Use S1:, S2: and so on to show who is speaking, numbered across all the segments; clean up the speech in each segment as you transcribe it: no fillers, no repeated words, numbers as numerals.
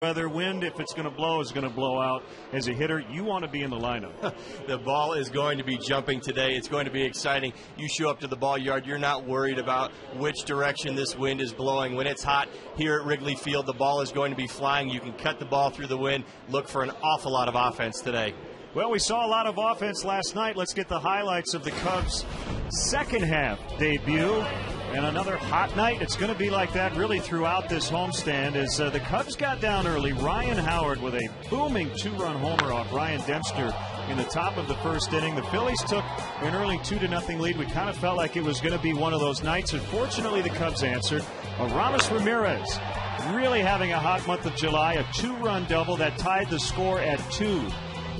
S1: Weather, wind, if it's going to blow, is going to blow out. As a hitter, you want to be in the lineup.
S2: The ball is going to be jumping today. It's going to be exciting. You show up to the ball yard, you're not worried about which direction this wind is blowing. When it's hot here at Wrigley Field, the ball is going to be flying. You can cut the ball through the wind. Look for an awful lot of offense today.
S1: Well, we saw a lot of offense last night. Let's get the highlights of the Cubs' second half debut. And another hot night. It's going to be like that really throughout this homestand as the Cubs got down early. Ryan Howard with a booming two-run homer off Ryan Dempster in the top of the first inning. The Phillies took an early 2-0 lead. We kind of felt like it was going to be one of those nights. Unfortunately, the Cubs answered. Aramis Ramirez really having a hot month of July. A two-run double that tied the score at 2.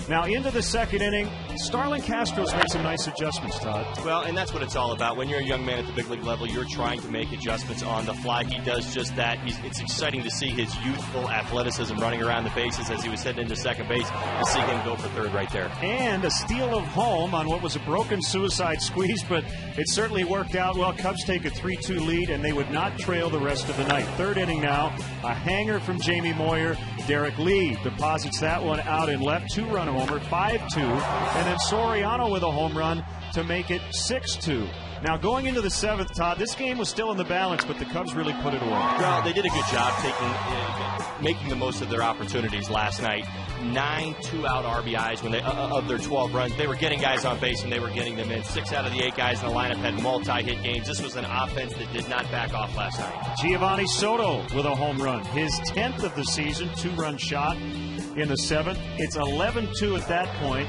S1: Now into the second inning, Starlin Castro's made some nice adjustments, Todd.
S2: Well, and that's what it's all about. When you're a young man at the big league level, you're trying to make adjustments on the fly. He does just that. It's exciting to see his youthful athleticism running around the bases as he was heading into second base, to see him go for third right there.
S1: And a steal of home on what was a broken suicide squeeze, but it certainly worked out well. Cubs take a 3-2 lead, and they would not trail the rest of the night. Third inning now, a hanger from Jamie Moyer. Derek Lee deposits that one out in left, two-run homer, 5-2, and then Soriano with a home run to make it 6-2. Now going into the seventh, Todd, this game was still in the balance, but the Cubs really put it away.
S2: Well, they did a good job making the most of their opportunities last night. 9 two-out RBIs when of their 12 runs. They were getting guys on base and they were getting them in. 6 out of the 8 guys in the lineup had multi-hit games. This was an offense that did not back off last night.
S1: Giovanni Soto with a home run, his 10th of the season, two-run shot in the seventh. It's 11-2 at that point.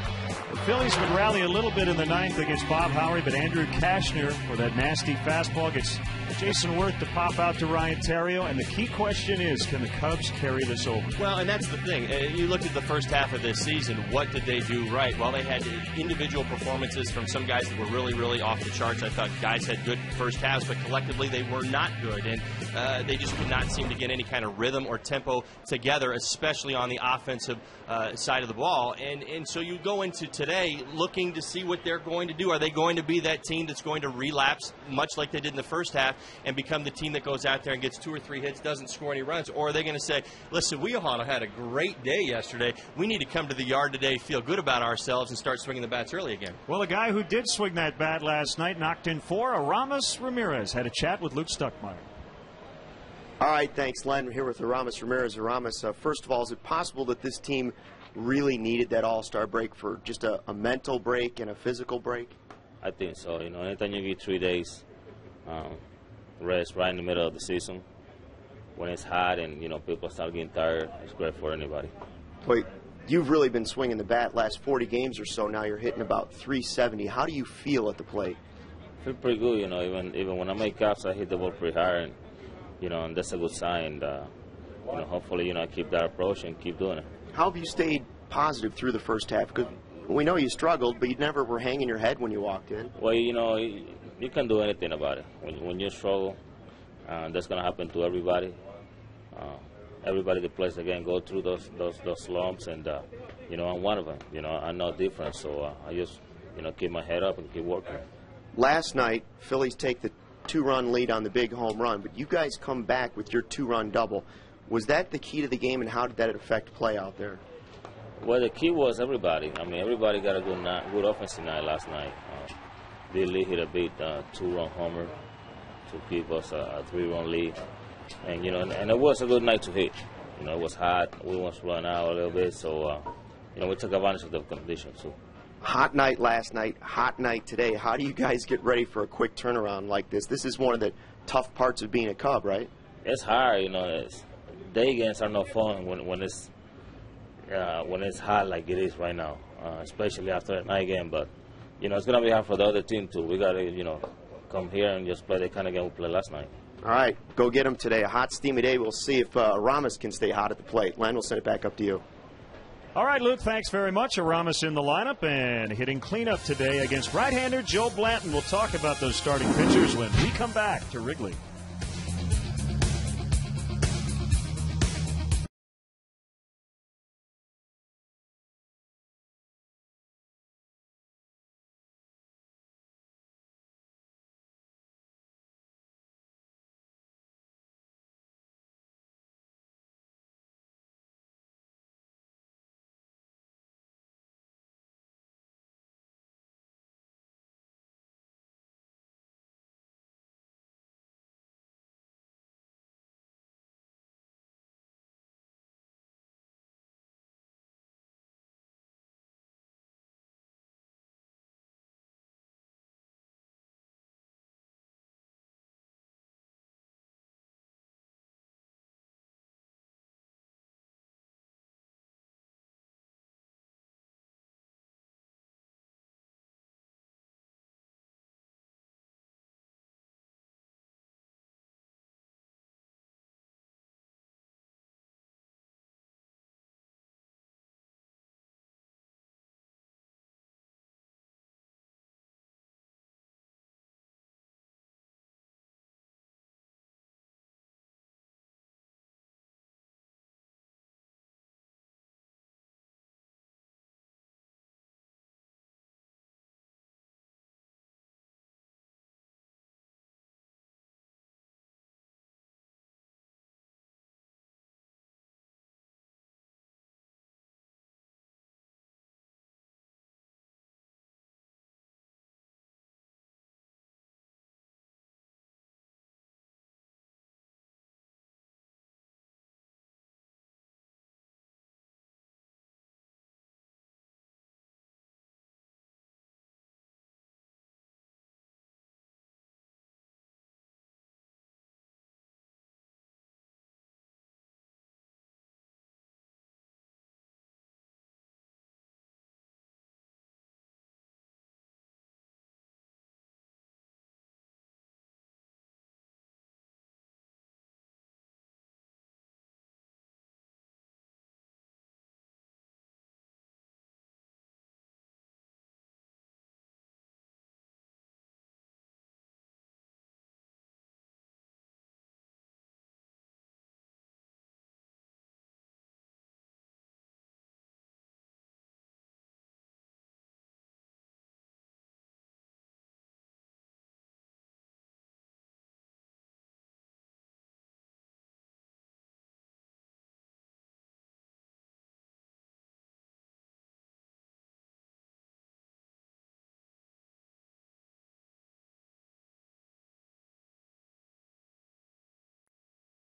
S1: The Phillies would rally a little bit in the ninth against Bob Howery, but Andrew Kashner, with that nasty fastball, gets Jason Worth to pop out to Ryan Theriot. And the key question is, can the Cubs carry this over?
S2: Well, and that's the thing. You looked at the first half of this season. What did they do right? Well, they had individual performances from some guys that were really, really off the charts. I thought guys had good first halves, but collectively they were not good. And they just could not seem to get any kind of rhythm or tempo together, especially on the offensive side of the ball. And so you go into today looking to see what they're going to do. Are they going to be that team that's going to relapse much like they did in the first half and become the team that goes out there and gets 2 or 3 hits, doesn't score any runs? Or are they going to say, listen, we had a great day yesterday. We need to come to the yard today, feel good about ourselves, and start swinging the bats early again?
S1: Well, a guy who did swing that bat last night, knocked in 4, Aramis Ramirez, had a chat with Luke Stuckmeyer.
S3: All right, thanks, Len. We're here with Aramis Ramirez. Aramis, first of all, is it possible that this team really needed that all-star break for just a mental break and a physical break?
S4: I think so. Anytime you get 3 days rest right in the middle of the season, when it's hot and, people start getting tired, it's great for anybody.
S3: Wait, you've really been swinging the bat last 40 games or so. Now you're hitting about 370. How do you feel at the plate?
S4: I feel pretty good, Even when I make ups, I hit the ball pretty hard, and that's a good sign. Hopefully, I keep that approach and keep doing it.
S3: How have you stayed positive through the first half? Because we know you struggled, but you never were hanging your head when you walked in.
S4: Well, you can't do anything about it. When you struggle, that's going to happen to everybody. Everybody that plays the game go through those slumps, and I'm one of them. I'm no different, so I just keep my head up and keep working.
S3: Last night, Phillies take the 2-run lead on the big home run, but you guys come back with your 2-run double. Was that the key to the game, and how did that affect play out there?
S4: Well, the key was everybody. Everybody got a good offensive night last night. Lee hit a big 2-run homer to give us a 3-run lead. And, and it was a good night to hit. It was hot. We almost run out a little bit, so, we took advantage of the conditions, too.
S3: Hot night last night, hot night today. How do you guys get ready for a quick turnaround like this? This is one of the tough parts of being a Cub, right?
S4: It's hard, Day games are no fun when it's hot like it is right now, especially after a night game. But it's gonna be hard for the other team too. We gotta come here and just play the kind of game we played last night.
S3: All right, go get them today. A hot, steamy day. We'll see if Aramis can stay hot at the plate. Len, we'll send it back up to you.
S1: All right, Luke, thanks very much. Aramis in the lineup and hitting cleanup today against right-hander Joe Blanton. We'll talk about those starting pitchers when we come back to Wrigley.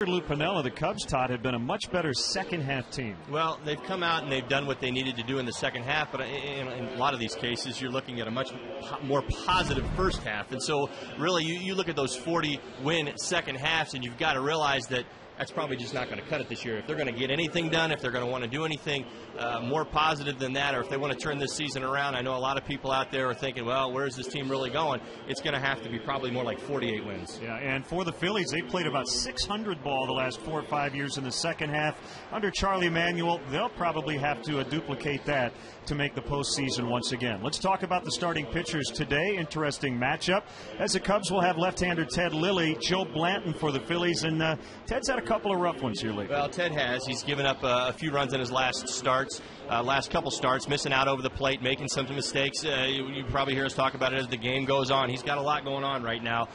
S1: Lou Piniella, the Cubs, Todd, have been a much better second-half team.
S2: Well, they've come out and they've done what they needed to do in the second half, but in a lot of these cases, you're looking at a much more positive first half. And so, really, you look at those 40-win second halves, and you've got to realize that that's probably just not going to cut it this year. If they're going to get anything done, if they're going to want to do anything more positive than that, or if they want to turn this season around, I know a lot of people out there are thinking, well, where's this team really going? It's going to have to be probably more like 48 wins.
S1: Yeah, and for the Phillies, they played about 600 ball the last 4 or 5 years in the second half. Under Charlie Emanuel, they'll probably have to duplicate that to make the postseason once again. Let's talk about the starting pitchers today. Interesting matchup, as the Cubs will have left-hander Ted Lilly, Joe Blanton for the Phillies, and Ted's had a couple of rough ones here lately.
S2: Well, Ted has. He's given up a few runs in his last couple starts, missing out over the plate, making some mistakes. You probably hear us talk about it as the game goes on. He's got a lot going on right now.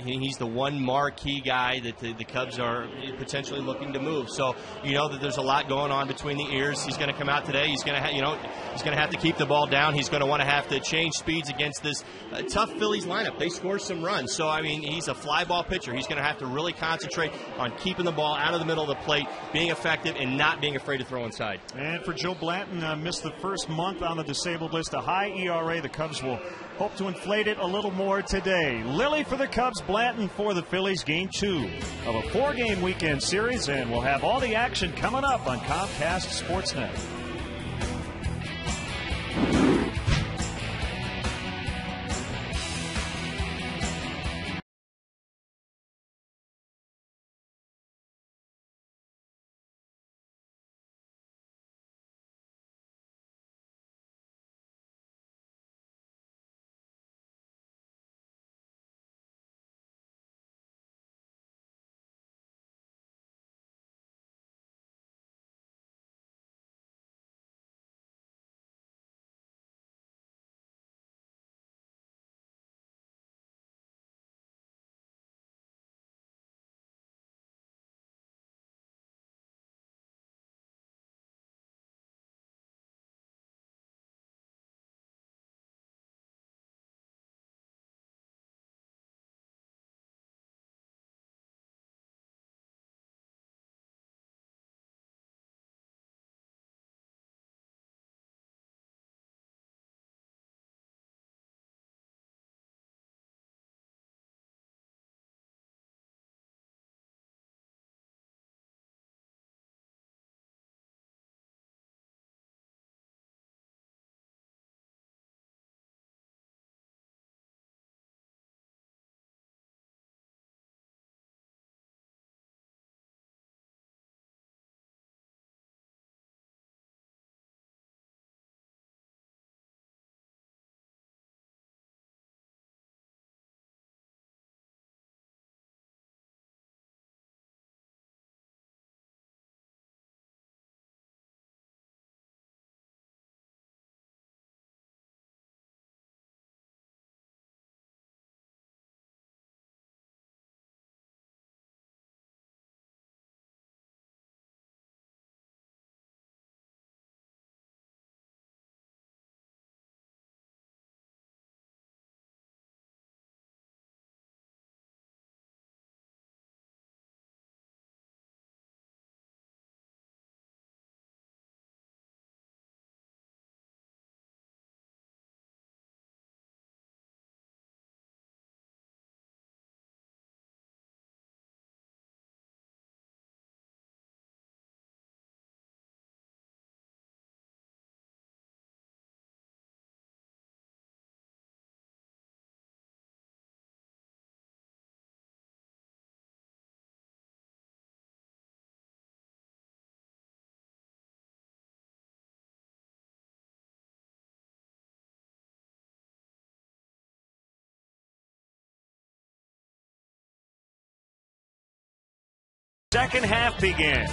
S2: He's the one marquee guy that the Cubs are potentially looking to move. So you know that there's a lot going on between the ears. He's going to come out today. He's going to have to keep the ball down. He's going to want to have to change speeds against this tough Phillies lineup. They score some runs. So, I mean, he's a fly ball pitcher. He's going to have to really concentrate on keeping the ball out of the middle of the plate, being effective, and not being afraid to throw inside.
S1: And for Joe Blanton, missed the first month on the disabled list, a high ERA. The Cubs will hope to inflate it a little more today. Lilly for the Cubs, Blanton for the Phillies. Game 2 of a 4-game weekend series, and we'll have all the action coming up on Comcast Sportsnet. Second half began,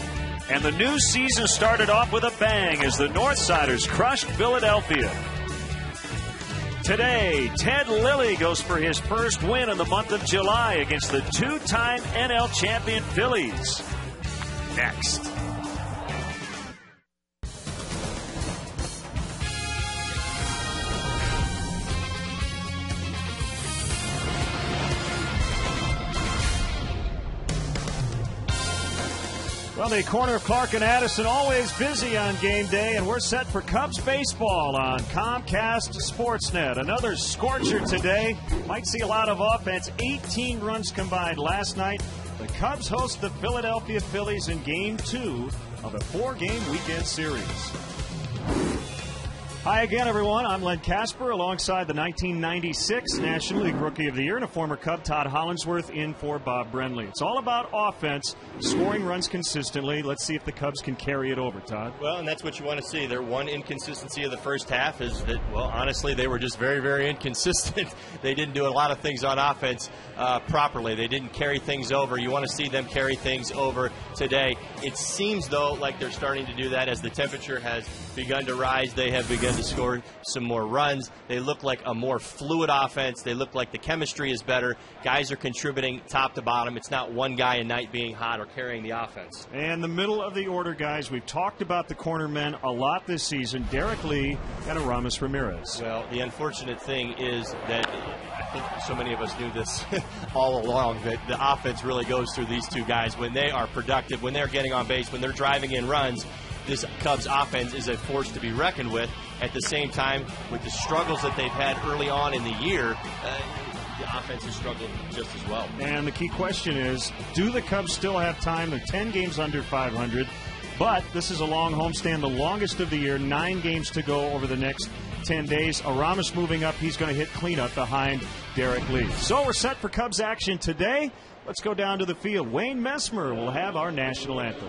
S1: and the new season started off with a bang as the Northsiders crushed Philadelphia. Today, Ted Lilly goes for his first win in the month of July against the two-time NL champion Phillies. Next. Well, the corner of Clark and Addison always busy on game day, and we're set for Cubs baseball on Comcast Sportsnet. Another scorcher today. Might see a lot of offense. 18 runs combined last night. The Cubs host the Philadelphia Phillies in Game 2 of a 4-game weekend series. Hi again, everyone. I'm Len Casper alongside the 1996 National League Rookie of the Year and a former Cub, Todd Hollingsworth, in for Bob Brenly. It's all about offense, scoring runs consistently. Let's see if the Cubs can carry it over, Todd.
S2: Well, and that's what you want to see. Their one inconsistency of the first half is that, well, honestly, they were just very, very inconsistent. They didn't do a lot of things on offense properly. They didn't carry things over. You want to see them carry things over today. It seems, though, like they're starting to do that as the temperature has begun to rise. They have begun to score some more runs. They look like a more fluid offense. They look like the chemistry is better. Guys are contributing top to bottom. It's not one guy a night being hot or carrying the offense.
S1: And the middle of the order guys, we've talked about the corner men a lot this season. Derek Lee and Aramis Ramirez.
S2: Well, the unfortunate thing is that I think so many of us knew this all along, that the offense really goes through these two guys. When they are productive, when they're getting on base, when they're driving in runs, this Cubs offense is a force to be reckoned with. At the same time, with the struggles that they've had early on in the year, the offense has struggled just as well.
S1: And the key question is, do the Cubs still have time? They're 10 games under 500, but this is a long homestand, the longest of the year, 9 games to go over the next 10 days. Aramis moving up. He's going to hit cleanup behind Derek Lee. So we're set for Cubs action today. Let's go down to the field. Wayne Messmer will have our national anthem.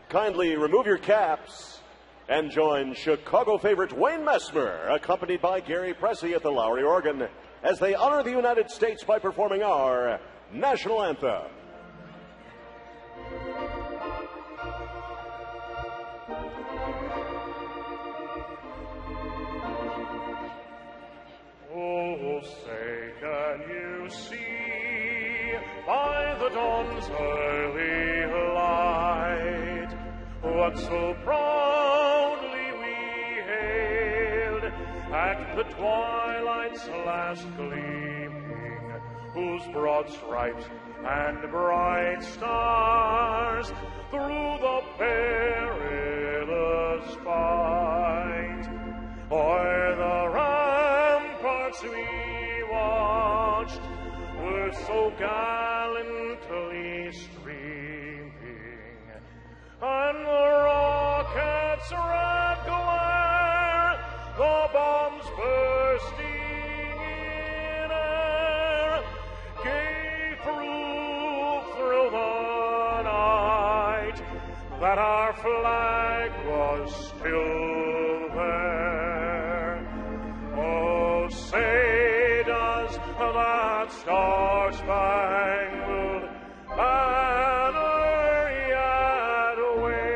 S5: Kindly remove your caps and join Chicago favorite Wayne Messmer, accompanied by Gary Pressey at the Lowry organ, as they honor the United States by performing our national anthem.
S6: Oh, say, can you see by the dawn's early light what so proudly we hailed at the twilight's last gleaming, whose broad stripes and bright stars through the perilous fight o'er the ramparts we watched were so gallantly streaming, and the rocket's red glare, the bombs bursting in air, gave proof through the night that our flag was still there. Oh, say does that star-spangled banner yet wave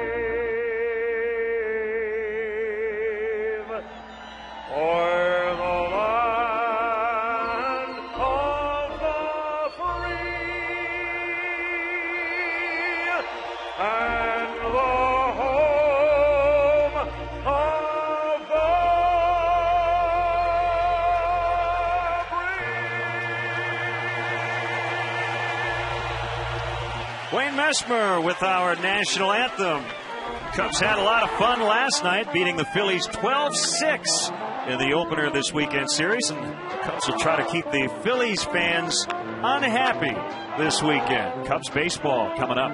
S6: o'er the land of the free and the home of the
S1: Wayne Messmer with our national anthem. Cubs had a lot of fun last night, beating the Phillies 12-6 in the opener of this weekend series. And the Cubs will try to keep the Phillies fans unhappy this weekend. Cubs baseball coming up.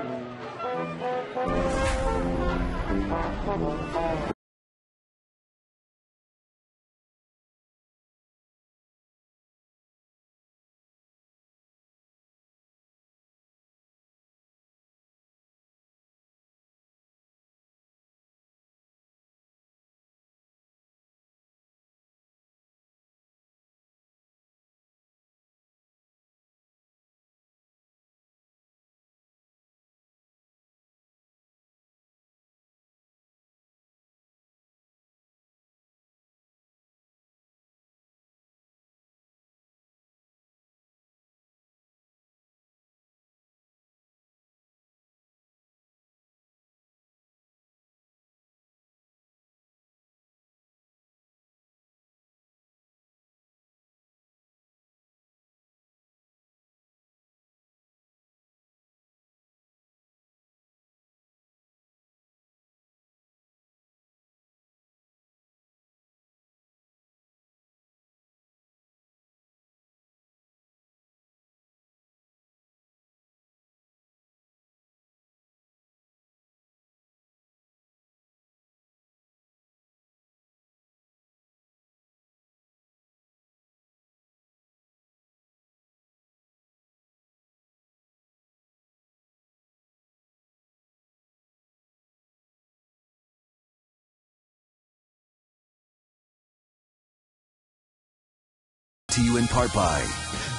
S7: to you in part by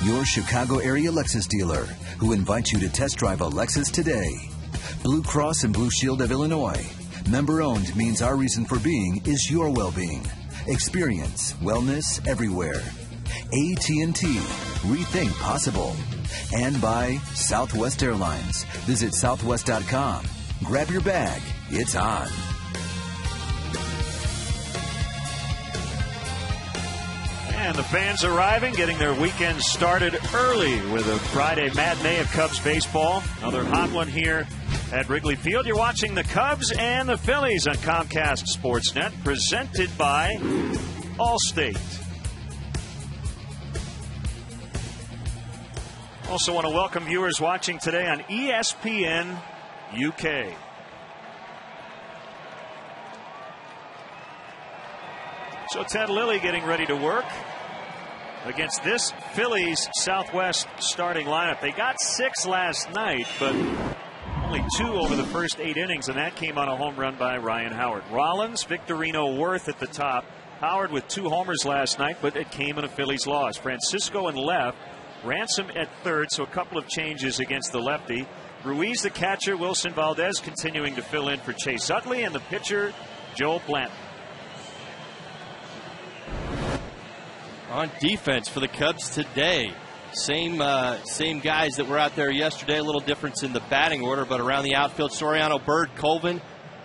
S7: your Chicago area Lexus dealer, who invites you to test drive a Lexus today. Blue Cross and Blue Shield of Illinois. Member owned means our reason for being is your well-being. Experience wellness everywhere. AT&T. Rethink possible. And by Southwest Airlines. Visit southwest.com. Grab your bag. It's on.
S1: And the fans arriving, getting their weekend started early with a Friday matinee of Cubs baseball. Another hot one here at Wrigley Field. You're watching the Cubs and the Phillies on Comcast Sportsnet, presented by Allstate. Also want to welcome viewers watching today on ESPN UK. So Ted Lilly getting ready to work against this Phillies Southwest starting lineup. They got 6 last night, but only 2 over the first 8 innings, and that came on a home run by Ryan Howard. Rollins, Victorino, Worth at the top. Howard with 2 homers last night, but it came in a Phillies loss. Francisco in left, Ransom at third, so a couple of changes against the lefty. Ruiz the catcher, Wilson Valdez continuing to fill in for Chase Utley, and the pitcher, Joe Blanton.
S2: On defense for the Cubs today, same guys that were out there yesterday. A little difference in the batting order, but around the outfield, Soriano, Bird, Colvin.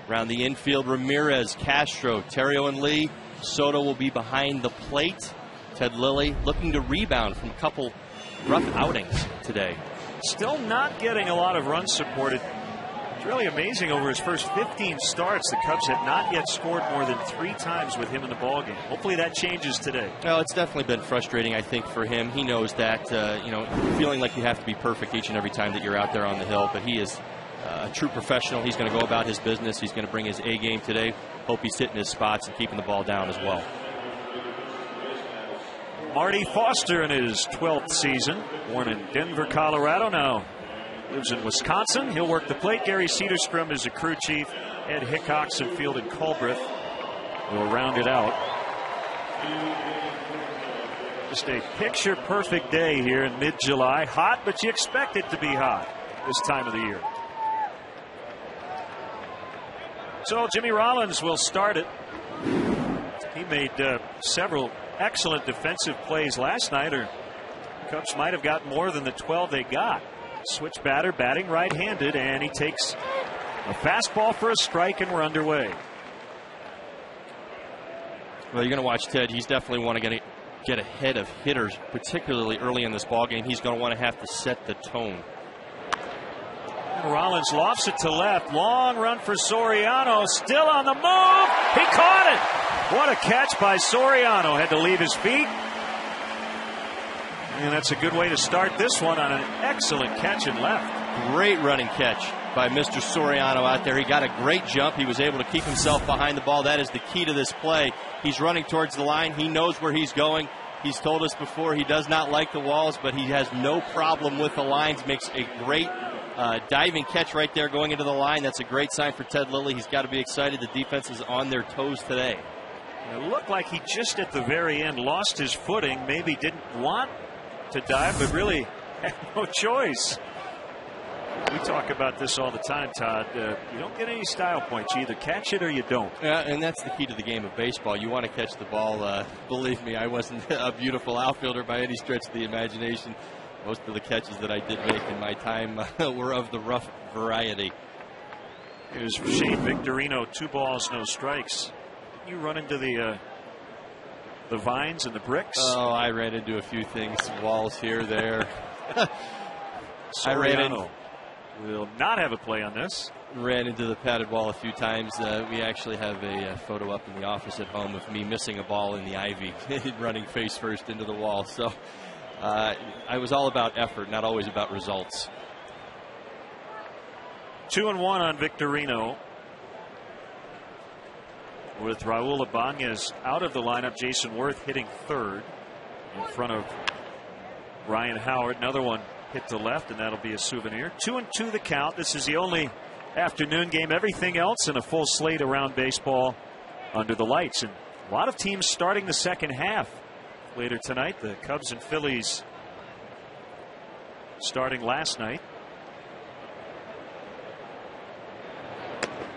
S2: Around the infield, Ramirez, Castro, Terrio, and Lee. Soto will be behind the plate. Ted Lilly looking to rebound from a couple rough outings today.
S1: Still not getting a lot of runs supported. It's really amazing. Over his first 15 starts, the Cubs have not yet scored more than 3 times with him in the ballgame. Hopefully that changes today.
S2: Well, it's definitely been frustrating, I think, for him. He knows that, feeling like you have to be perfect each and every time that you're out there on the hill. But he is a true professional. He's going to go about his business. He's going to bring his A game today. Hope he's hitting his spots and keeping the ball down as well.
S1: Marty Foster in his 12th season, born in Denver, Colorado, now lives in Wisconsin. He'll work the plate. Gary Cedarstrom is a crew chief. Ed Hickox and Field and Culbreth will round it out. Just a picture-perfect day here in mid-July. Hot, but you expect it to be hot this time of the year. So Jimmy Rollins will start it. He made several excellent defensive plays last night, or Cubs might have got more than the 12 they got. Switch batter, batting right-handed, and he takes a fastball for a strike, and we're underway.
S2: Well, you're going to watch Ted. He's definitely want to get ahead of hitters, particularly early in this ballgame. He's going to want to have to set the tone.
S1: And Rollins lofts it to left. Long run for Soriano. Still on the move. He caught it. What a catch by Soriano. Had to leave his feet. And that's a good way to start this one on an excellent catch in left.
S2: Great running catch by Mr. Soriano out there. He got a great jump. He was able to keep himself behind the ball. That is the key to this play. He's running towards the line. He knows where he's going. He's told us before he does not like the walls, but he has no problem with the lines. Makes a great diving catch right there going into the line. That's a great sign for Ted Lilly. He's got to be excited. The defense is on their toes today.
S1: It looked like he just at the very end lost his footing. Maybe didn't want to dive, but really had no choice. We talk about this all the time, Todd. You don't get any style points. You either catch it or you don't.
S2: Yeah, and that's the key to the game of baseball. You want to catch the ball. Believe me, I wasn't a beautiful outfielder by any stretch of the imagination. Most of the catches that I did make in my time were of the rough variety.
S1: It was Shane Victorino, 2 balls, no strikes. You run into the vines and the bricks?
S2: Oh, I ran into a few things. Walls here, there.
S1: Soriano will not have a play on this.
S2: Ran into the padded wall a few times. We actually have a photo up in the office at home of me missing a ball in the ivy, running face first into the wall. So I was all about effort, not always about results.
S1: 2-1 on Victorino. With Raul Ibanez out of the lineup, Jason Worth hitting third in front of Ryan Howard. Another one hit to left, and that'll be a souvenir. 2-2 the count. This is the only afternoon game. Everything else in a full slate around baseball under the lights. And a lot of teams starting the second half later tonight. The Cubs and Phillies starting last night.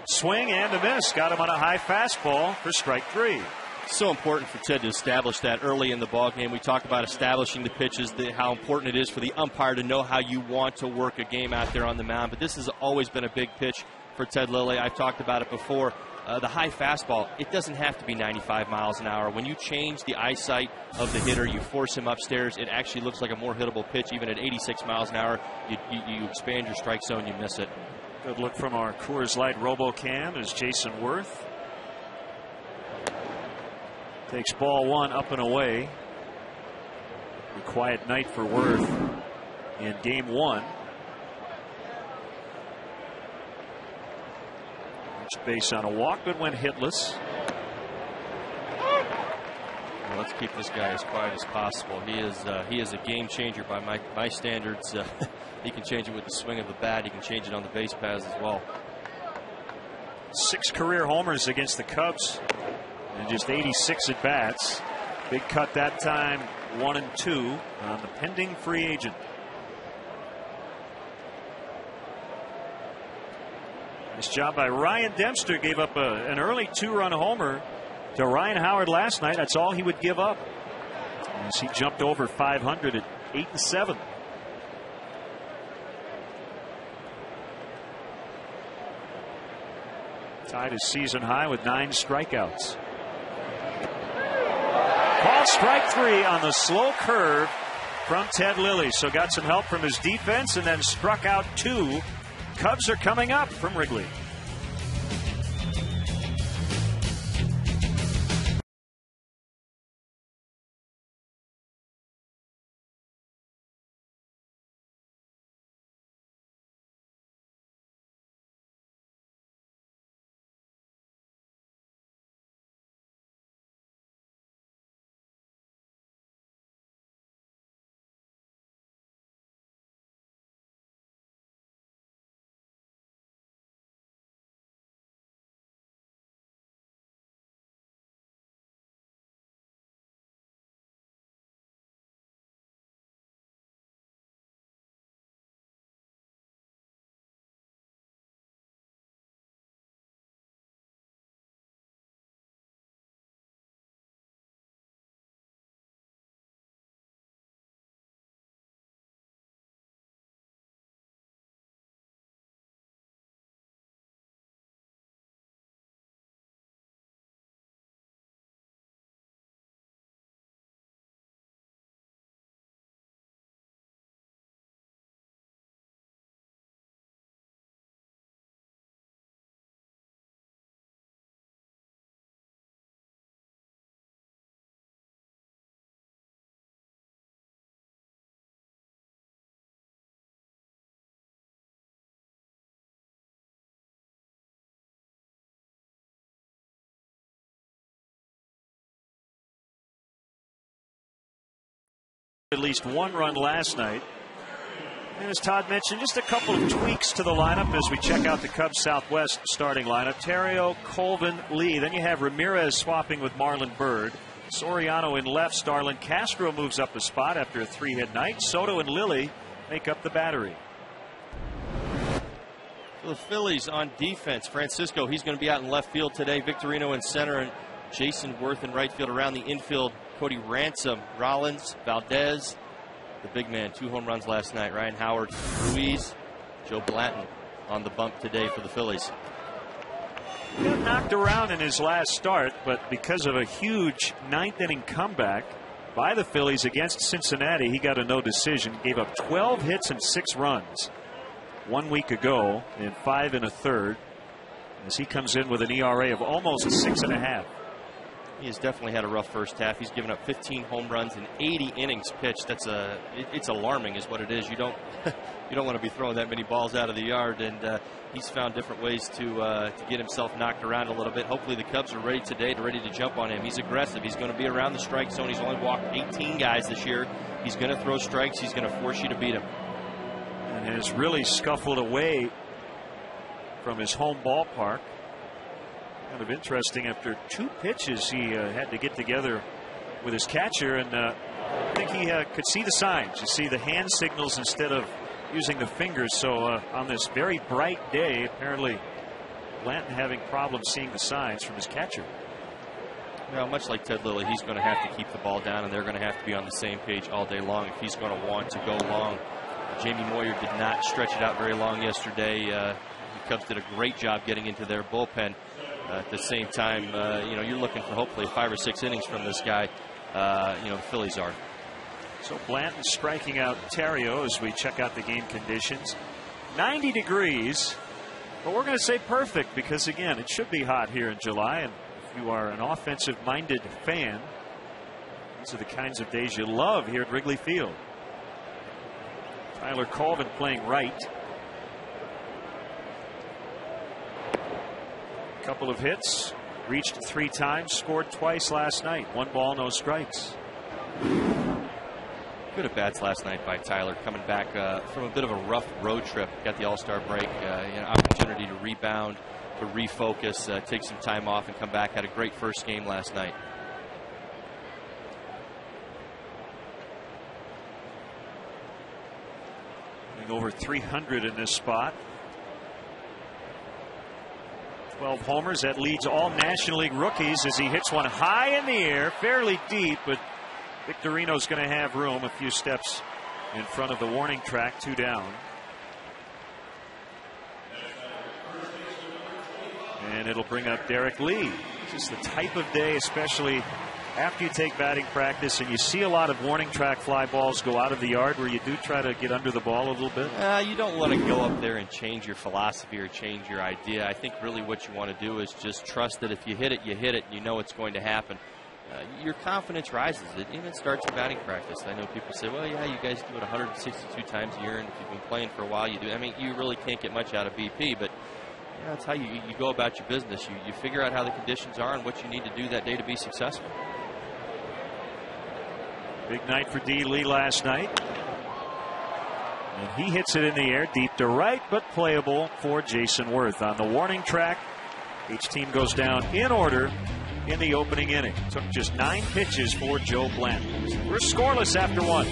S1: Swing and a miss. Got him on a high fastball for strike 3.
S2: So important for Ted to establish that early in the ballgame. We talk about establishing the pitches, how important it is for the umpire to know how you want to work a game out there on the mound. But this has always been a big pitch for Ted Lilly. I've talked about it before. The high fastball, it doesn't have to be 95 miles an hour. When you change the eyesight of the hitter, you force him upstairs, it actually looks like a more hittable pitch. Even at 86 miles an hour, you expand your strike zone, you miss it.
S1: Good look from our Coors Light RoboCam as Jason Worth takes ball 1 up and away. A quiet night for Worth in game 1. Reached base on a walk, but went hitless.
S2: Well, let's keep this guy as quiet as possible. He is a game changer by my standards. He can change it with the swing of the bat. He can change it on the base paths as well.
S1: 6 career homers against the Cubs and just 86 at bats. Big cut that time, 1 and 2 on the pending free agent. Nice job by Ryan Dempster. Gave up an early 2-run homer to Ryan Howard last night. That's all he would give up as he jumped over 500 at 8 and 7. Tied his season high with 9 strikeouts. Called strike 3 on the slow curve from Ted Lilly. So got some help from his defense and then struck out 2. Cubs are coming up from Wrigley. At least 1 run last night. And as Todd mentioned, just a couple of tweaks to the lineup as we check out the Cubs Southwest starting lineup. Terrio, Colvin, Lee. Then you have Ramirez swapping with Marlon Byrd. Soriano in left. Starlin Castro moves up a spot after a 3-hit night. Soto and Lilly make up the battery.
S2: For the Phillies on defense, Francisco, he's going to be out in left field today. Victorino in center and Jason Worth in right field. Around the infield, Cody Ransom, Rollins, Valdez, the big man, 2 home runs last night. Ryan Howard, Ruiz, Joe Blanton on the bump today for the Phillies.
S1: He got knocked around in his last start, but because of a huge 9th-inning comeback by the Phillies against Cincinnati, he got a no decision. Gave up 12 hits and 6 runs 1 week ago in 5 1/3 as he comes in with an ERA of almost 6.5.
S2: He has definitely had a rough first half. He's given up 15 home runs in 80 innings pitched. It's alarming, is what it is. You don't want to be throwing that many balls out of the yard, and he's found different ways to get himself knocked around a little bit. Hopefully, the Cubs are ready today, ready to jump on him. He's aggressive. He's going to be around the strike zone. He's only walked 18 guys this year. He's going to throw strikes. He's going to force you to beat him.
S1: And has really scuffled away from his home ballpark. Kind of interesting. After 2 pitches, he had to get together with his catcher, and I think he could see the signs. You see the hand signals instead of using the fingers. So on this very bright day, apparently Blanton having problems seeing the signs from his catcher.
S2: Well, much like Ted Lilly, he's going to have to keep the ball down, and they're going to have to be on the same page all day long if he's going to want to go long. Jamie Moyer did not stretch it out very long yesterday. The Cubs did a great job getting into their bullpen. At the same time, you're looking for hopefully 5 or 6 innings from this guy. The Phillies are.
S1: So Blanton striking out Theriot as we check out the game conditions. 90 degrees, but we're going to say perfect because, again, it should be hot here in July. And if you are an offensive-minded fan, these are the kinds of days you love here at Wrigley Field. Tyler Colvin playing right. Couple of hits, reached 3 times, scored twice last night. 1 ball, no strikes.
S2: Good at bats last night by Tyler, coming back from a bit of a rough road trip. Got the All-Star break, opportunity to rebound, to refocus, take some time off, and come back. Had a great first game last night.
S1: Over 300 in this spot. 12 homers. That leads all National League rookies as he hits one high in the air, fairly deep, but Victorino's going to have room a few steps in front of the warning track. 2 down. And it'll bring up Derek Lee. Just the type of day, especially after you take batting practice and you see a lot of warning track fly balls go out of the yard, where you do try to get under the ball a little bit.
S2: You don't want to go up there and change your philosophy or change your idea. I think really what you want to do is just trust that if you hit it, you hit it, and you know it's going to happen. Your confidence rises. It even starts in batting practice. I know people say, well, yeah, you guys do it 162 times a year, and if you've been playing for a while, you do. I mean, you really can't get much out of BP, but that's how you go about your business. You figure out how the conditions are and what you need to do that day to be successful.
S1: Big night for D. Lee last night. And he hits it in the air deep to right, but playable for Jason Worth. On the warning track, each team goes down in order in the opening inning. Took just 9 pitches for Joe Blanton. We're scoreless after 1.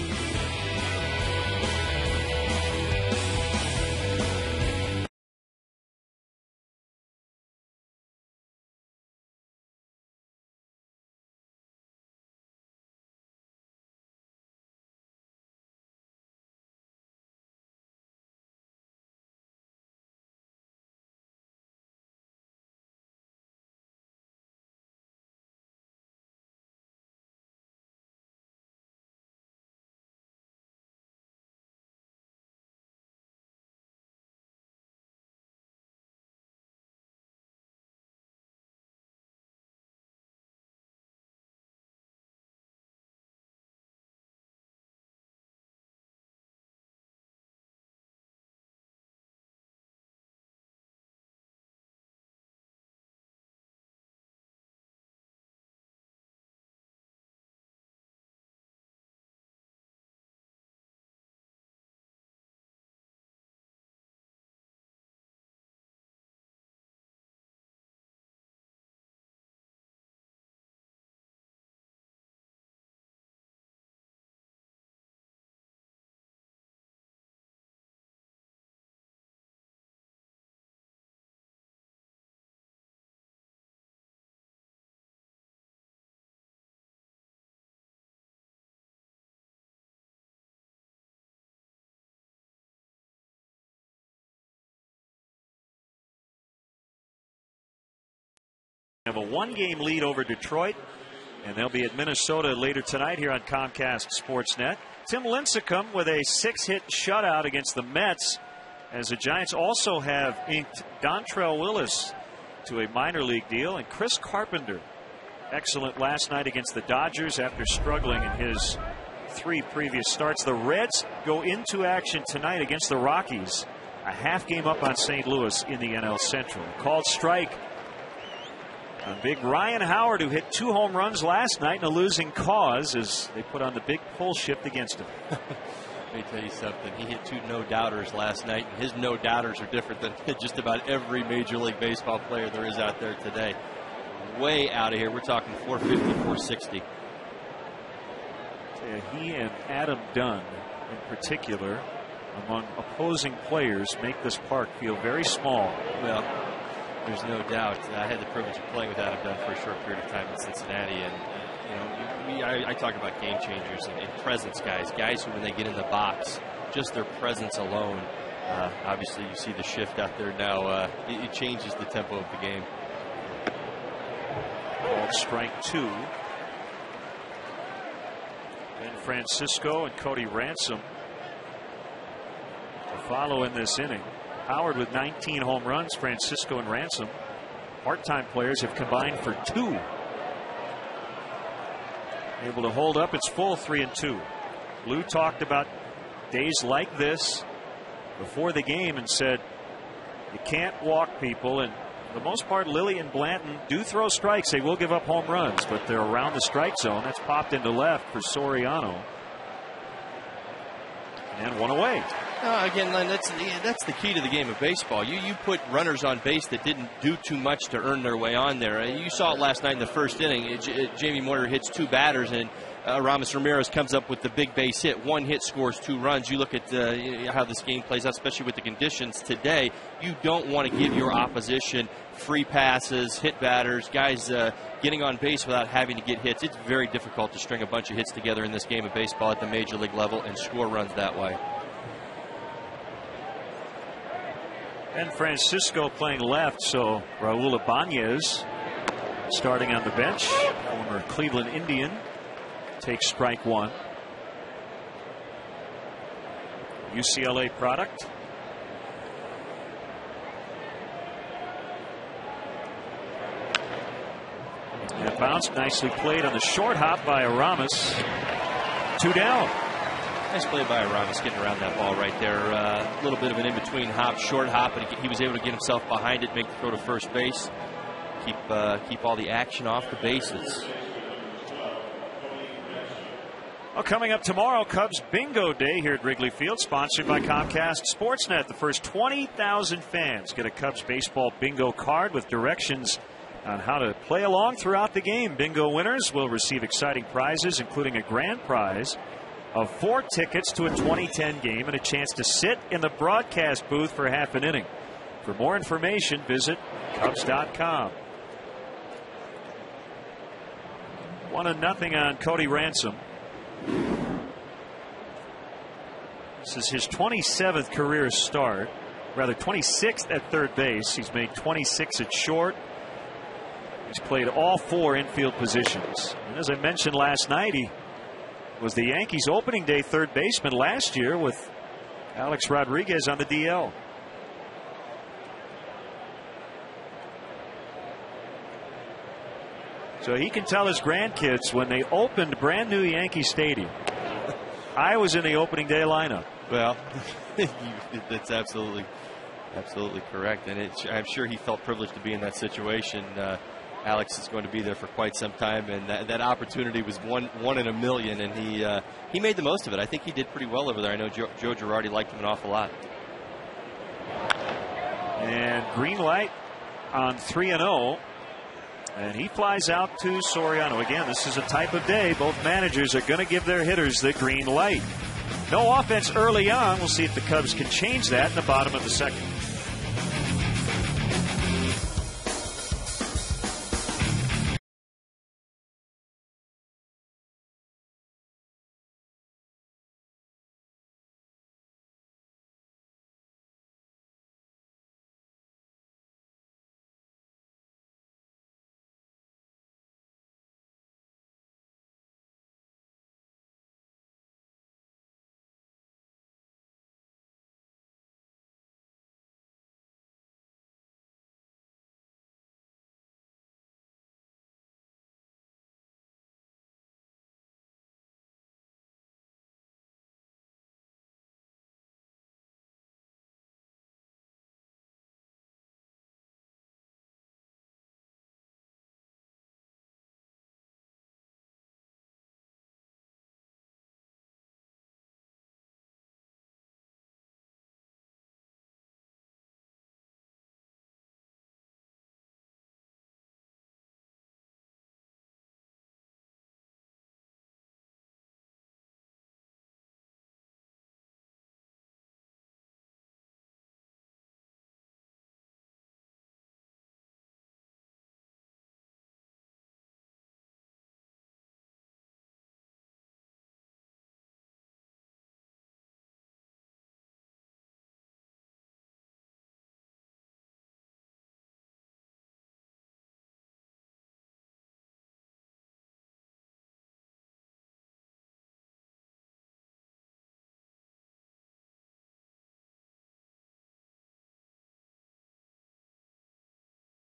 S1: Have a 1-game lead over Detroit, and they'll be at Minnesota later tonight here on Comcast Sportsnet. Tim Lincecum with a 6-hit shutout against the Mets, as the Giants also have inked Dontrell Willis to a minor league deal, and Chris Carpenter, excellent last night against the Dodgers after struggling in his 3 previous starts. The Reds go into action tonight against the Rockies, a half game up on St. Louis in the NL Central. Called strike on big Ryan Howard, who hit 2 home runs last night in a losing cause as they put on the big pull shift against him.
S2: Let me tell you something. He hit 2 no-doubters last night, and his no-doubters are different than just about every Major League Baseball player there is out there today. Way out of here. We're talking 450, 460.
S1: He and Adam Dunn in particular, among opposing players, make this park feel very small.
S2: Well, there's no doubt. I had the privilege of playing with Adam Dunn for a short period of time in Cincinnati, and I talk about game changers and presence guys who, when they get in the box, just their presence alone. Obviously, you see the shift out there now. It changes the tempo of the game.
S1: Called strike 2. Ben Francisco and Cody Ransom to follow in this inning. Howard with 19 home runs. Francisco and Ransom, part-time players, have combined for 2. Able to hold up its full 3-2. Lou talked about days like this before the game and said you can't walk people, and for the most part Lilly and Blanton do throw strikes. They will give up home runs, but they're around the strike zone. That's popped into left for Soriano, and one away.
S2: Again, Len, that's the key to the game of baseball. You put runners on base that didn't do too much to earn their way on there. You saw it last night in the first inning. Jamie Moyer hits 2 batters, and Ramos Ramirez comes up with the big base hit. 1 hit scores 2 runs. You look at how this game plays out, especially with the conditions today. You don't want to give your opposition free passes, hit batters, guys getting on base without having to get hits. It's very difficult to string a bunch of hits together in this game of baseball at the major league level and score runs that way.
S1: And Francisco playing left, so Raul Ibanez starting on the bench. Former Cleveland Indian takes strike 1. UCLA product. And a bounce nicely played on the short hop by Aramis. 2 down.
S2: Nice play by Ramos getting around that ball right there. A little bit of an in-between hop, short hop, and he was able to get himself behind it, make the throw to first base, keep all the action off the bases.
S1: Well, coming up tomorrow, Cubs Bingo Day here at Wrigley Field, sponsored by Comcast Sportsnet. The first 20,000 fans get a Cubs baseball bingo card with directions on how to play along throughout the game. Bingo winners will receive exciting prizes, including a grand prize of 4 tickets to a 2010 game and a chance to sit in the broadcast booth for half an inning. For more information, visit Cubs.com. 1-0 on Cody Ransom. This is his 27th career start, rather 26th at third base. He's made 26 at short. He's played all 4 infield positions. And as I mentioned last night, he was the Yankees opening day third baseman last year with Alex Rodriguez on the DL. So he can tell his grandkids when they opened brand new Yankee Stadium, I was in the opening day lineup.
S2: Well, that's absolutely correct, and I'm sure he felt privileged to be in that situation. Alex is going to be there for quite some time, and that opportunity was one in a million, and he made the most of it. I think he did pretty well over there. I know Joe Girardi liked him an awful lot.
S1: And green light on 3-0, and he flies out to Soriano. Again, this is a type of day both managers are going to give their hitters the green light. No offense early on. We'll see if the Cubs can change that in the bottom of the second.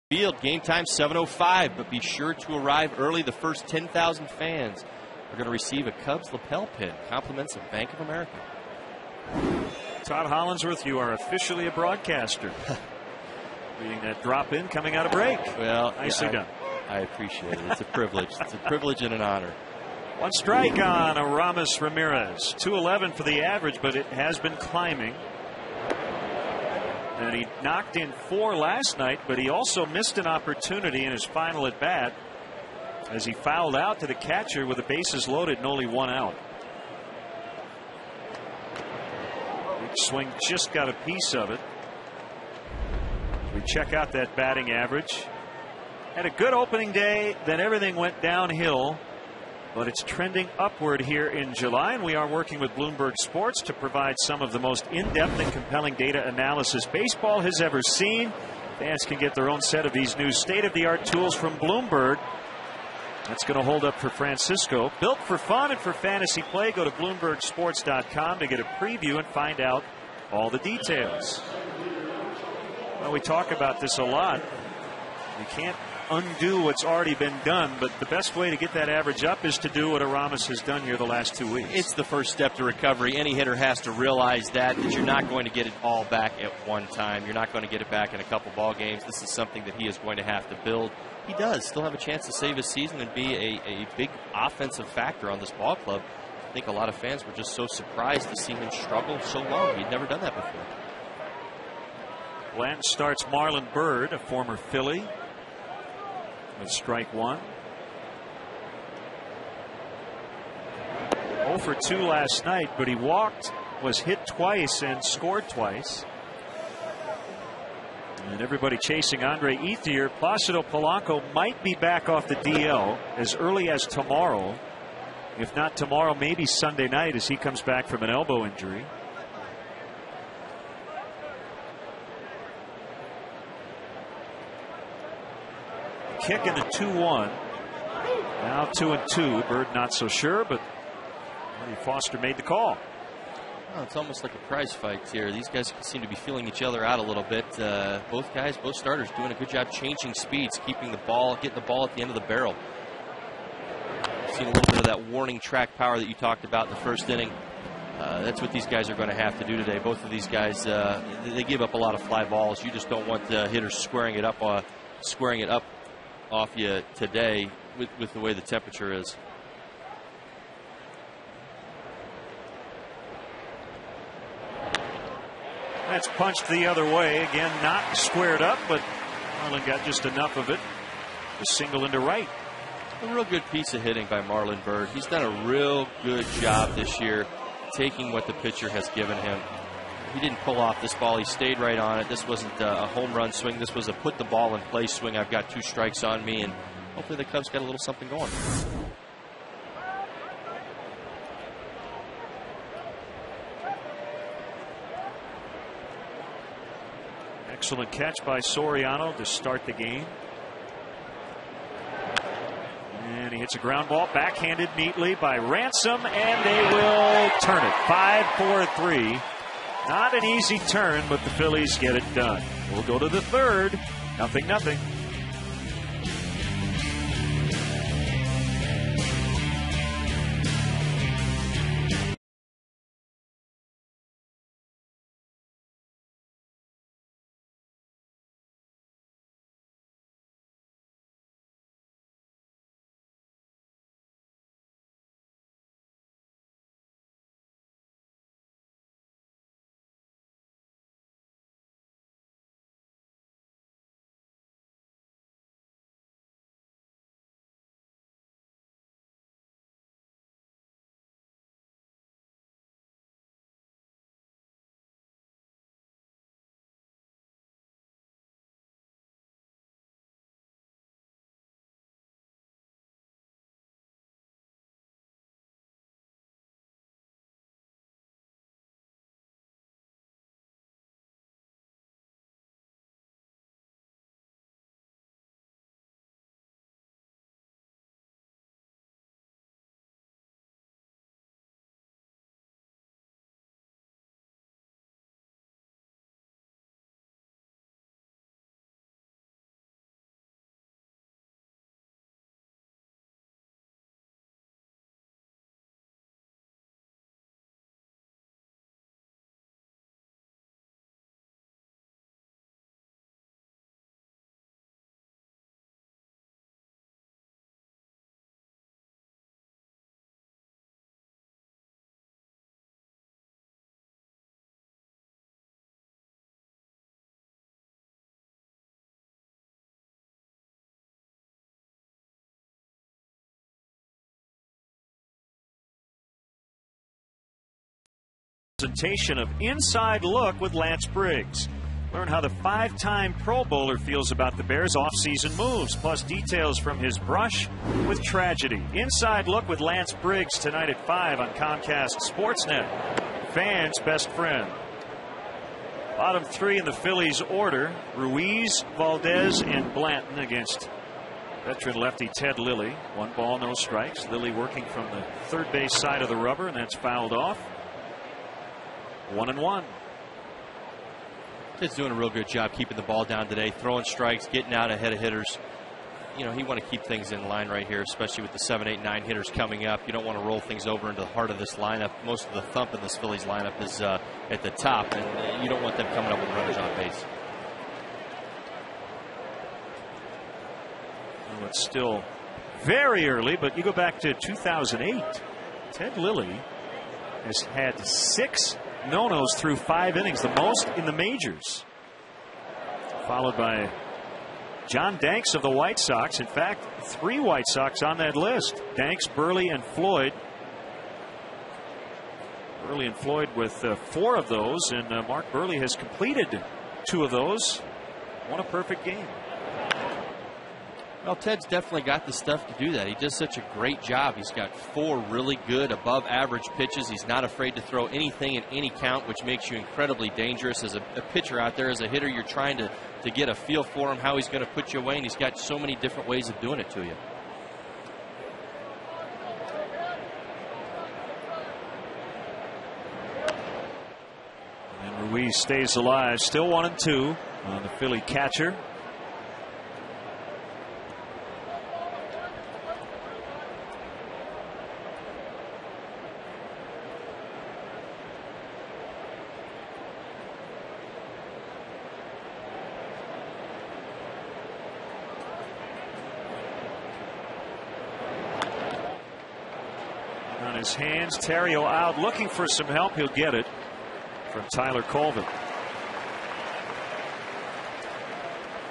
S2: Field. Game time 7:05, but be sure to arrive early. The first 10,000 fans are going to receive a Cubs lapel pin. Compliments of Bank of America.
S1: Todd Hollinsworth, you are officially a broadcaster. Reading that drop in coming out of break.
S2: Well,
S1: nicely done.
S2: I appreciate it. It's a privilege. It's a privilege and an honor.
S1: One strike on Aramis Ramirez. 211 for the average, but it has been climbing. And he knocked in 4 last night, but he also missed an opportunity in his final at bat as he fouled out to the catcher with the bases loaded and only 1 out. Big swing, just got a piece of it. We check out that batting average. Had a good opening day, then everything went downhill. But it's trending upward here in July, and we are working with Bloomberg Sports to provide some of the most in-depth and compelling data analysis baseball has ever seen. Fans can get their own set of these new state-of-the-art tools from Bloomberg. That's going to hold up for Francisco. Built for fun and for fantasy play. Go to BloombergSports.com to get a preview and find out all the details. Well, we talk about this a lot. You can't undo what's already been done, but the best way to get that average up is to do what Aramis has done here the last 2 weeks.
S2: It's the first step to recovery. Any hitter has to realize that you're not going to get it all back at one time. You're not going to get it back in a couple ball games. This is something that he is going to have to build. He does still have a chance to save his season and be a big offensive factor on this ball club. I think a lot of fans were just so surprised to see him struggle so long. He'd never done that before.
S1: Blanton starts Marlon Byrd, a former Philly, with strike 1. 0 for 2 last night, but he walked, was hit twice, and scored twice. And everybody chasing Andre Ethier. Placido Polanco might be back off the DL as early as tomorrow. If not tomorrow, maybe Sunday night as he comes back from an elbow injury. Kick in the 2-1. Now 2-2. Bird not so sure, but Marty Foster made the call.
S2: Well, it's almost like a prize fight here. These guys seem to be feeling each other out a little bit. Both starters doing a good job changing speeds, keeping the ball, getting the ball at the end of the barrel. Seen a little bit of that warning track power that you talked about in the first inning. That's what these guys are going to have to do today. Both of these guys, they give up a lot of fly balls. You just don't want the hitters squaring it up off you today with the way the temperature is.
S1: That's punched the other way. Again, not squared up, but Marlon got just enough of it to single into right.
S2: A real good piece of hitting by Marlon Byrd. He's done a real good job this year taking what the pitcher has given him. He didn't pull off this ball. He stayed right on it. This wasn't a home run swing. This was a put the ball in play swing. I've got 2 strikes on me, and hopefully the Cubs got a little something going.
S1: Excellent catch by Soriano to start the game. And he hits a ground ball, backhanded neatly by Ransom, and they will turn it. 5-4-3. Not an easy turn, but the Phillies get it done. We'll go to the 3rd. 0-0. Presentation of Inside Look with Lance Briggs. Learn how the 5-time Pro Bowler feels about the Bears' offseason moves, plus details from his brush with tragedy. Inside Look with Lance Briggs tonight at 5 on Comcast Sportsnet. Fans' best friend. Bottom 3 in the Phillies order: Ruiz, Valdez, and Blanton against veteran lefty Ted Lilly. 1 ball, no strikes. Lilly working from the third base side of the rubber, and that's fouled off. 1-1.
S2: Ted's doing a real good job keeping the ball down today, throwing strikes, getting out ahead of hitters. You know, he want to keep things in line right here, especially with the 7, 8, 9 hitters coming up. You don't want to roll things over into the heart of this lineup. Most of the thump in this Phillies lineup is at the top, and you don't want them coming up with runners on base.
S1: Well, it's still very early, but you go back to 2008. Ted Lilly has had 6 no-nos through 5 innings, the most in the majors. Followed by John Danks of the White Sox. In fact, 3 White Sox on that list: Danks, Burley, and Floyd. Burley and Floyd with 4 of those, and Mark Burley has completed 2 of those. Won a perfect game.
S2: Well, Ted's definitely got the stuff to do that. He does such a great job. He's got 4 really good above average pitches. He's not afraid to throw anything in any count, which makes you incredibly dangerous as a pitcher out there. As a hitter, you're trying to get a feel for him, how he's going to put you away, and he's got so many different ways of doing it to you.
S1: And Ruiz stays alive, still 1-2 on the Philly catcher. His hands. Terrio out, looking for some help. He'll get it from Tyler Colvin.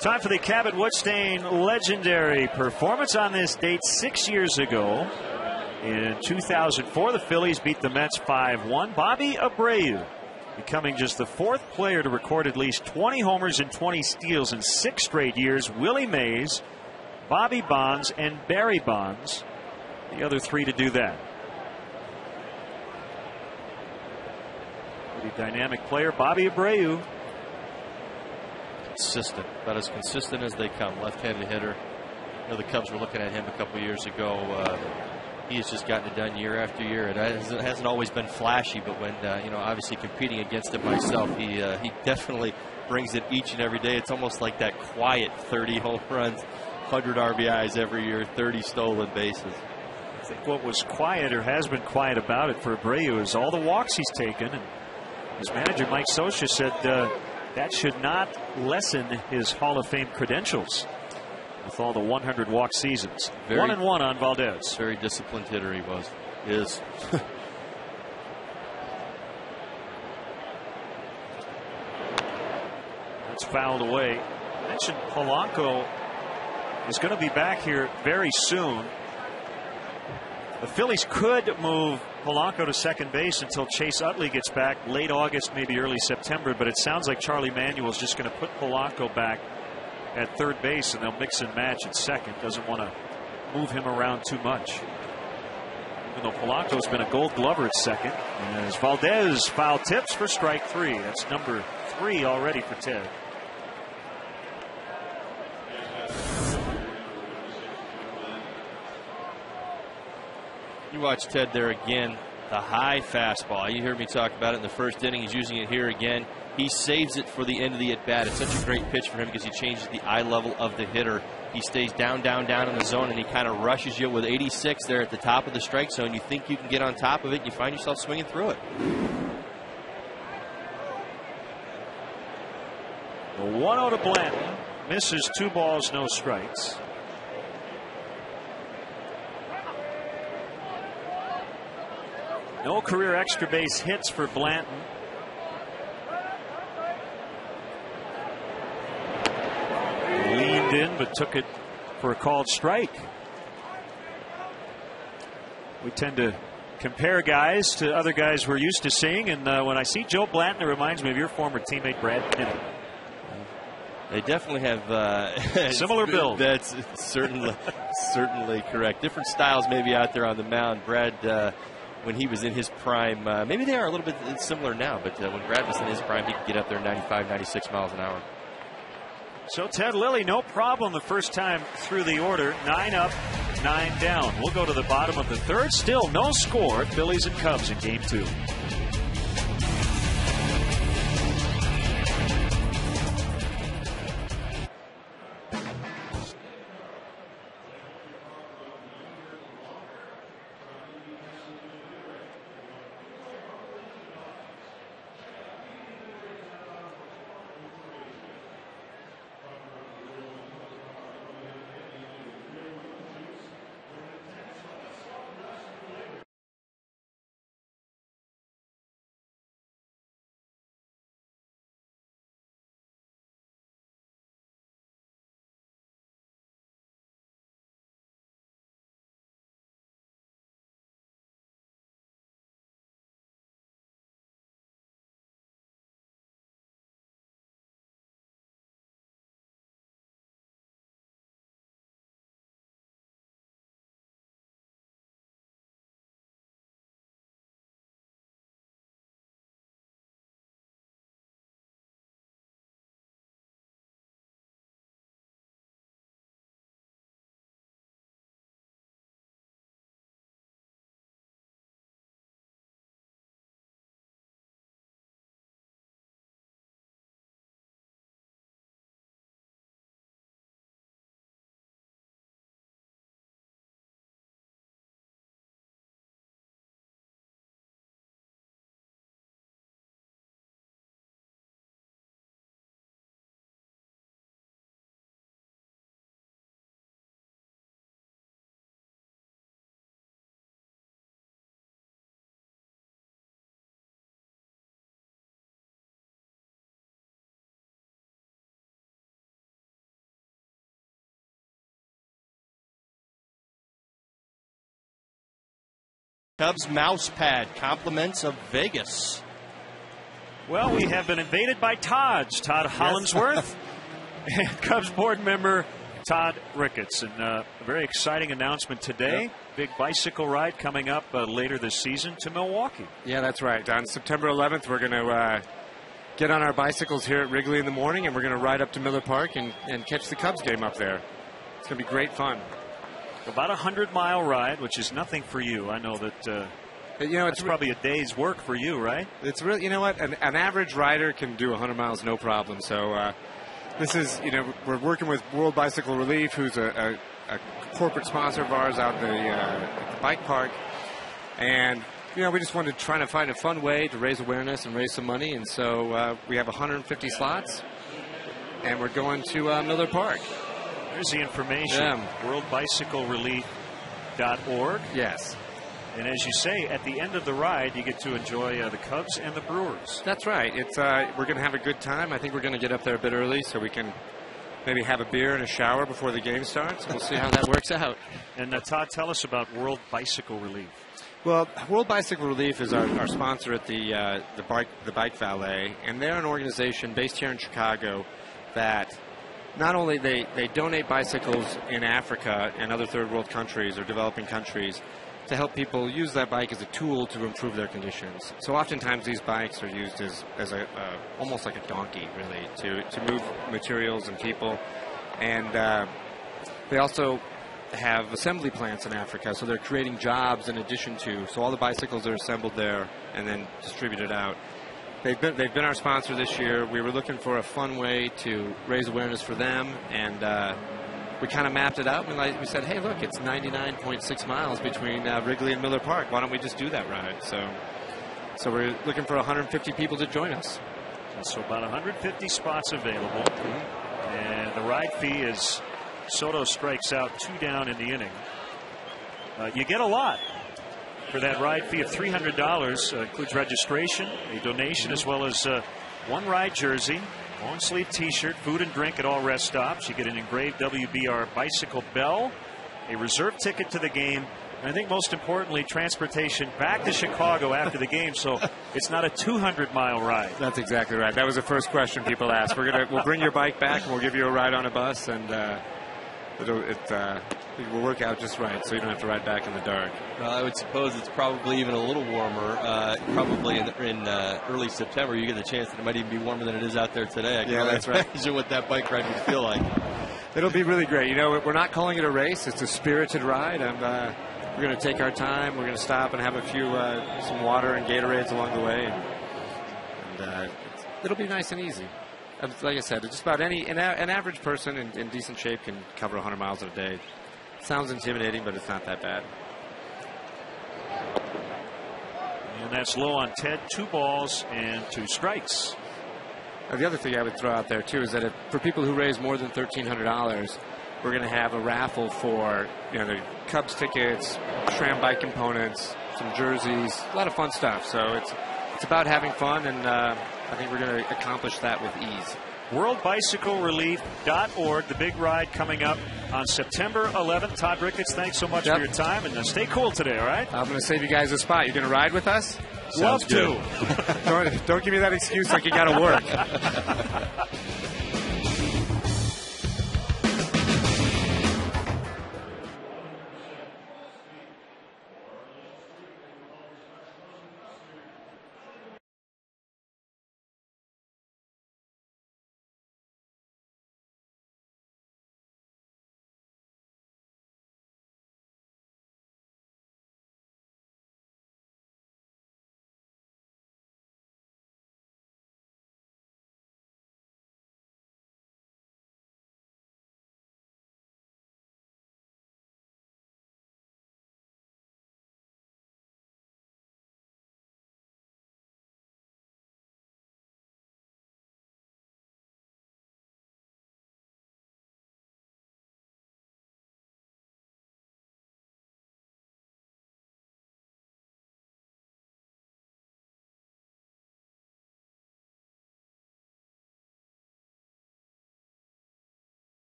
S1: Time for the Cabot Woodstein legendary performance. On this date 6 years ago, in 2004, the Phillies beat the Mets 5-1. Bobby Abreu becoming just the 4th player to record at least 20 homers and 20 steals in 6 straight years. Willie Mays, Bobby Bonds, and Barry Bonds, the other 3 to do that. Dynamic player, Bobby Abreu.
S2: Consistent, about as consistent as they come. Left-handed hitter. You know, the Cubs were looking at him a couple years ago. He has just gotten it done year after year. It hasn't always been flashy, but when you know, obviously competing against him myself, he definitely brings it each and every day. It's almost like that quiet 30 home runs, 100 RBIs every year, 30 stolen bases.
S1: I think what was quiet, or has been quiet about it for Abreu, is all the walks he's taken. And his manager, Mike Scioscia, said that should not lessen his Hall of Fame credentials with all the 100 walk seasons. 1-1 on Valdez.
S2: Very disciplined hitter he was. Is.
S1: That's fouled away. I mentioned Polanco is going to be back here very soon. The Phillies could move Polanco to second base until Chase Utley gets back late August, maybe early September, but it sounds like Charlie Manuel is just going to put Polanco back at third base, and they'll mix and match at second. Doesn't want to move him around too much, even though Polanco's been a Gold Glover at second. As Valdez foul tips for strike 3. That's number 3 already for Ted.
S2: You watch Ted there again, the high fastball. You heard me talk about it in the first inning. He's using it here again. He saves it for the end of the at-bat. It's such a great pitch for him because he changes the eye level of the hitter. He stays down, down, down in the zone, and he kind of rushes you with 86 there at the top of the strike zone. You think you can get on top of it, and you find yourself swinging through it.
S1: The 1-0 to Blanton. Misses 2 balls, no strikes. No career extra base hits for Blanton. Leaned in, but took it for a called strike. We tend to compare guys to other guys we're used to seeing. And when I see Joe Blanton, it reminds me of your former teammate Brad Pinney.
S2: They definitely have
S1: similar build.
S2: That's certainly correct. Different styles maybe out there on the mound. Brad, when he was in his prime, maybe they are a little bit similar now, but when Brad was in his prime, he could get up there 95, 96 miles an hour.
S1: So Ted Lilly, no problem the first time through the order. 9 up, 9 down. We'll go to the bottom of the third. Still no score. Phillies and Cubs in Game 2.
S2: Cubs mouse pad, compliments of Vegas.
S1: Well, we have been invaded by Todd Hollingsworth, and Cubs board member Todd Ricketts. And a very exciting announcement today.
S8: Yep.
S1: Big bicycle ride coming up later this season to Milwaukee.
S8: Yeah, that's right. On September 11th, we're going to get on our bicycles here at Wrigley in the morning, and we're going to ride up to Miller Park and catch the Cubs game up there. It's going to be great fun.
S1: About a 100-mile ride, which is nothing for you. I know that it's probably a day's work for you, right?
S8: It's really, you know what, an average rider can do 100 miles no problem. So this is, we're working with World Bicycle Relief, who's a corporate sponsor of ours out at the bike park. And, we just wanted to try to find a fun way to raise awareness and raise some money. And so we have 150 slots, and we're going to Miller Park.
S1: There's the information, worldbicyclerelief.org.
S8: Yes.
S1: And as you say, at the end of the ride, you get to enjoy the Cubs and the Brewers.
S8: That's right. It's we're going to have a good time. I think we're going to get up there a bit early so we can maybe have a beer and a shower before the game starts. We'll see how that works out.
S1: And Todd, tell us about World Bicycle Relief.
S8: Well, World Bicycle Relief is our sponsor at the Bike Valet, and they're an organization based here in Chicago that not only they donate bicycles in Africa and other third world countries or developing countries to help people use that bike as a tool to improve their conditions. So oftentimes these bikes are used as almost like a donkey, really, to move materials and people. And they also have assembly plants in Africa, so they're creating jobs in addition to. So all the bicycles are assembled there and then distributed out. They've been our sponsor this year. We were looking for a fun way to raise awareness for them, and we kind of mapped it out. We said, hey, look, it's 99.6 miles between Wrigley and Miller Park. Why don't we just do that ride? So we're looking for 150 people to join us.
S1: So about 150 spots available. And the ride fee is Soto strikes out 2 down in the inning. You get a lot for that ride fee of $300. Includes registration, a donation, as well as one ride jersey, long sleeve t-shirt, food and drink at all rest stops. You get an engraved WBR bicycle bell, a reserve ticket to the game, And I think most importantly, transportation back to Chicago after the game, so it's not a 200-mile ride.
S8: That's exactly right. That was the first question people asked. We'll bring your bike back and we'll give you a ride on a bus, and it will work out just right, so you don't have to ride back in the dark.
S2: Well, I would suppose it's probably even a little warmer. Probably in early September, you get the chance that it might even be warmer than it is out there today. I can
S8: that's right.
S2: imagine what that bike ride would feel like.
S8: It'll be really great. You know, we're not calling it a race. It's a spirited ride, and we're going to take our time. We're going to stop and have a few some water and Gatorades along the way, and it'll be nice and easy. Like I said, it's just about an average person in decent shape can cover 100 miles in a day. Sounds intimidating, but it's not that bad.
S1: And that's low on Ted. 2 balls and 2 strikes.
S8: Now, the other thing I would throw out there too is that for people who raise more than $1,300, we're going to have a raffle for the Cubs tickets, Tram bike components, some jerseys, a lot of fun stuff. So it's about having fun, and I think we're going to accomplish that with ease.
S1: WorldBicycleRelief.org, the big ride coming up on September 11th. Todd Ricketts, thanks so much for your time, and stay cool today, all right?
S8: I'm going to save you guys a spot. You're going to ride with us?
S1: Love to.
S8: Don't give me that excuse like you got to work.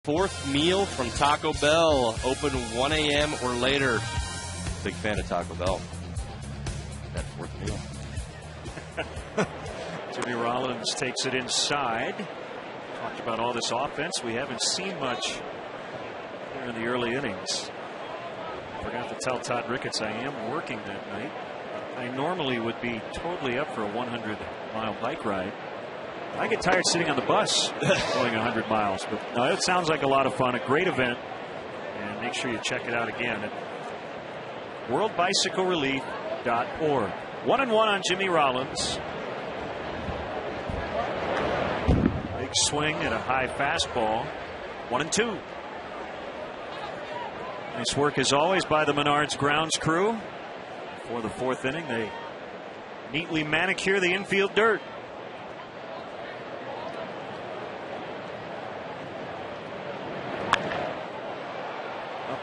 S2: Fourth meal from Taco Bell, open 1 a.m. or later. Big fan of Taco Bell. That fourth meal.
S1: Jimmy Rollins takes it inside. Talked about all this offense. We haven't seen much here in the early innings. Forgot to tell Todd Ricketts I am working that night. I normally would be totally up for a 100-mile bike ride. I get tired sitting on the bus going 100 miles, but no, it sounds like a lot of fun, a great event, and make sure you check it out again at WorldBicycleRelief.org. 1-1 on Jimmy Rollins. Big swing at a high fastball. 1-2. Nice work as always by the Menards grounds crew. For the 4th inning, they neatly manicure the infield dirt.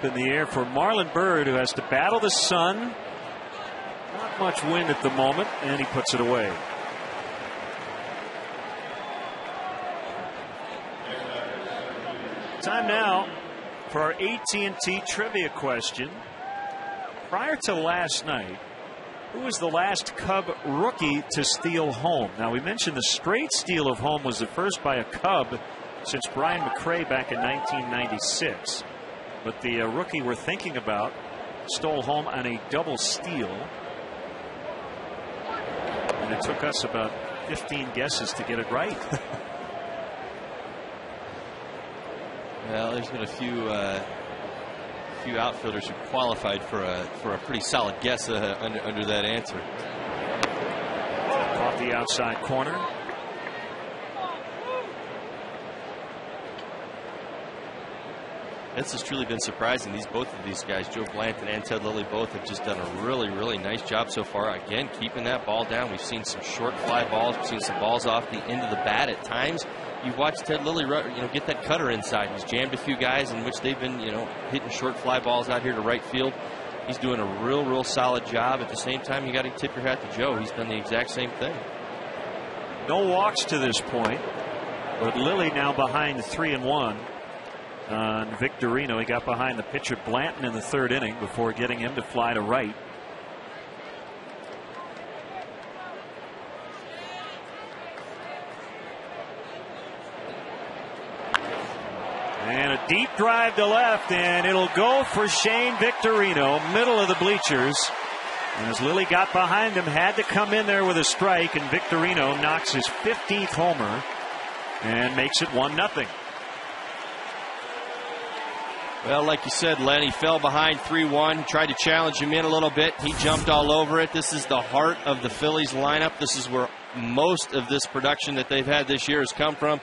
S1: In the air for Marlon Byrd, who has to battle the sun. Not much wind at the moment, and he puts it away. Time now for our AT&T trivia question. Prior to last night, who was the last Cub rookie to steal home? Now, we mentioned the straight steal of home was the first by a Cub since Brian McRae back in 1996. But the rookie we're thinking about stole home on a double steal. And it took us about 15 guesses to get it right.
S2: Well, there's been a few outfielders who qualified for a pretty solid guess under that answer.
S1: Off the outside corner.
S2: This has truly been surprising. Both of these guys, Joe Blanton and Ted Lilly, both have just done a really, really nice job so far. Again, keeping that ball down. We've seen some short fly balls. We've seen some balls off the end of the bat at times. You've watched Ted Lilly, get that cutter inside. He's jammed a few guys in which they've been, hitting short fly balls out here to right field. He's doing a real solid job. At the same time, you got to tip your hat to Joe. He's done the exact same thing.
S1: No walks to this point, but Lilly now behind 3-1 on Victorino. He got behind the pitcher Blanton in the third inning before getting him to fly to right. And a deep drive to left, and it'll go for Shane Victorino, middle of the bleachers. And as Lilly got behind him, had to come in there with a strike, and Victorino knocks his 15th homer and makes it 1-0.
S2: Well, like you said, Len, he fell behind 3-1, tried to challenge him in a little bit. He jumped all over it. This is the heart of the Phillies lineup. This is where most of this production that they've had this year has come from.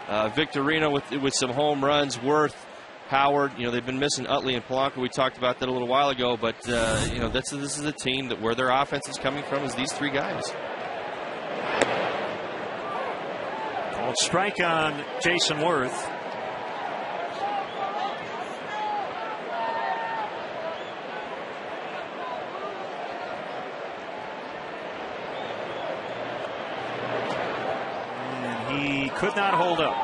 S2: Victorino with some home runs, Worth, Howard. They've been missing Utley and Polanco. We talked about that a little while ago, but this is a team that where their offense is coming from is these three guys.
S1: Called strike on Jason Worth. Could not hold up.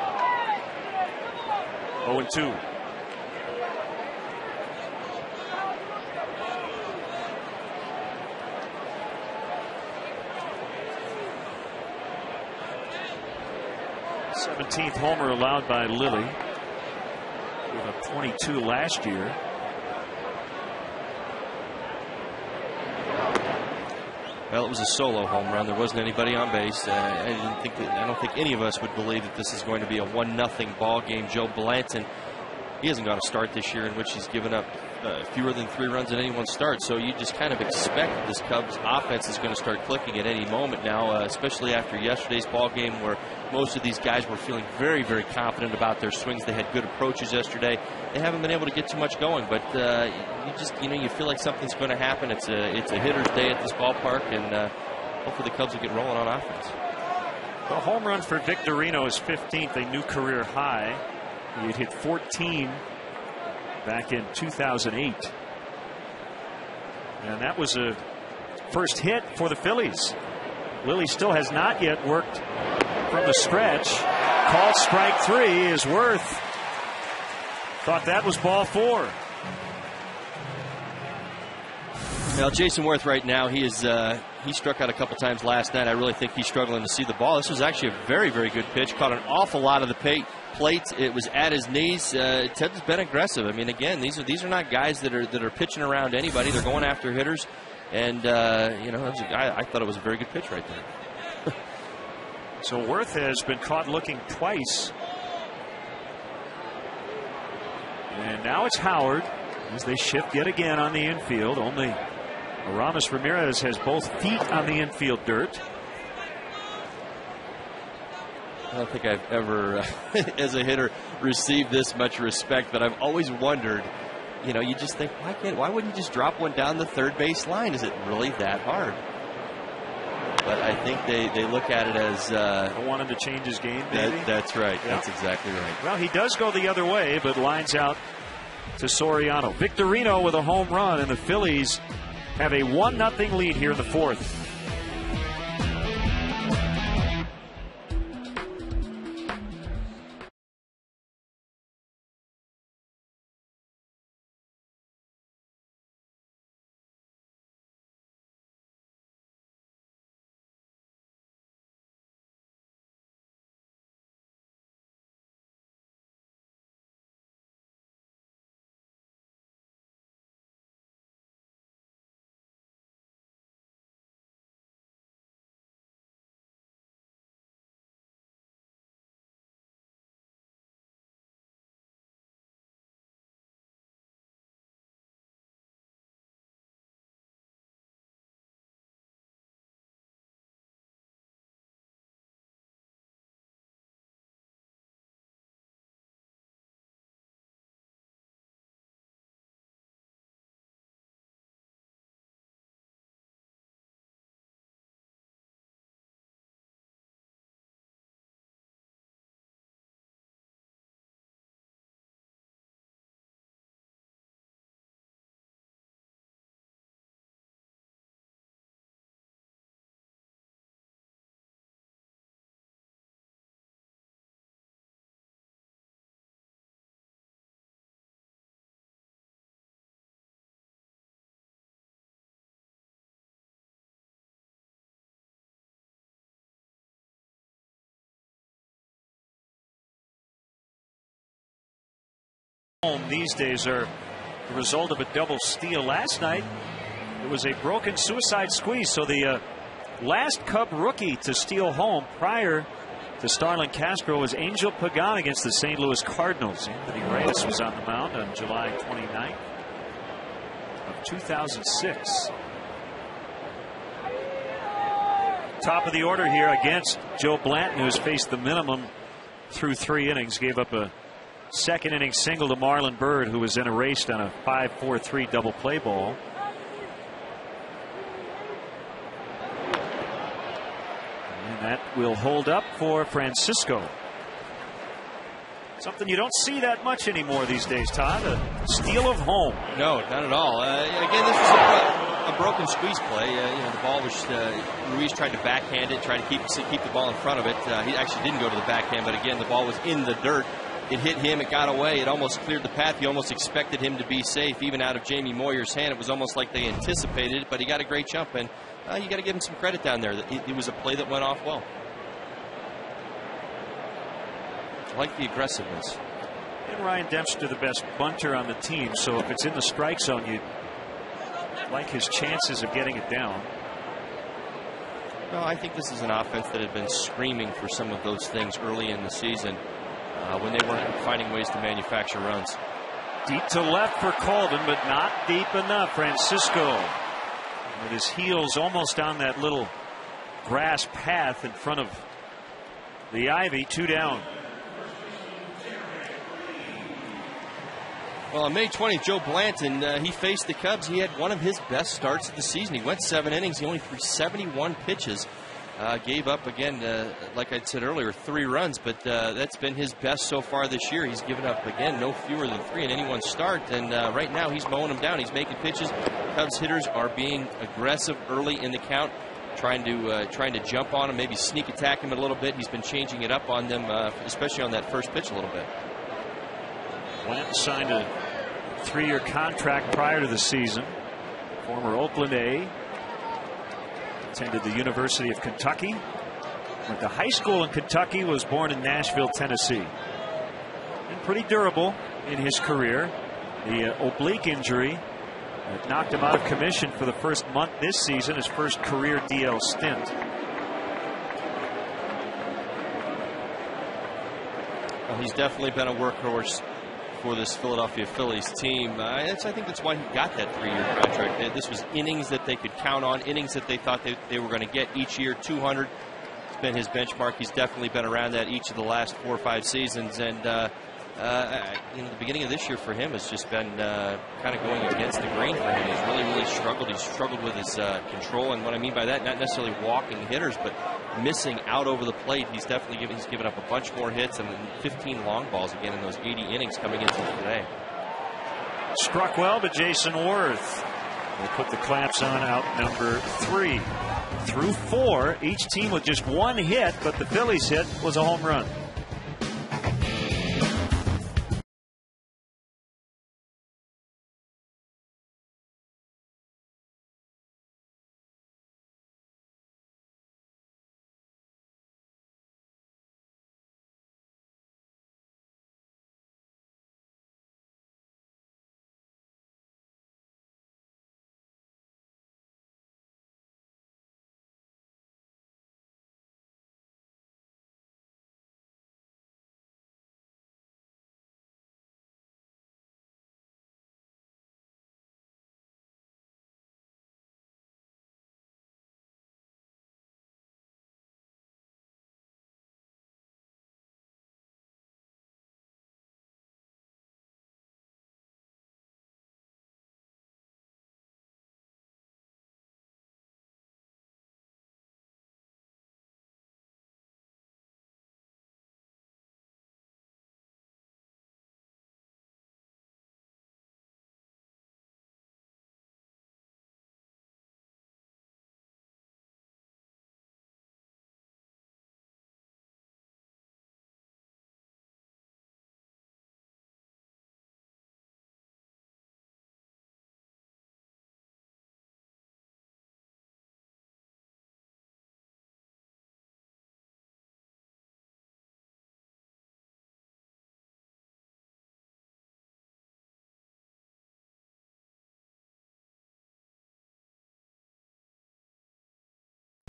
S1: 0-2. Seventeenth homer allowed by Lilly. Gave up 22 last year.
S2: Well, it was a solo home run. There wasn't anybody on base. I don't think any of us would believe that this is going to be a 1-0 ball game. Joe Blanton, he hasn't got a start this year in which he's given up fewer than 3 runs in any one start. So you just kind of expect that this Cubs offense is going to start clicking at any moment now, especially after yesterday's ball game where most of these guys were feeling very, very confident about their swings. They had good approaches yesterday. They haven't been able to get too much going, but you feel like something's going to happen. It's a hitter's day at this ballpark, and hopefully the Cubs will get rolling on offense.
S1: The home run for Victorino is 15th, a new career high. He had hit 14 back in 2008. And that was a first hit for the Phillies. Lilly still has not yet worked from the stretch. Called strike 3 is Worth. Thought that was ball 4.
S2: Well, Jason Worth right now, he struck out a couple times last night. I really think he's struggling to see the ball. This was actually a very, very good pitch. Caught an awful lot of the plate. It was at his knees. Ted's been aggressive. I mean, again, these are not guys that are pitching around anybody. They're going after hitters, and I thought it was a very good pitch right there.
S1: So Worth has been caught looking twice, and now it's Howard as they shift yet again on the infield. Only Aramis Ramirez has both feet on the infield dirt.
S2: I don't think I've ever, as a hitter, received this much respect, but I've always wondered, you just think, why wouldn't you just drop one down the third base line? Is it really that hard? But I think they look at it as...
S1: I wanted to change his game, maybe?
S2: That's right.
S1: Yeah.
S2: That's exactly right.
S1: Well, he does go the other way, but lines out to Soriano. Victorino with a home run, and the Phillies have a 1-0 lead here in the fourth. home these days are the result of a double steal. Last night, it was a broken suicide squeeze. So the last Cub rookie to steal home prior to Starlin Castro was Angel Pagan against the St. Louis Cardinals. Anthony Reyes was on the mound on July 29th of 2006. Top of the order here against Joe Blanton, who has faced the minimum through 3 innings. Gave up a second inning single to Marlon Byrd, who was then erased on a 5-4-3 double play ball. And that will hold up for Francisco. Something you don't see that much anymore these days, Todd. A steal of home.
S2: No, not at all. Again, this was a broken squeeze play. The ball was Ruiz tried to backhand it, tried to keep the ball in front of it. He actually didn't go to the backhand, but again, the ball was in the dirt. It hit him. It got away. It almost cleared the path. You almost expected him to be safe, even out of Jamie Moyer's hand. It was almost like they anticipated it, but he got a great jump, and you got to give him some credit down there. It was a play that went off well. I like the aggressiveness.
S1: And Ryan Dempster, the best bunter on the team, so if it's in the strike zone, you like his chances of getting it down.
S2: Well, I think this is an offense that had been screaming for some of those things early in the season when they weren't finding ways to manufacture runs.
S1: Deep to left for Colden, but not deep enough. Francisco with his heels almost on that little grass path in front of the ivy. 2 down.
S2: Well, on May 20th, Joe Blanton, he faced the Cubs. He had one of his best starts of the season. He went 7 innings. He only threw 71 pitches. Gave up, again, like I said earlier, 3 runs. But that's been his best so far this year. He's given up, again, no fewer than 3 in any one start. And right now, he's mowing them down. He's making pitches. Cubs hitters are being aggressive early in the count, trying to jump on him, maybe sneak attack him a little bit. He's been changing it up on them, especially on that first pitch a little bit.
S1: Blanton signed a 3-year contract prior to the season. Former Oakland A. Attended the University of Kentucky. Went to high school in Kentucky. Was born in Nashville, Tennessee. And pretty durable in his career. The oblique injury that knocked him out of commission for the first month this season. His first career DL stint.
S2: Well, he's definitely been a workhorse for this Philadelphia Phillies team. I think that's why he got that 3-year contract. This was innings that they could count on, innings that they thought they were going to get each year. 200 has been his benchmark. He's definitely been around that each of the last 4 or 5 seasons. And the beginning of this year for him has just been kind of going against the grain for him. He's really struggled. He's struggled with his control. And what I mean by that, not necessarily walking hitters, but missing out over the plate. He's given up a bunch more hits and 15 long balls again in those 80 innings coming into today.
S1: Struck well, but Jason Worth will put the clamps on out number 3. Through 4, each team with just 1 hit, but the Phillies hit was a home run.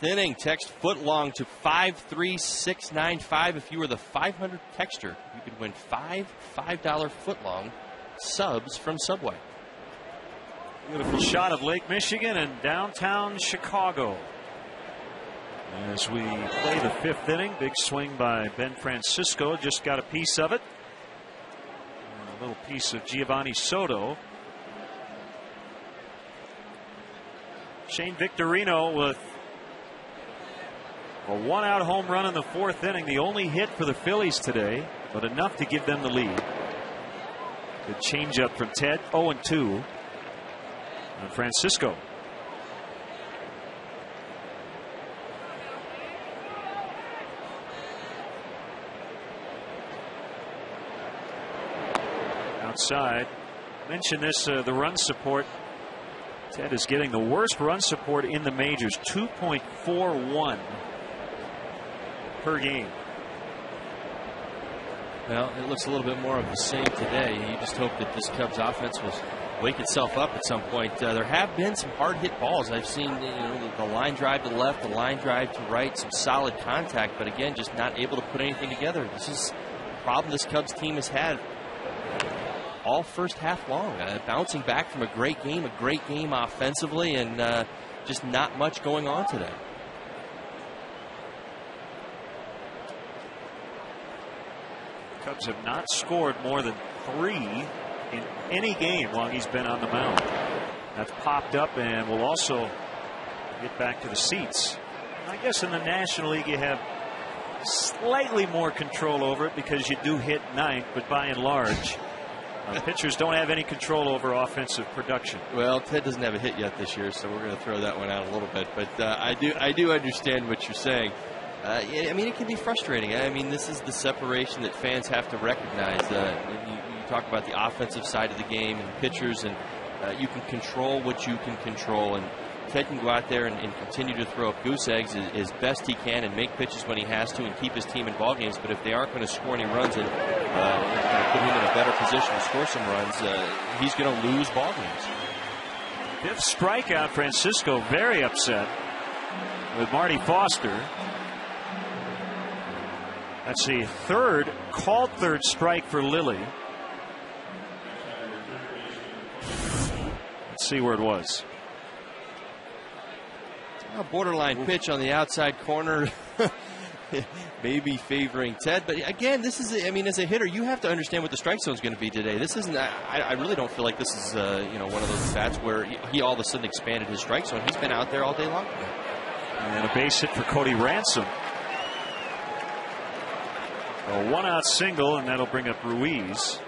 S2: Inning, text footlong to 53695. If you were the 500 texter, you could win $5 footlong subs from Subway.
S1: Beautiful shot of Lake Michigan and downtown Chicago. As we play the 5th inning, big swing by Ben Francisco, just got a piece of it. And a little piece of Giovanni Soto. Shane Victorino with a 1-out home run in the 4th inning, the only hit for the Phillies today, but enough to give them the lead. Good changeup from Ted, 0-2 on Francisco. Outside, mentioned this, the run support. Ted is getting the worst run support in the majors, 2.41 per game.
S2: Well, it looks a little bit more of the same today. You just hope that this Cubs offense will wake itself up at some point. There have been some hard hit balls. I've seen the line drive to left, the line drive to right, some solid contact, but again, just not able to put anything together. This is a problem this Cubs team has had all first half long. Bouncing back from a great game offensively, and just not much going on today.
S1: Cubs have not scored more than 3 in any game while he's been on the mound. That's popped up and will also get back to the seats. I guess in the National League you have slightly more control over it because you do hit 9th, but by and large pitchers don't have any control over offensive production.
S2: Well, Ted doesn't have a hit yet this year, so we're going to throw that one out a little bit. But I do understand what you're saying. I mean, it can be frustrating. I mean, this is the separation that fans have to recognize. You talk about the offensive side of the game and pitchers, and you can control what you can control. And Ted can go out there and continue to throw up goose eggs as best he can and make pitches when he has to and keep his team in ball games. But if they aren't going to score any runs and put him in a better position to score some runs, he's going to lose ball games.
S1: 5th strikeout. Francisco very upset with Marty Foster. Let's see, called third strike for Lilly. Let's see where it was.
S2: A borderline pitch on the outside corner, maybe favoring Ted. But again, this is, I mean, as a hitter, you have to understand what the strike zone is going to be today. This isn't, I really don't feel like this is, one of those bats where he all of a sudden expanded his strike zone. He's been out there all day long.
S1: And a base hit for Cody Ransom. A 1-out single, and that'll bring up Ruiz.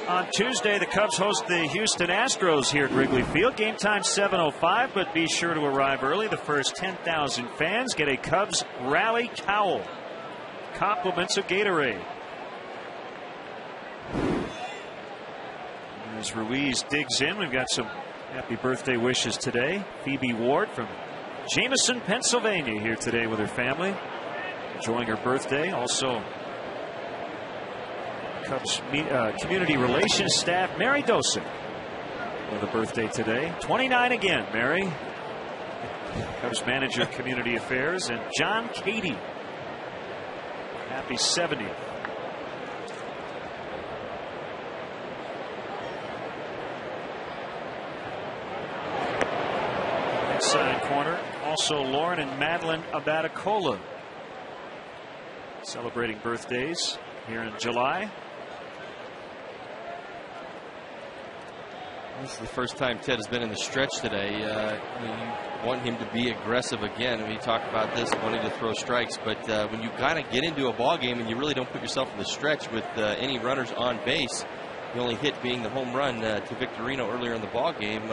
S1: On Tuesday, the Cubs host the Houston Astros here at Wrigley Field. Game time 7:05, but be sure to arrive early. The first 10,000 fans get a Cubs rally towel. Compliments of Gatorade. As Ruiz digs in, we've got some happy birthday wishes today. Phoebe Ward from Jameson, Pennsylvania, here today with her family, enjoying her birthday. Also, Cubs community relations staff Mary Dosick with a birthday today. 29 again, Mary. Cubs manager community affairs, and John Cady. Happy 70th. Inside corner, also Lauren and Madeline Abaticola celebrating birthdays here in July.
S2: This is the first time Ted has been in the stretch today. You want him to be aggressive again. I mean, you talk about this, wanting to throw strikes, but when you kind of get into a ball game and you really don't put yourself in the stretch with any runners on base, the only hit being the home run to Victorino earlier in the ball game,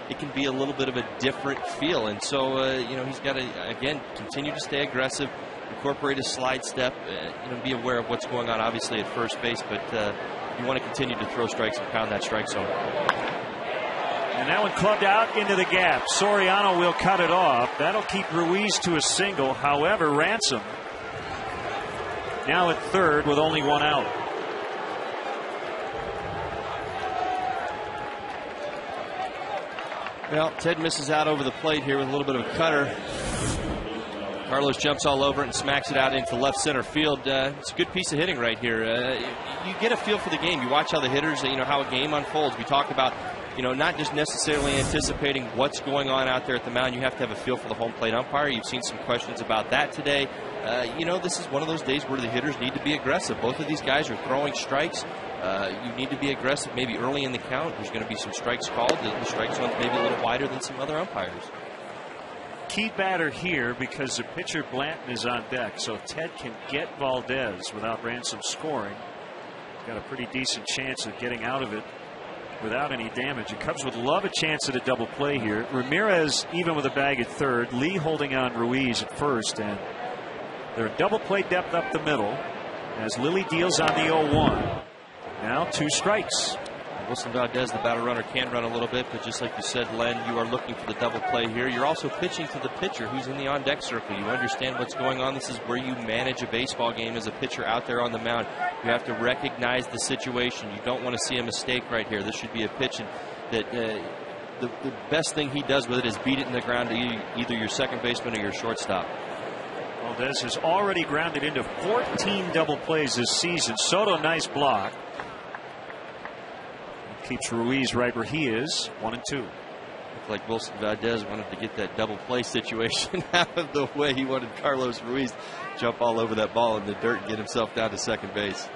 S2: it can be a little bit of a different feel. And so, he's got to, again, continue to stay aggressive, incorporate a slide step, be aware of what's going on, obviously, at first base, but you want to continue to throw strikes and pound that strike zone.
S1: And that one clubbed out into the gap. Soriano will cut it off. That'll keep Ruiz to a single. However, Ransom now at third with only 1 out.
S2: Well, Ted misses out over the plate here with a little bit of a cutter. Carlos jumps all over it and smacks it out into left center field. It's a good piece of hitting right here. You get a feel for the game. You watch how the hitters, how a game unfolds. We talk about, not just necessarily anticipating what's going on out there at the mound. You have to have a feel for the home plate umpire. You've seen some questions about that today. This is one of those days where the hitters need to be aggressive. Both of these guys are throwing strikes. You need to be aggressive maybe early in the count. There's going to be some strikes called. The strike zone's maybe a little wider than some other umpires.
S1: Key batter here because the pitcher Blanton is on deck, so Ted can get Valdez without Ransom scoring. Got a pretty decent chance of getting out of it without any damage. The Cubs would love a chance at a double play here. Ramirez even with a bag at third. Lee holding on Ruiz at first, and they're double play depth up the middle as Lilly deals on the 0-1. Now 2 strikes.
S2: Wilson Valdez, the batter runner, can run a little bit, but just like you said, Len, you are looking for the double play here. You're also pitching to the pitcher who's in the on-deck circle. You understand what's going on. This is where you manage a baseball game as a pitcher out there on the mound. You have to recognize the situation. You don't want to see a mistake right here. This should be a pitch that the best thing he does with it is beat it in the ground to either your second baseman or your shortstop.
S1: Valdez has already grounded into 14 double plays this season. Soto, nice block. Keeps Ruiz right where he is. 1-2.
S2: Looked like Wilson Valdez wanted to get that double play situation out of the way. He wanted Carlos Ruiz to jump all over that ball in the dirt and get himself down to second base.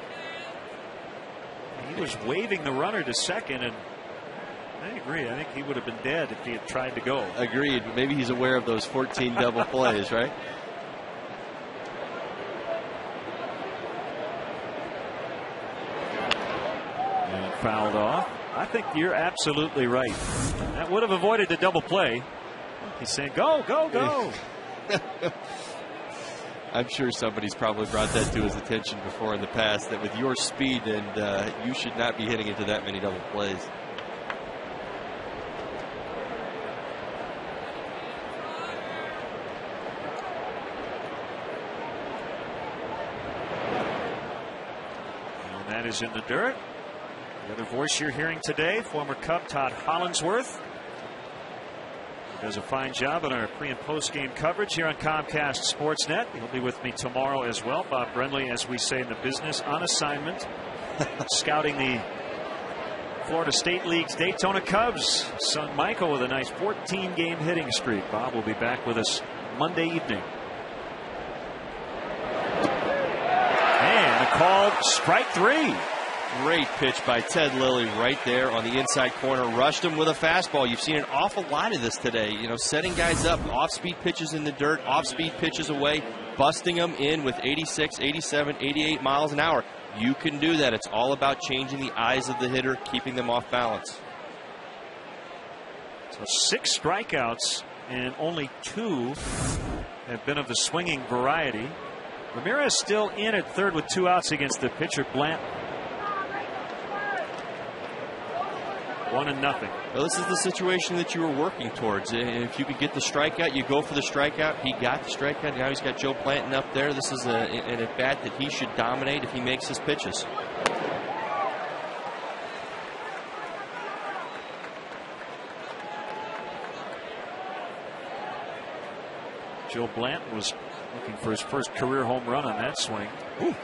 S1: He was waving the runner to second, and I agree. I think he would have been dead if he had tried to go.
S2: Agreed. Maybe he's aware of those 14 double plays, right?
S1: And fouled off. I think you're absolutely right. That would have avoided the double play. He's saying, go, go, go.
S2: I'm sure somebody's probably brought that to his attention before in the past, that with your speed and you should not be hitting into that many double plays.
S1: And that is in the dirt. The other voice you're hearing today, former Cub Todd Hollingsworth. He does a fine job on our pre and post game coverage here on Comcast Sportsnet. He'll be with me tomorrow as well. Bob Brenly, as we say in the business, on assignment, scouting the Florida State League's Daytona Cubs. Son Michael with a nice 14-game hitting streak. Bob will be back with us Monday evening. And the call, strike 3.
S2: Great pitch by Ted Lilly right there on the inside corner. Rushed him with a fastball. You've seen an awful lot of this today. Setting guys up, off-speed pitches in the dirt, off-speed pitches away, busting them in with 86, 87, 88 miles an hour. You can do that. It's all about changing the eyes of the hitter, keeping them off balance.
S1: So 6 strikeouts, and only 2 have been of the swinging variety. Ramirez still in at third with 2 outs against the pitcher Blanton. 1-0.
S2: Well, this is the situation that you were working towards. If you could get the strikeout, you go for the strikeout. He got the strikeout. Now he's got Joe Blanton up there. This is an at-bat that he should dominate if he makes his pitches.
S1: Joe Blanton was looking for his first career home run on that swing. Ooh.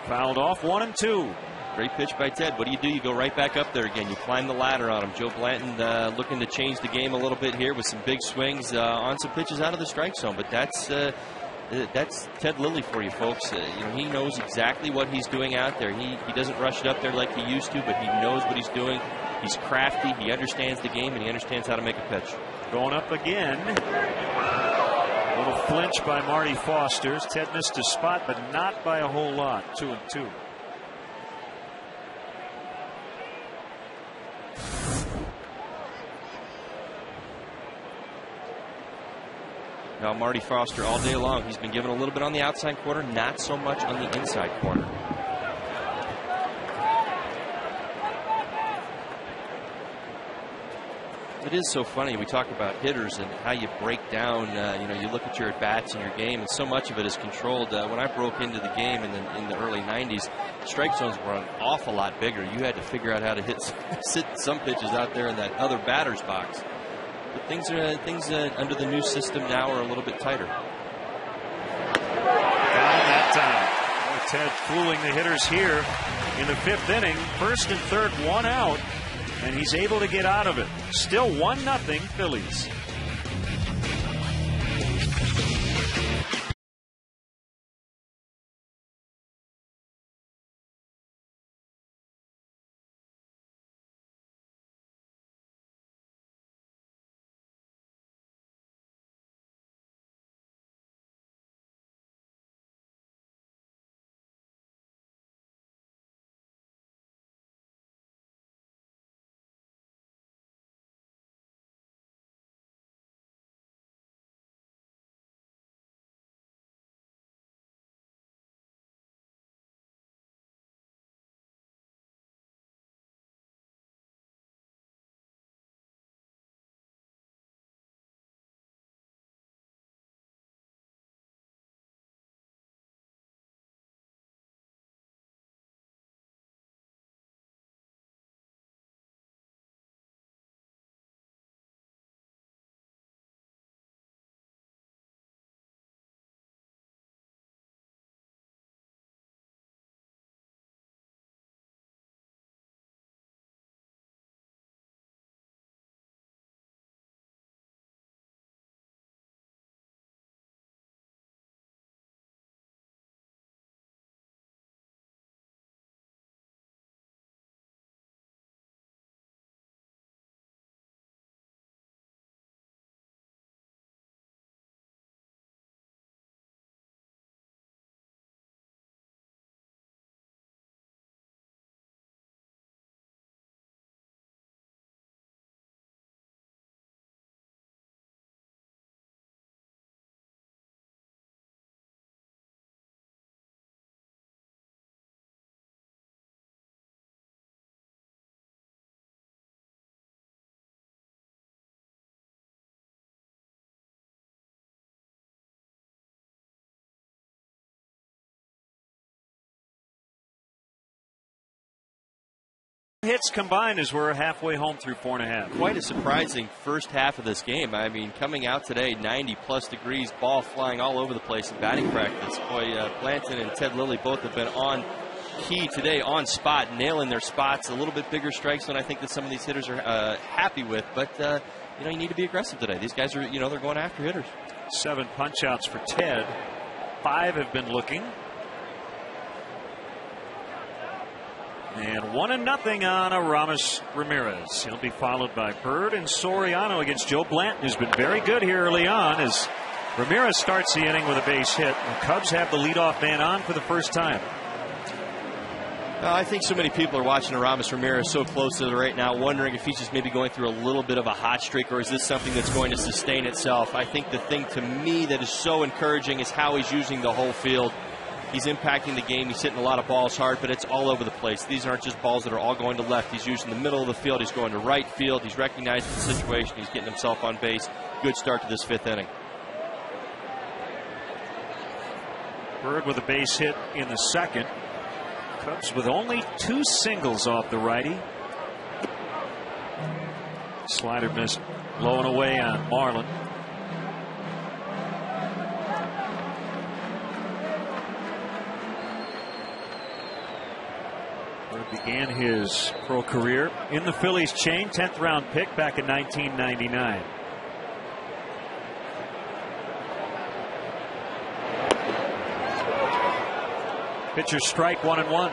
S1: Fouled off. 1-2.
S2: Great pitch by Ted. What do? You go right back up there again. You climb the ladder on him. Joe Blanton looking to change the game a little bit here with some big swings on some pitches out of the strike zone. But that's Ted Lilly for you, folks. He knows exactly what he's doing out there. He doesn't rush it up there like he used to, but he knows what he's doing. He's crafty. He understands the game, and he understands how to make a pitch.
S1: Going up again. A little flinch by Marty Foster. Ted missed a spot, but not by a whole lot. 2-2.
S2: Now Marty Foster all day long, he's been given a little bit on the outside corner, not so much on the inside corner. it is so funny. We talk about hitters and how you break down, you look at your at-bats in your game, and so much of it is controlled. When I broke into the game in the early 90s, strike zones were an awful lot bigger. You had to figure out how to sit some pitches out there in that other batter's box. But things under the new system now are a little bit tighter.
S1: Down that time. Ted fooling the hitters here in the 5th inning. 1st and 3rd, 1 out. And he's able to get out of it. Still 1-0 Phillies. Hits combined as we're halfway home through 4.5.
S2: Quite a surprising first half of this game. I mean, coming out today, 90-plus degrees, ball flying all over the place in batting practice. Boy, Blanton and Ted Lilly both have been on key today, on spot, nailing their spots. A little bit bigger strikes than I think that some of these hitters are happy with. But, you need to be aggressive today. These guys are, they're going after hitters.
S1: 7 punch-outs for Ted. 5 have been looking. And 1-0 on Aramis Ramirez. He'll be followed by Bird and Soriano against Joe Blanton, who's been very good here early on as Ramirez starts the inning with a base hit. The Cubs have the leadoff man on for the first time.
S2: Well, I think so many people are watching Aramis Ramirez so closely right now, wondering if he's just maybe going through a little bit of a hot streak, or is this something that's going to sustain itself? I think the thing to me that is so encouraging is how he's using the whole field. He's impacting the game. He's hitting a lot of balls hard, but it's all over the place. These aren't just balls that are all going to left. He's using the middle of the field. He's going to right field. He's recognizing the situation. He's getting himself on base. Good start to this 5th inning.
S1: Bird with a base hit in the 2nd. Cubs with only 2 singles off the righty. Slider missed low and away on Marlin. Began his pro career in the Phillies chain, 10th round pick back in 1999. Pitcher strike, 1-1.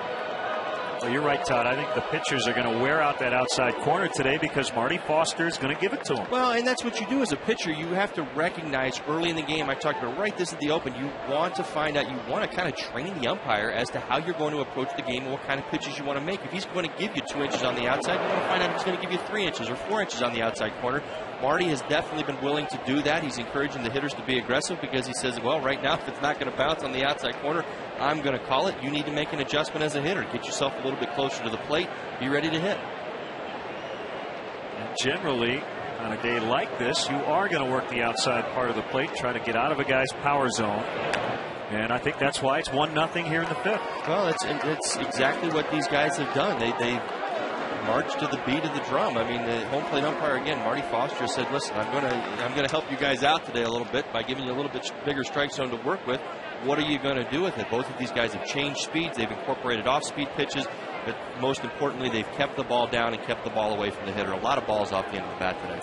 S1: Well, you're right, Todd. I think the pitchers are going to wear out that outside corner today because Marty Foster is going to give it to them.
S2: Well, and that's what you do as a pitcher. You have to recognize early in the game. I talked about right this at the open. You want to find out, you want to kind of train the umpire as to how you're going to approach the game and what kind of pitches you want to make. If he's going to give you 2 inches on the outside, you want to find out if he's going to give you 3 inches or 4 inches on the outside corner. Marty has definitely been willing to do that. He's encouraging the hitters to be aggressive because he says, well, right now, if it's not going to bounce on the outside corner, I'm going to call it. You need to make an adjustment as a hitter. Get yourself a little bit closer to the plate. Be ready to hit.
S1: And generally, On a day like this, you are going to work the outside part of the plate, try to get out of a guy's power zone. And I think that's why it's 1-0 here in the 5th.
S2: Well, it's exactly what these guys have done. They march to the beat of the drum. I mean, the home plate umpire again, Marty Foster, said, "Listen, I'm gonna help you guys out today a little bit by giving you a little bit bigger strike zone to work with. What are you going to do with it?" Both of these guys have changed speeds. They've incorporated off-speed pitches, but most importantly, they've kept the ball down and kept the ball away from the hitter. A lot of balls off the end of the bat today.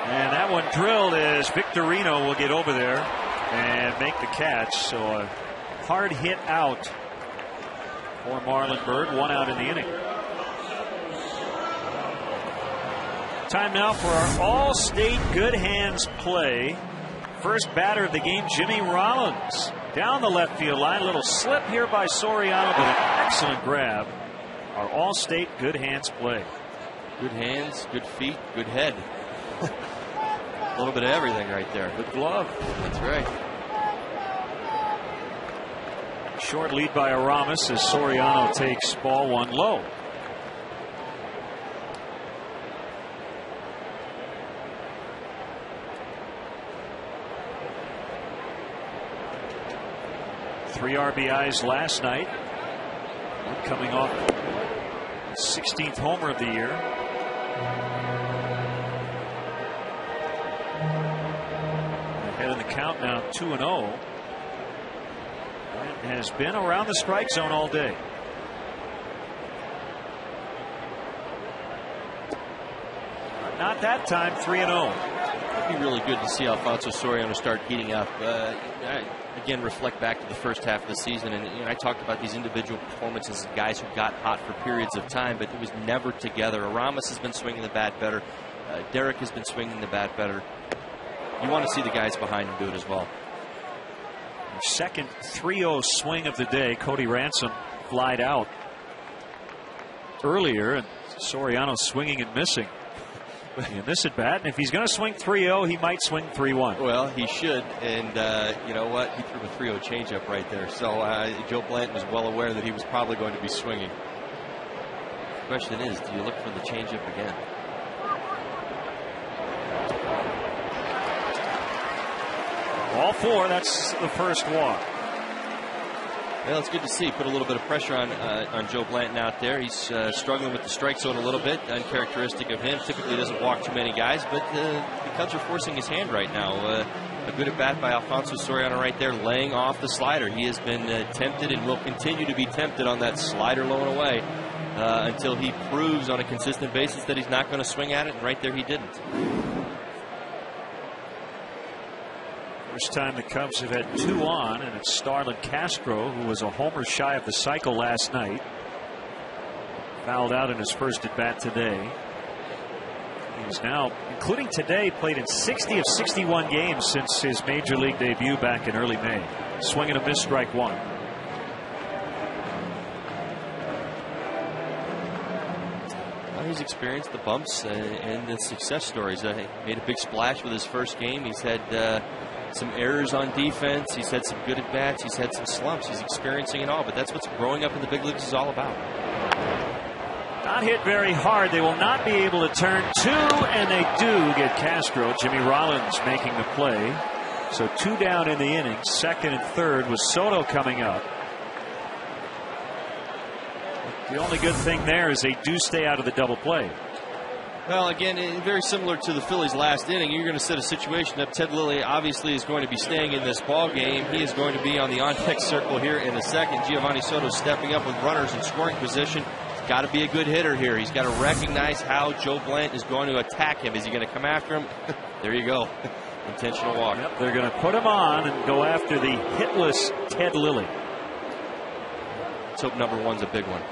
S1: And that one drilled as Victorino will get over there and make the catch. So a hard hit out for Marlon Byrd. 1 out in the inning. Time now for our all-state good hands play. First batter of the game, Jimmy Rollins. Down the left field line. A little slip here by Soriano, but an excellent grab. Our all-state good hands play.
S2: Good hands, good feet, good head. A little bit of everything right there.
S1: Good glove.
S2: That's right.
S1: Short lead by Aramis as Soriano takes ball 1 low. Three RBIs last night. Coming off 16th homer of the year. Ahead of the count now, 2-0. And has been around the strike zone all day. Not that time, 3-0.
S2: It'd be really good to see Alfonso Soriano start heating up. Again, reflect back to the first half of the season, and I talked about these individual performances of guys who got hot for periods of time, but it was never together. Aramis has been swinging the bat better. Derek has been swinging the bat better. You want to see the guys behind him do it as well.
S1: Second 3-0 swing of the day. Cody Ransom flied out earlier, and Soriano swinging and missing in this at bat. And if he's going to swing 3-0, he might swing 3-1.
S2: Well, he should, and you know what? He threw a 3-0 changeup right there. So Joe Blanton was well aware that he was probably going to be swinging. The question is, do you look for the changeup again?
S1: Ball 4, that's the first walk.
S2: Well, it's good to see. Put a little bit of pressure on Joe Blanton out there. He's struggling with the strike zone a little bit, uncharacteristic of him. Typically doesn't walk too many guys, but the Cubs are forcing his hand right now. A good at bat by Alfonso Soriano right there, laying off the slider. He has been tempted and will continue to be tempted on that slider low and away until he proves on a consistent basis that he's not going to swing at it, and right there he didn't.
S1: First time the Cubs have had 2 on, and it's Starlin Castro, who was a homer shy of the cycle last night. Fouled out in his first at bat today. He's now, including today, played in 60 of 61 games since his major league debut back in early May. Swinging a miss, strike 1.
S2: Well, he's experienced the bumps and the success stories. He made a big splash with his first game. He's had some errors on defense. He's had some good at bats. He's had some slumps. He's experiencing it all, but that's what growing up in the big leagues is all about.
S1: Not hit very hard. They will not be able to turn 2, and they do get Castro. Jimmy Rollins making the play. So 2 down in the inning. Second and third with Soto coming up. The only good thing there is they do stay out of the double play.
S2: Well, again, very similar to the Phillies' last inning. You're going to set a situation up. Ted Lilly obviously is going to be staying in this ball game. He is going to be on the on-deck circle here in a second. Giovanni Soto stepping up with runners in scoring position. He's got to be a good hitter here. He's got to recognize how Joe Blanton is going to attack him. Is he going to come after him? There you go. Intentional walk.
S1: Yep, they're going to put him on and go after the hitless Ted Lilly.
S2: Let's hope number 1's a big one.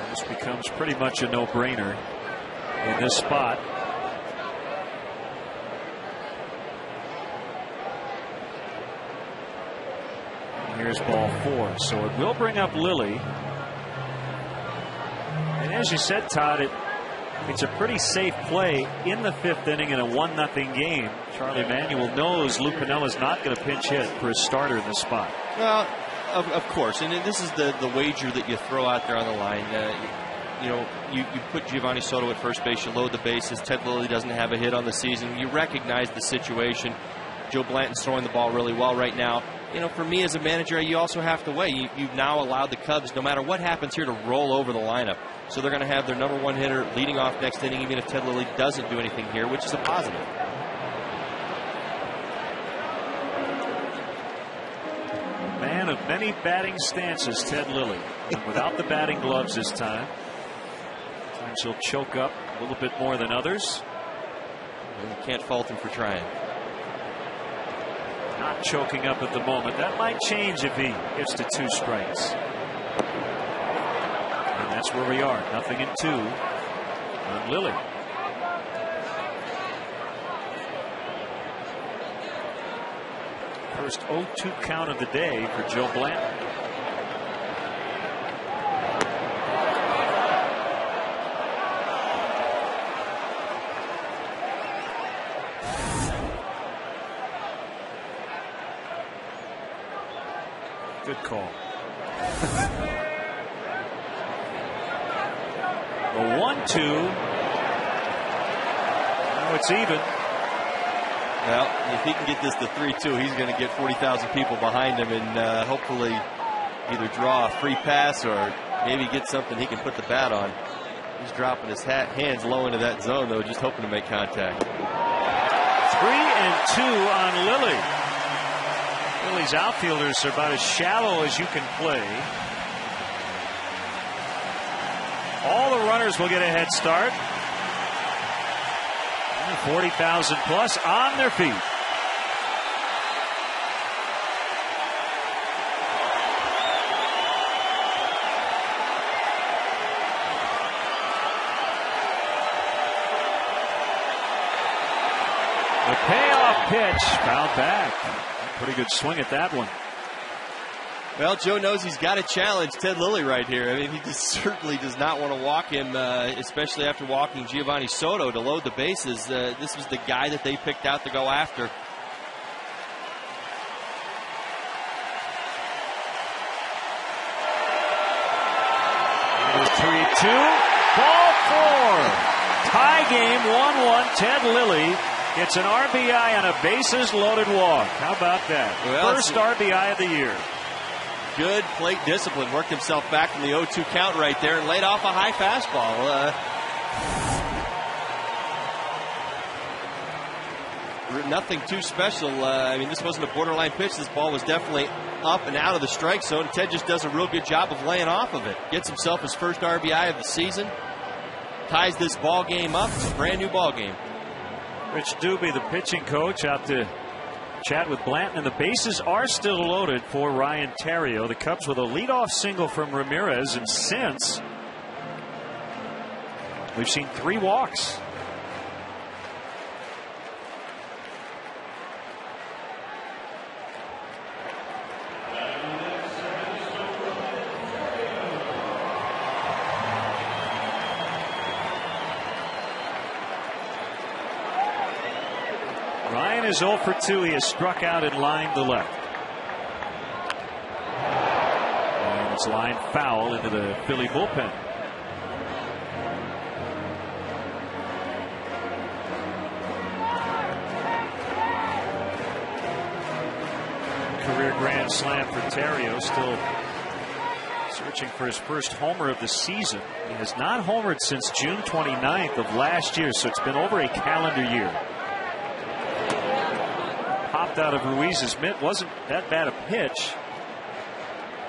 S1: This becomes pretty much a no-brainer in this spot. And here's ball 4. So it will bring up Lilly. And as you said, Todd, It's a pretty safe play in the 5th inning in a 1-0 game. Charlie Manuel knows Lou Pinella's not going to pinch hit for his starter in this spot.
S2: Well, of course, and this is the wager that you throw out there on the line. You put Giovanni Soto at first base, you load the bases. Ted Lilly doesn't have a hit on the season. You recognize the situation. Joe Blanton's throwing the ball really well right now. For me as a manager, you also have to weigh. You've now allowed the Cubs, no matter what happens here, to roll over the lineup. So they're going to have their number 1 hitter leading off next inning, even if Ted Lilly doesn't do anything here, which is a positive.
S1: Man of many batting stances, Ted Lilly. And without the batting gloves this time. Sometimes he'll choke up a little bit more than others.
S2: You can't fault him for trying.
S1: Not choking up at the moment. That might change if he gets to 2 strikes. And that's where we are. 0-2 on Lilly. First 0-2 count of the day for Joe Blanton. Good call. A 1-2. Now it's even.
S2: Well, if he can get this to 3-2, he's going to get 40,000 people behind him and hopefully either draw a free pass or maybe get something he can put the bat on. He's dropping his hands low into that zone, though, just hoping to make contact.
S1: 3-2 on Lilly. Phillies outfielders are about as shallow as you can play. All the runners will get a head start. 40,000 plus on their feet. The payoff pitch fouled back. Pretty good swing at that one.
S2: Well, Joe knows he's got to challenge Ted Lilly right here. I mean, he just certainly does not want to walk him, especially after walking Giovanni Soto to load the bases. This was the guy that they picked out to go after.
S1: It is 3-2. Ball 4. Tie game 1-1. Ted Lilly gets an RBI on a bases-loaded walk. How about that?
S2: Well,
S1: first RBI of the year.
S2: Good plate discipline. Worked himself back from the 0-2 count right there and laid off a high fastball. Nothing too special. I mean, this wasn't a borderline pitch. This ball was definitely up and out of the strike zone. Ted just does a real good job of laying off of it. Gets himself his first RBI of the season. Ties this ball game up. It's a brand new ball game.
S1: Rich Doobie, the pitching coach, out to chat with Blanton, and the bases are still loaded for Ryan Theriot. The Cubs with a leadoff single from Ramirez, and since we've seen 3 walks. Ryan is 0 for 2. He has struck out and lined the left. And it's lined foul into the Philly bullpen. Career grand slam for Theriot, still searching for his first homer of the season. He has not homered since June 29th of last year, so it's been over a calendar year. Popped out of Ruiz's mitt. Wasn't that bad a pitch,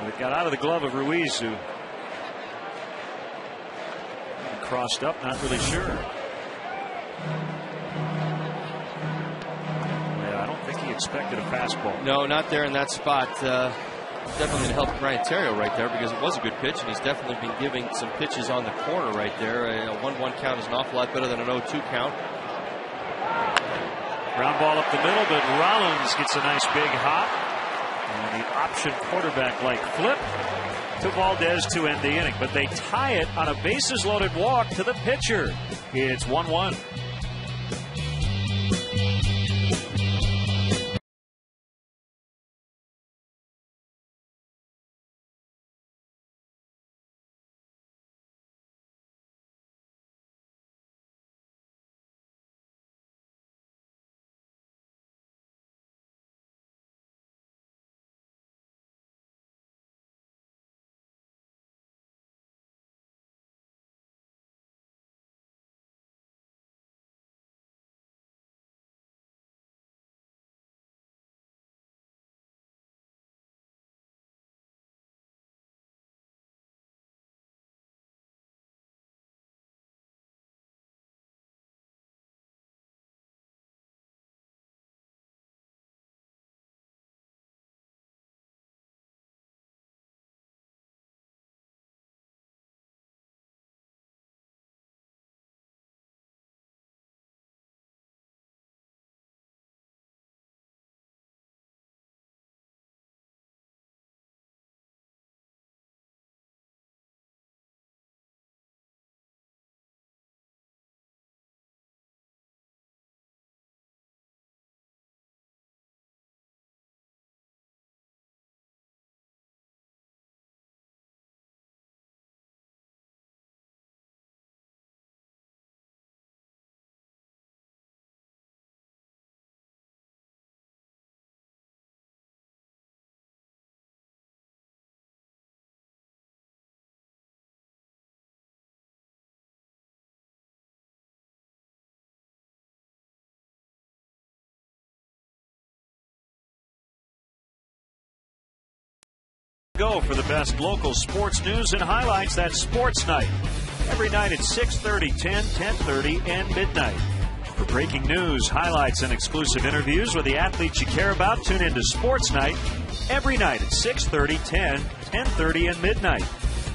S1: but it got out of the glove of Ruiz, who crossed up, not really sure. Yeah, I don't think he expected a fastball.
S2: No, not there in that spot. Definitely going to help Ryan Theriot right there, because it was a good pitch, and he's definitely been giving some pitches on the corner right there. A 1-1 count is an awful lot better than an 0-2 count.
S1: Ground ball up the middle, but Rollins gets a nice big hop. And the option quarterback-like flip to Valdez to end the inning. But they tie it on a bases-loaded walk to the pitcher. It's 1-1. Go for the best local sports news and highlights. That's Sports Night. Every night at 6:30, 10, 10:30, and midnight. For breaking news, highlights, and exclusive interviews with the athletes you care about, tune into Sports Night every night at 6:30, 10, 10:30, and midnight.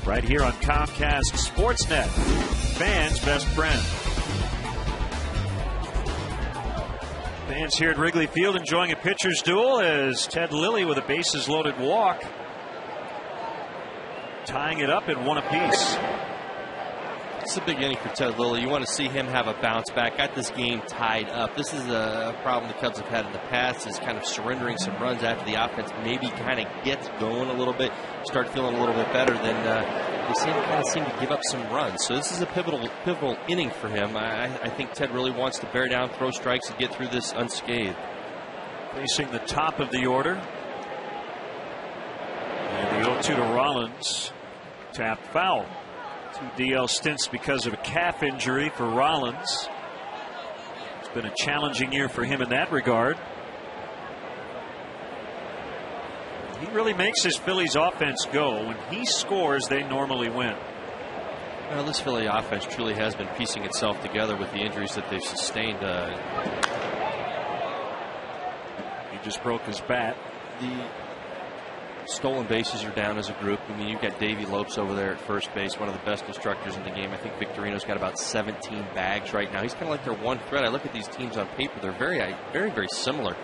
S1: Right here on Comcast Sportsnet, fans' best friend. Fans here at Wrigley Field enjoying a pitcher's duel as Ted Lilly with a bases-loaded walk, tying it up at 1 apiece.
S2: It's a big inning for Ted Lilly. You want to see him have a bounce back. Got this game tied up. This is a problem the Cubs have had in the past, is kind of surrendering some runs after the offense maybe kind of gets going a little bit, start feeling a little bit better. Then they seem to give up some runs. So this is a pivotal inning for him. I think Ted really wants to bear down, throw strikes, and get through this unscathed.
S1: Facing the top of the order. And the 0-2 to Rollins. Tapped foul. 2 DL stints because of a calf injury for Rollins. It's been a challenging year for him in that regard. He really makes his Phillies offense go. When he scores, they normally win.
S2: Well, this Philly offense truly has been piecing itself together with the injuries that they've sustained.
S1: He just broke his bat.
S2: The stolen bases are down as a group. I mean, you've got Davey Lopes over there at first base, one of the best instructors in the game. I think Victorino's got about 17 bags right now. He's kind of like their one threat. I look at these teams on paper; they're very similar.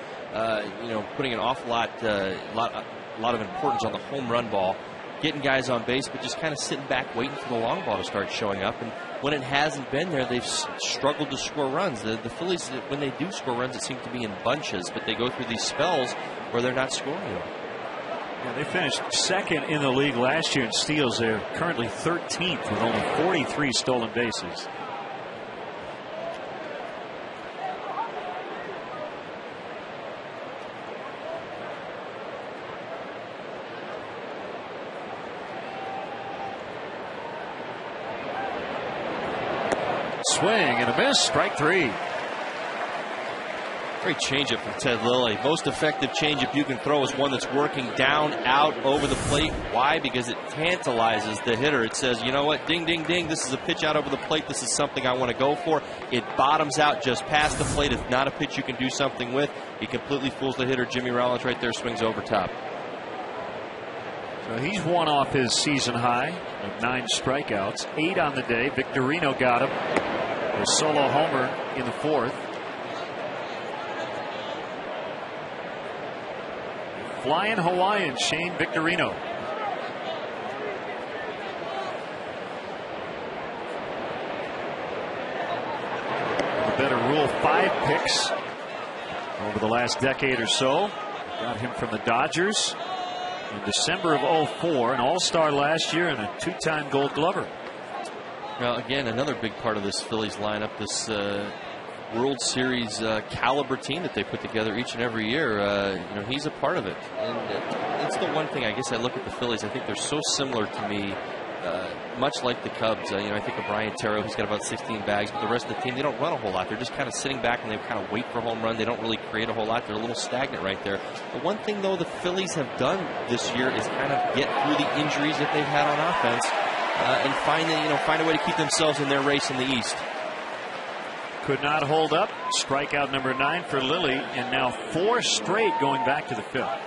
S2: Putting an awful lot of importance on the home run ball, getting guys on base, but just kind of sitting back, waiting for the long ball to start showing up. And when it hasn't been there, they've struggled to score runs. The Phillies, when they do score runs, it seems to be in bunches, but they go through these spells where they're not scoring them.
S1: Yeah, they finished second in the league last year in steals. They're currently 13th with only 43 stolen bases. Swing and a miss. Strike 3.
S2: Great changeup from Ted Lilly. Most effective changeup you can throw is one that's working down, out, over the plate. Why? Because it tantalizes the hitter. It says, you know what, ding, ding, ding, this is a pitch out over the plate. This is something I want to go for. It bottoms out just past the plate. It's not a pitch you can do something with. He completely fools the hitter. Jimmy Rollins right there swings over top.
S1: So he's one off his season high of 9 strikeouts, 8 on the day. Victorino got him. A solo homer in the 4th. Flying Hawaiian Shane Victorino. Better Rule 5 picks over the last decade or so. Got him from the Dodgers in December of 04, an All-Star last year and a 2-time Gold Glover.
S2: Well, again, another big part of this Phillies lineup, this World Series caliber team that they put together each and every year. You know, he's a part of it, and it's the one thing I guess I look at the Phillies. I think they're so similar to me. Much like the Cubs, you know, I think of Brian Terrio, who's got about 16 bags, but the rest of the team, they don't run a whole lot. They're just kind of sitting back and they kind of wait for a home run. They don't really create a whole lot. They're a little stagnant right there. The one thing, though, the Phillies have done this year is kind of get through the injuries that they've had on offense and find a way to keep themselves in their race in the East.
S1: Could not hold up. Strikeout number 9 for Lilly, and now 4 straight going back to the 5th.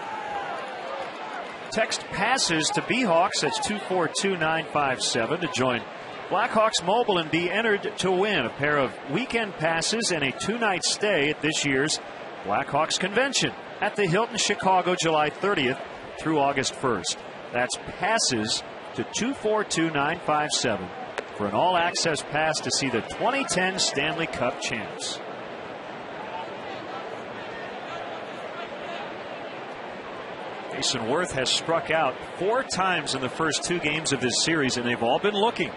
S1: Text passes to B-Hawks. That's 242-957 to join Blackhawks Mobile and be entered to win a pair of weekend passes and a 2-night stay at this year's Blackhawks convention at the Hilton Chicago, July 30th through August 1st. That's passes to 242-957 for an all-access pass to see the 2010 Stanley Cup champs. Jason Worth has struck out 4 times in the first 2 games of this series, and they've all been looking.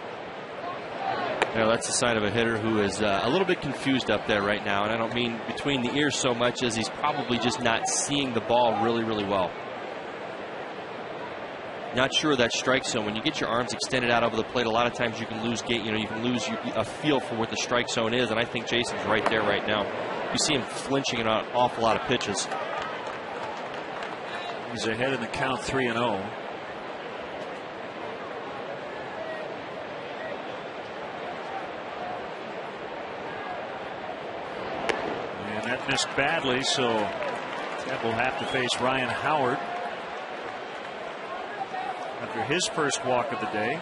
S2: Yeah, that's the sign of a hitter who is a little bit confused up there right now, and I don't mean between the ears so much as he's probably just not seeing the ball really, really well. Not sure of that strike zone. When you get your arms extended out over the plate, a lot of times you can lose you can lose a feel for what the strike zone is, and I think Jason's right there right now. You see him flinching on an awful lot of pitches.
S1: He's ahead in the count 3-0. And that missed badly, so Ted will have to face Ryan Howard after his first walk of the day.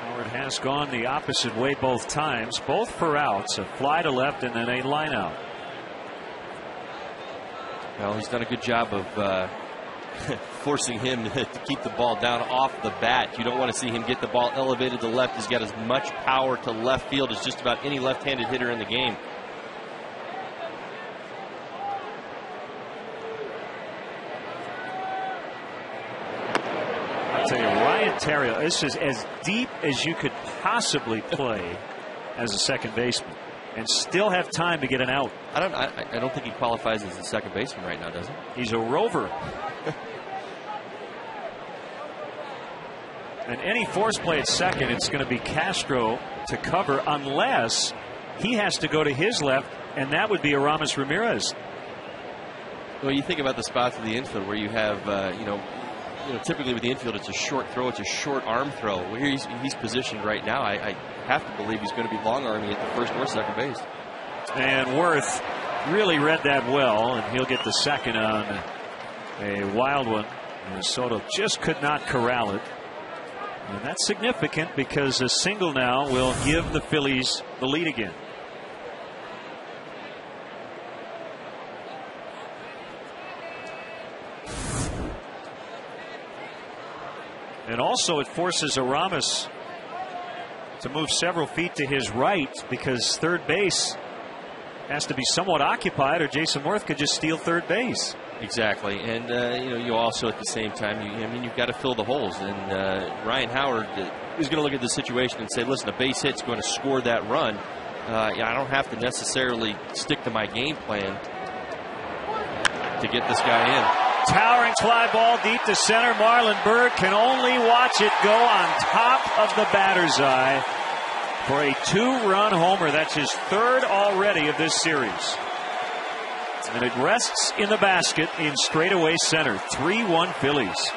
S1: Howard has gone the opposite way both times, both for outs, a fly to left and then a line out.
S2: Well, he's done a good job of forcing him to keep the ball down off the bat. You don't want to see him get the ball elevated to left. He's got as much power to left field as just about any left-handed hitter in the game.
S1: I'll tell you, Ryan Terrio, this is as deep as you could possibly play as a second baseman and still have time to get an out.
S2: I don't think he qualifies as a second baseman right now, does he?
S1: He's a rover. And any force play at second, it's going to be Castro to cover unless he has to go to his left, and that would be Aramis Ramirez.
S2: Well, you think about the spots of the infield where you have, typically with the infield, it's a short throw, it's a short arm throw. Well, here he's positioned right now. I have to believe he's going to be long arming at the first or second base.
S1: And Worth really read that well, and he'll get the second on a wild one. Minnesota just could not corral it. And that's significant because a single now will give the Phillies the lead again. And also it forces Aramis to move several feet to his right because third base has to be somewhat occupied, or Jason Worth could just steal third base.
S2: Exactly, and you also at the same time, you've got to fill the holes. And Ryan Howard is going to look at the situation and say, listen, a base hit's going to score that run. I don't have to necessarily stick to my game plan to get this guy in.
S1: Towering fly ball deep to center. Marlon Byrd can only watch it go on top of the batter's eye for a 2-run homer. That's his third already of this series. And it rests in the basket in straightaway center. 3-1 Phillies.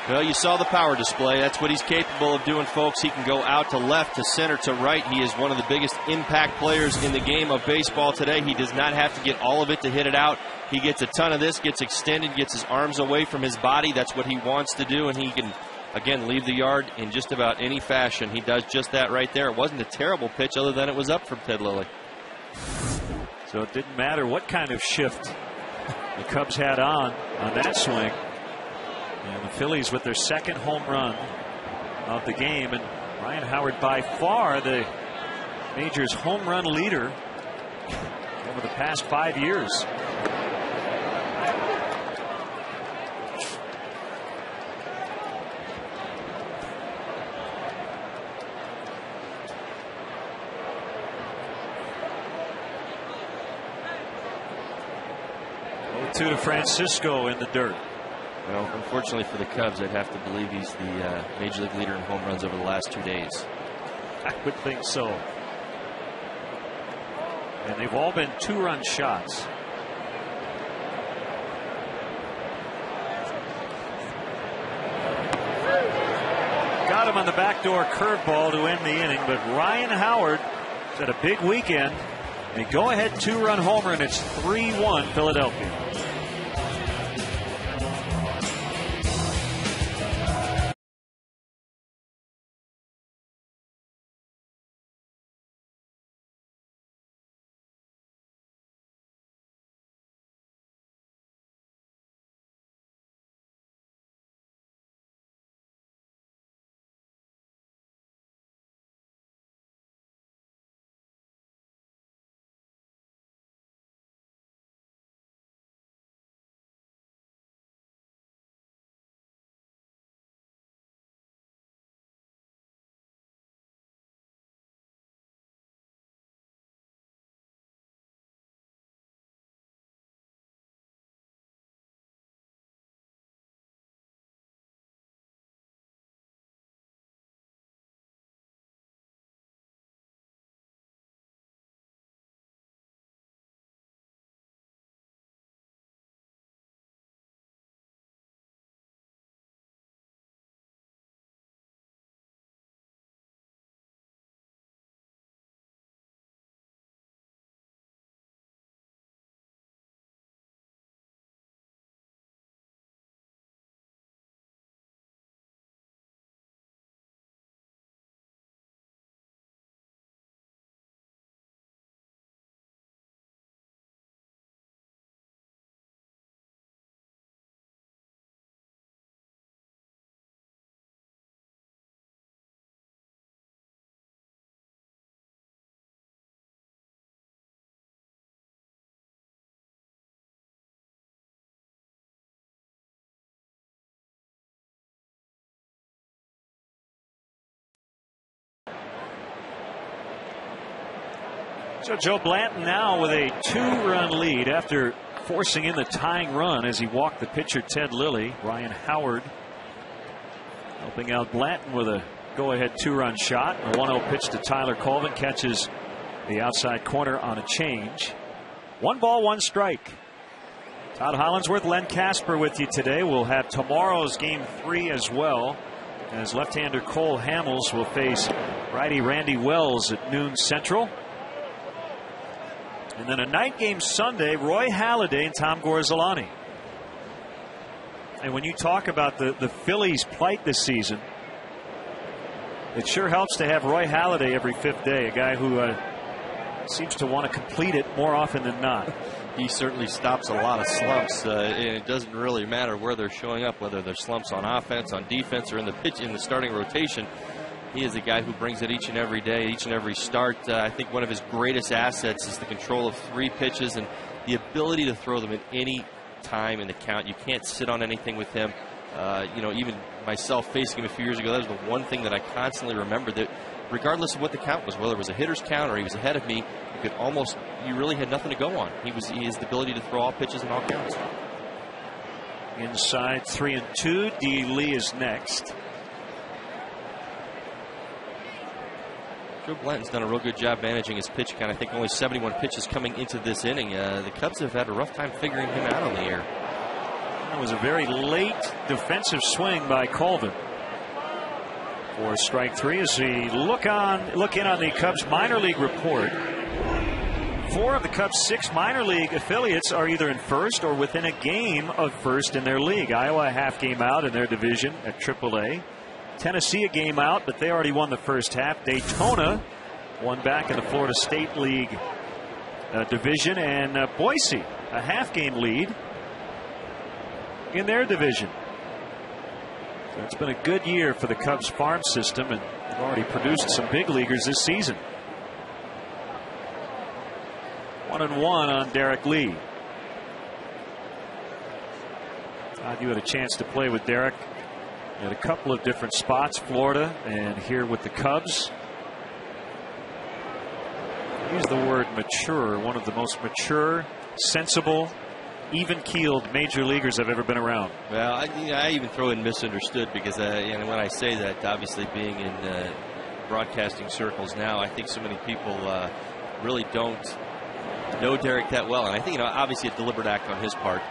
S2: Well, you saw the power display. That's what he's capable of doing, folks. He can go out to left, to center, to right. He is one of the biggest impact players in the game of baseball today. He does not have to get all of it to hit it out. He gets a ton of this, gets extended, gets his arms away from his body. That's what he wants to do, and he can, again, leave the yard in just about any fashion. He does just that right there. It wasn't a terrible pitch other than it was up from Ted Lilly.
S1: So it didn't matter what kind of shift the Cubs had on that swing. And the Phillies with their second home run of the game. And Ryan Howard, by far the Majors home run leader over the past 5 years. To Francisco in the dirt.
S2: Well, unfortunately for the Cubs, I'd have to believe he's the Major League leader in home runs over the last 2 days.
S1: I would think so. And they've all been 2-run shots. Got him on the backdoor curveball to end the inning, but Ryan Howard had a big weekend. A go-ahead 2-run homer, and it's 3-1 Philadelphia. So Joe Blanton now with a 2-run lead after forcing in the tying run as he walked the pitcher Ted Lilly. Ryan Howard helping out Blanton with a go-ahead 2-run shot. A 1-0 pitch to Tyler Colvin catches the outside corner on a change. 1 ball, 1 strike. Todd Hollandsworth, Len Casper with you today. We'll have tomorrow's game 3 as well, as left-hander Cole Hamels will face righty Randy Wells at noon Central. And then a night game Sunday, Roy Halladay and Tom Gorzolani. And when you talk about the Phillies' plight this season, it sure helps to have Roy Halladay every 5th day, a guy who seems to want to complete it more often than not.
S2: He certainly stops a lot of slumps, and it doesn't really matter where they're showing up, whether they're slumps on offense, on defense, or in the starting rotation. He is a guy who brings it each and every day, each and every start. I think one of his greatest assets is the control of 3 pitches and the ability to throw them at any time in the count. You can't sit on anything with him. Even myself facing him a few years ago, that was the one thing that I constantly remembered, that regardless of what the count was, whether it was a hitter's count or he was ahead of me, you really had nothing to go on. He has the ability to throw all pitches and all counts.
S1: Inside 3-2. D. Lee is next.
S2: Joe Blanton's done a real good job managing his pitch count. I think only 71 pitches coming into this inning. The Cubs have had a rough time figuring him out on the air.
S1: That was a very late defensive swing by Colvin for strike 3 as we look in on the Cubs minor league report. 4 of the Cubs' 6 minor league affiliates are either in first or within a game of first in their league. Iowa a half game out in their division at AAA. Tennessee a game out, but they already won the first half. Daytona won back in the Florida State League division, and Boise a half-game lead in their division. So it's been a good year for the Cubs farm system, and they've already produced some big leaguers this season. 1-1 on Derek Lee. Todd, you had a chance to play with Derek at a couple of different spots, Florida and here with the Cubs. Use the word mature, one of the most mature, sensible, even-keeled major leaguers I've ever been around.
S2: Well, I even throw in misunderstood because when I say that, obviously being in broadcasting circles now, I think so many people really don't know Derek that well, and I think obviously a deliberate act on his part.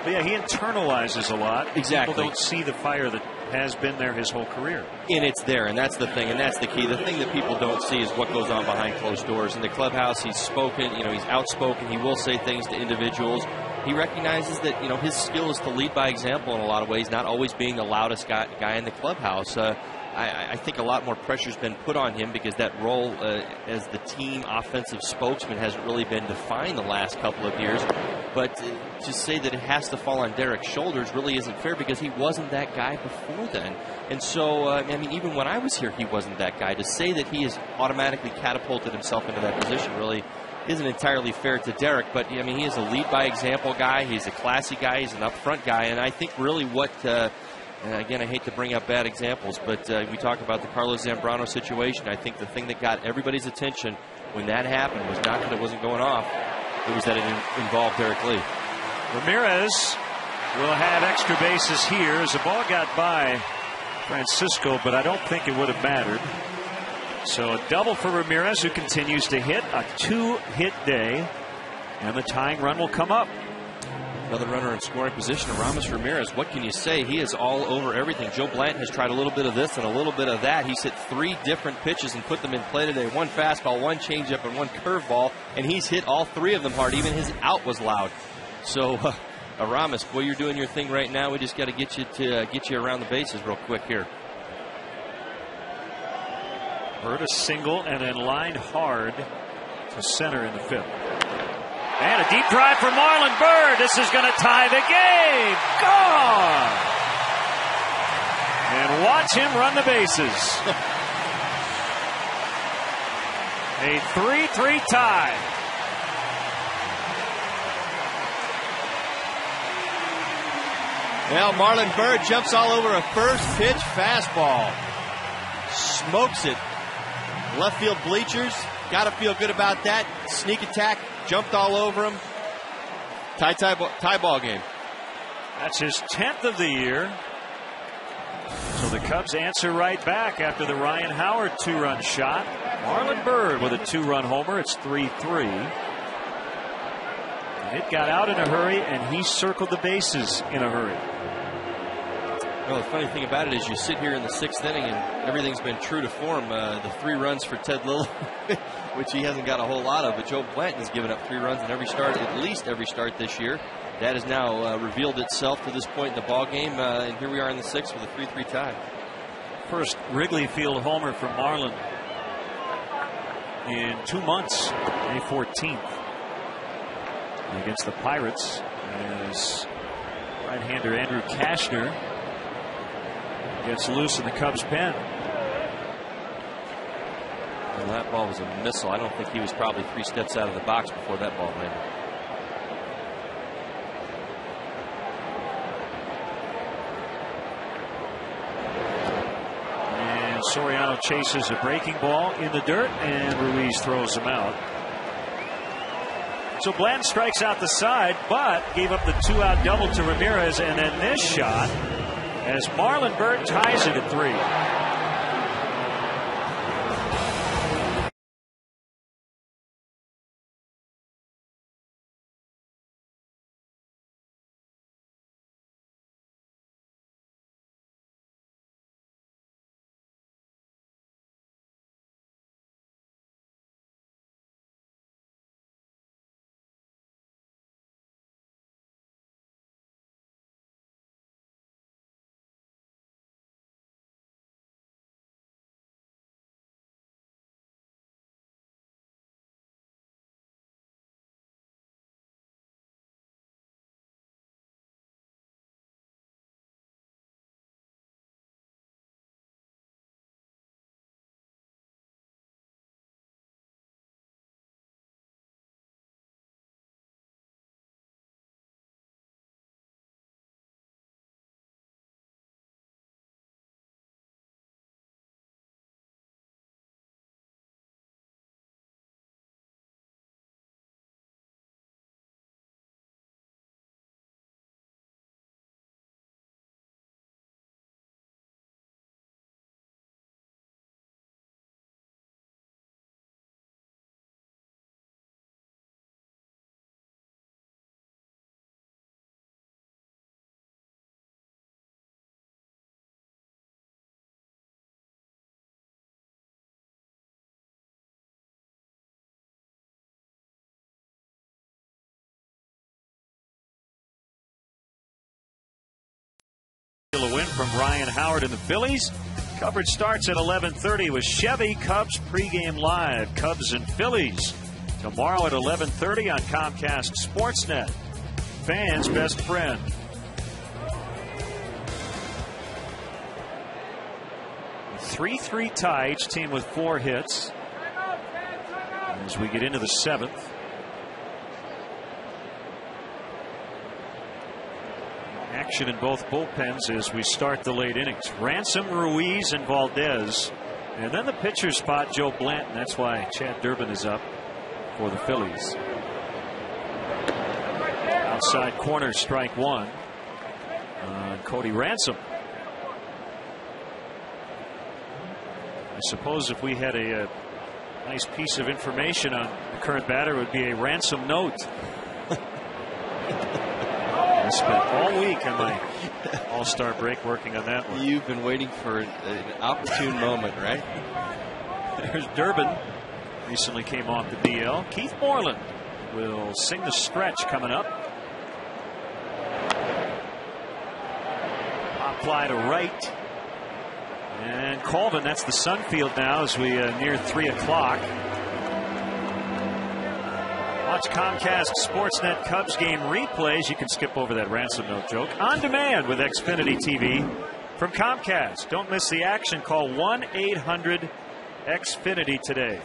S1: But yeah, he internalizes a lot.
S2: Exactly.
S1: People don't see the fire that has been there his whole career.
S2: And it's there, and that's the thing, and that's the key. The thing that people don't see is what goes on behind closed doors. In the clubhouse, he's spoken, he's outspoken. He will say things to individuals. He recognizes that, his skill is to lead by example in a lot of ways, not always being the loudest guy in the clubhouse. I think a lot more pressure's been put on him because that role as the team offensive spokesman hasn't really been defined the last couple of years. But to say that it has to fall on Derek's shoulders really isn't fair because he wasn't that guy before then. And so, even when I was here, he wasn't that guy. To say that he has automatically catapulted himself into that position really isn't entirely fair to Derek. But, he is a lead-by-example guy. He's a classy guy. He's an upfront guy. And I think really what and again, I hate to bring up bad examples, but we talk about the Carlos Zambrano situation. I think the thing that got everybody's attention when that happened was not that it wasn't going off. It was that it involved Derek Lee.
S1: Ramirez will have extra bases here as the ball got by Francisco, but I don't think it would have mattered. So a double for Ramirez, who continues to hit, a 2-hit day, and the tying run will come up.
S2: Another runner in scoring position, Aramis Ramirez. What can you say? He is all over everything. Joe Blanton has tried a little bit of this and a little bit of that. He's hit 3 different pitches and put them in play today. 1 fastball, 1 changeup, and 1 curveball, and he's hit all 3 of them hard. Even his out was loud. So, Aramis, boy, you're doing your thing right now. We just got to get you around the bases real quick here.
S1: Heard a single and then lined hard to center in the 5th. And a deep drive for Marlon Byrd. This is going to tie the game. Gone! And watch him run the bases. A 3-3 tie.
S2: Well, Marlon Byrd jumps all over a first pitch fastball. Smokes it. Left field bleachers. Got to feel good about that. Sneak attack. Jumped all over him. Tie ball game.
S1: That's his 10th of the year. So the Cubs answer right back after the Ryan Howard 2-run shot. Marlon Byrd with a 2-run homer. It's 3-3. And it got out in a hurry, and he circled the bases in a hurry.
S2: Well, the funny thing about it is you sit here in the 6th inning and everything's been true to form. The 3 runs for Ted Lilly, which he hasn't got a whole lot of, but Joe Blanton has given up 3 runs in every start, at least every start this year. That has now revealed itself to this point in the ball game, and here we are in the 6th with a 3-3 tie.
S1: First Wrigley Field homer from Marlon in 2 months, May 14th, against the Pirates, as right-hander Andrew Kashner gets loose in the Cubs' pen.
S2: Well, that ball was a missile. I don't think he was probably 3 steps out of the box before that ball landed.
S1: And Soriano chases a breaking ball in the dirt, and Ruiz throws him out. So Blanton strikes out the side, but gave up the 2-out double to Ramirez, and then this shot as Marlon Byrd ties it at 3. Ryan Howard and the Phillies. Coverage starts at 11:30 with Chevy Cubs pregame live. Cubs and Phillies tomorrow at 11:30 on Comcast Sportsnet. Fans' best friend. A 3-3 tie, each team with 4 hits. As we get into the 7th. Action in both bullpens as we start the late innings. Ransom, Ruiz, and Valdez. And then the pitcher spot, Joe Blanton. That's why Chad Durbin is up for the Phillies. Outside corner, strike 1 on Cody Ransom. I suppose if we had a nice piece of information on the current batter, it would be a Ransom note. I spent all week on my All-Star break working on that one.
S2: You've been waiting for an opportune moment, right?
S1: There's Durbin. Recently came off the DL. Keith Moreland will sing the stretch coming up. Pop fly to right. And Colvin, that's the Sunfield now as we near 3 o'clock. Watch Comcast Sportsnet Cubs game replays. You can skip over that Ransom note joke on demand with Xfinity TV from Comcast. Don't miss the action. Call 1-800-XFINITY today.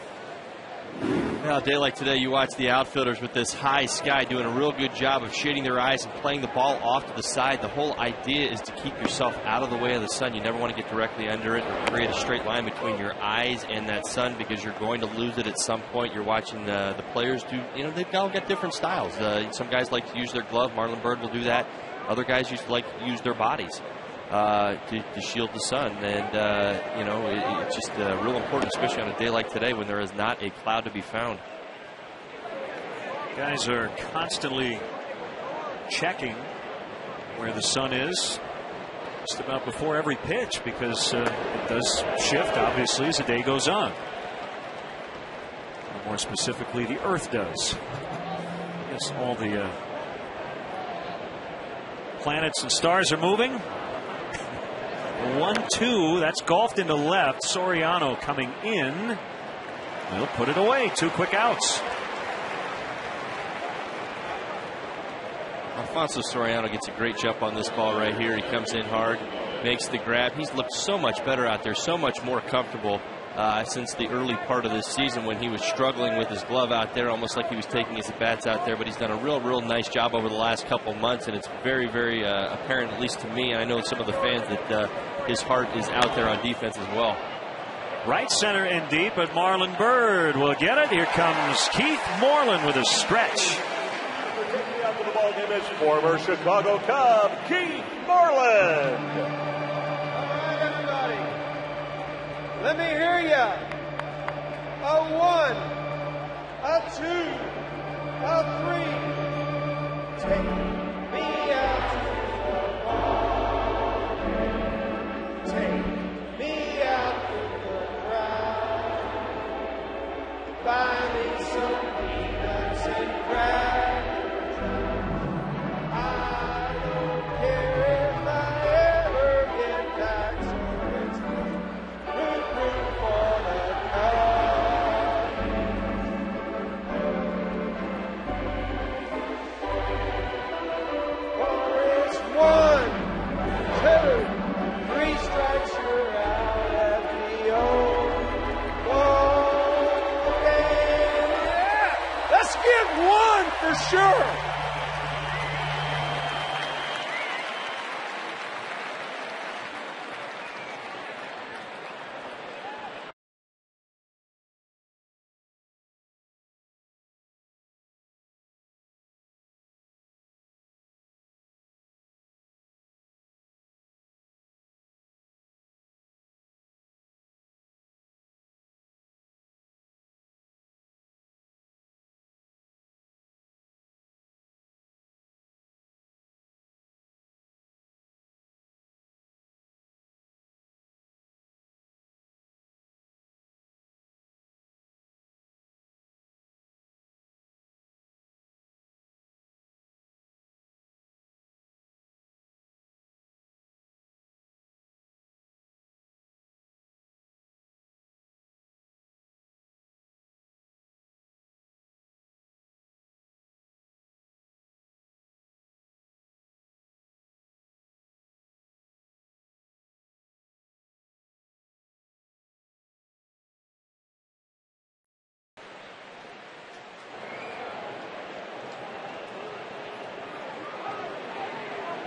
S2: Well, a day like today, you watch the outfielders with this high sky doing a real good job of shading their eyes and playing the ball off to the side. The whole idea is to keep yourself out of the way of the sun. You never want to get directly under it or create a straight line between your eyes and that sun because you're going to lose it at some point. You're watching the players do, they've all got different styles. Some guys like to use their glove. Marlon Byrd will do that. Other guys like to use their bodies to shield the sun. And, it's just real important, especially on a day like today when there is not a cloud to be found.
S1: Guys are constantly checking where the sun is just about before every pitch because it does shift, obviously, as the day goes on. Or more specifically, the Earth does. Yes, all the planets and stars are moving. 1-2. That's golfed into left. Soriano coming in. He'll put it away. 2 quick outs.
S2: Alfonso Soriano gets a great jump on this ball right here. He comes in hard, makes the grab. He's looked so much better out there, so much more comfortable since the early part of this season when he was struggling with his glove out there, almost like he was taking his at-bats out there. But he's done a real nice job over the last couple months, and it's very apparent, at least to me, and I know some of the fans, that his heart is out there on defense as well.
S1: Right center and deep, but Marlon Byrd will get it. Here comes Keith Moreland with a stretch.
S5: After the ball game is former Chicago Cub Keith Moreland.
S9: Everybody, let me hear ya. A 1, a 2, a 3. Take me out to the ball. Take me out to the crowd. Buy me some peanuts and crackers. For sure.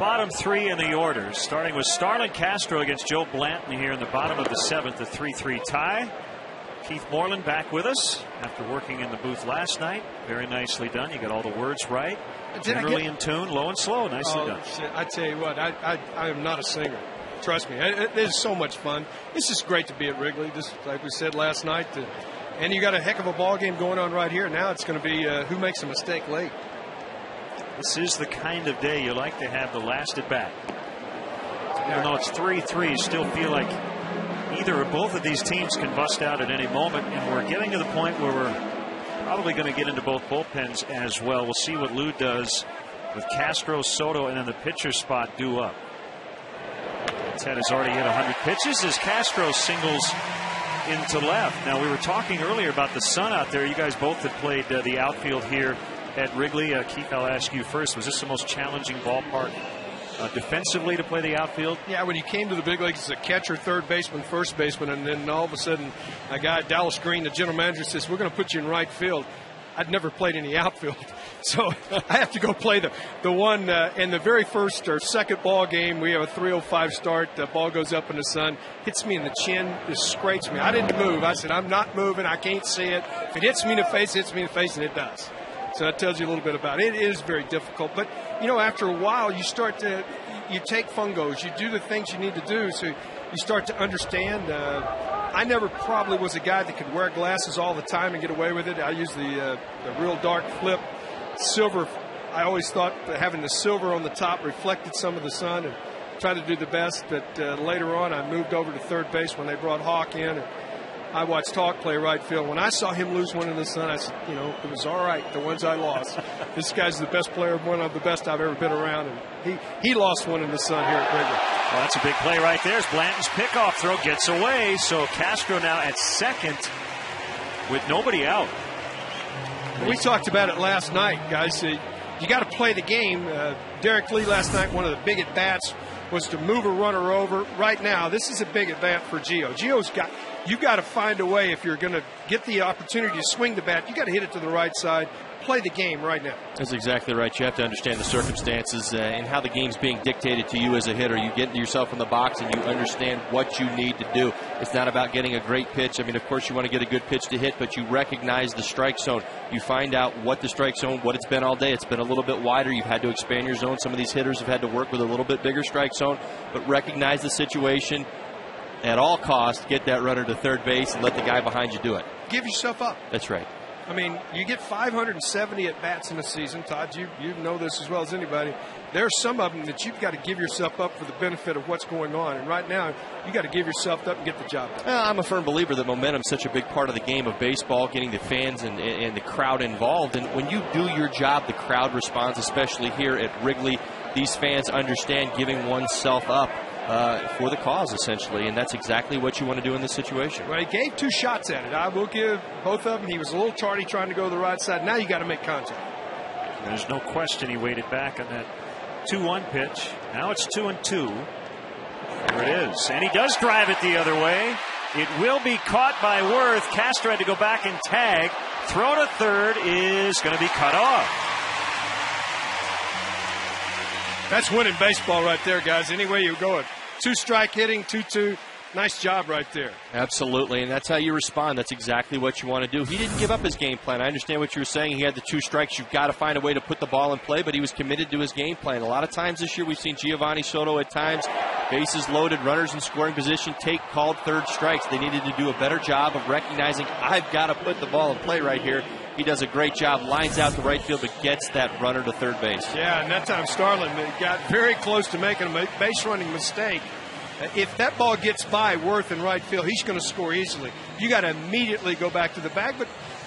S1: bottom three in the order, starting with Starlin Castro against Joe Blanton here in the bottom of the 7th, a 3-3 tie. Keith Moreland back with us after working in the booth last night. Very nicely done. You got all the words right. Generally in tune, low and slow. Nicely done.
S10: I tell you what, I am not a singer. Trust me, it is so much fun. It's just great to be at Wrigley, just like we said last night. And you got a heck of a ball game going on right here. Now it's going to be who makes a mistake late.
S1: This is the kind of day you like to have the last at bat. Even though it's 3-3, you still feel like either or both of these teams can bust out at any moment, and we're getting to the point where we're probably going to get into both bullpens as well. We'll see what Lou does with Castro, Soto, and then the pitcher spot due up. Ted has already hit 100 pitches as Castro singles into left. Now, we were talking earlier about the sun out there. You guys both had played the outfield here at Wrigley. Keith, I'll ask you first. Was this the most challenging ballpark defensively to play the outfield?
S10: Yeah, when you came to the big leagues as a catcher, third baseman, first baseman, and then all of a sudden a guy, Dallas Green, the general manager, says, we're going to put you in right field. I'd never played any outfield, so I have to go play the one in the very first or second ball game. We have a 3:05 start. The ball goes up in the sun, hits me in the chin, just scrapes me. I didn't move. I said, I'm not moving. I can't see it. If it hits me in the face, it hits me in the face, and it does. So that tells you a little bit about it. It is very difficult. But, you know, after a while, you take fungos. You do the things you need to do, so you start to understand. I never probably was a guy that could wear glasses all the time and get away with it. I use the real dark flip silver. I always thought that having the silver on the top reflected some of the sun and tried to do the best. But later on, I moved over to third base when they brought Hawk in. And I watched Hawk play right field. When I saw him lose one in the sun, I said, you know, it was all right, the ones I lost. This guy's the best player, one of the best I've ever been around. And he lost one in the sun here at Wrigley.
S1: Well, that's a big play right there. As Blanton's pickoff throw gets away. So Castro now at second with nobody out.
S10: We talked about it last night, guys. You got to play the game. Derek Lee last night, one of the big at-bats was to move a runner over. Right now, this is a big at-bat for Gio. You've got to find a way, if you're going to get the opportunity to swing the bat, you got to hit it to the right side. Play the game right now.
S2: That's exactly right. You have to understand the circumstances and how the game's being dictated to you as a hitter. You get yourself in the box and you understand what you need to do. It's not about getting a great pitch. I mean, of course, you want to get a good pitch to hit, but you recognize the strike zone. You find out what the strike zone, what it's been all day. It's been a little bit wider. You've had to expand your zone. Some of these hitters have had to work with a little bit bigger strike zone, but recognize the situation. At all costs, get that runner to third base and let the guy behind you do it.
S10: Give yourself up.
S2: That's right.
S10: I mean, you get 570 at-bats in a season. Todd, you know this as well as anybody. There are some of them that you've got to give yourself up for the benefit of what's going on. And right now, you got to give yourself up and get the job done.
S2: Well, I'm a firm believer that momentum is such a big part of the game of baseball, getting the fans and the crowd involved. And when you do your job, the crowd responds, especially here at Wrigley. These fans understand giving oneself up for the cause, essentially, and that's exactly what you want to do in this situation.
S10: Well, he gave 2 shots at it. I will give both of them. He was a little tardy trying to go to the right side. Now you got to make contact.
S1: There's no question he waited back on that 2-1 pitch. Now it's 2-2. There it is. And he does drive it the other way. It will be caught by Worth. Castro had to go back and tag. Throw to third is going to be cut off.
S10: That's winning baseball right there, guys. Any way you go it. 2-strike hitting, 2-2. Nice job right there.
S2: Absolutely, and that's how you respond. That's exactly what you want to do. He didn't give up his game plan. I understand what you were saying. He had the 2 strikes. You've got to find a way to put the ball in play, but he was committed to his game plan. A lot of times this year we've seen Giovanni Soto at times, bases loaded, runners in scoring position, take called third strikes. They needed to do a better job of recognizing, I've got to put the ball in play right here. He does a great job, lines out to right field, but gets that runner to third base.
S10: Yeah, and that time Starlin got very close to making a base running mistake. If that ball gets by Worth in right field, he's going to score easily. You got to immediately go back to the bag, but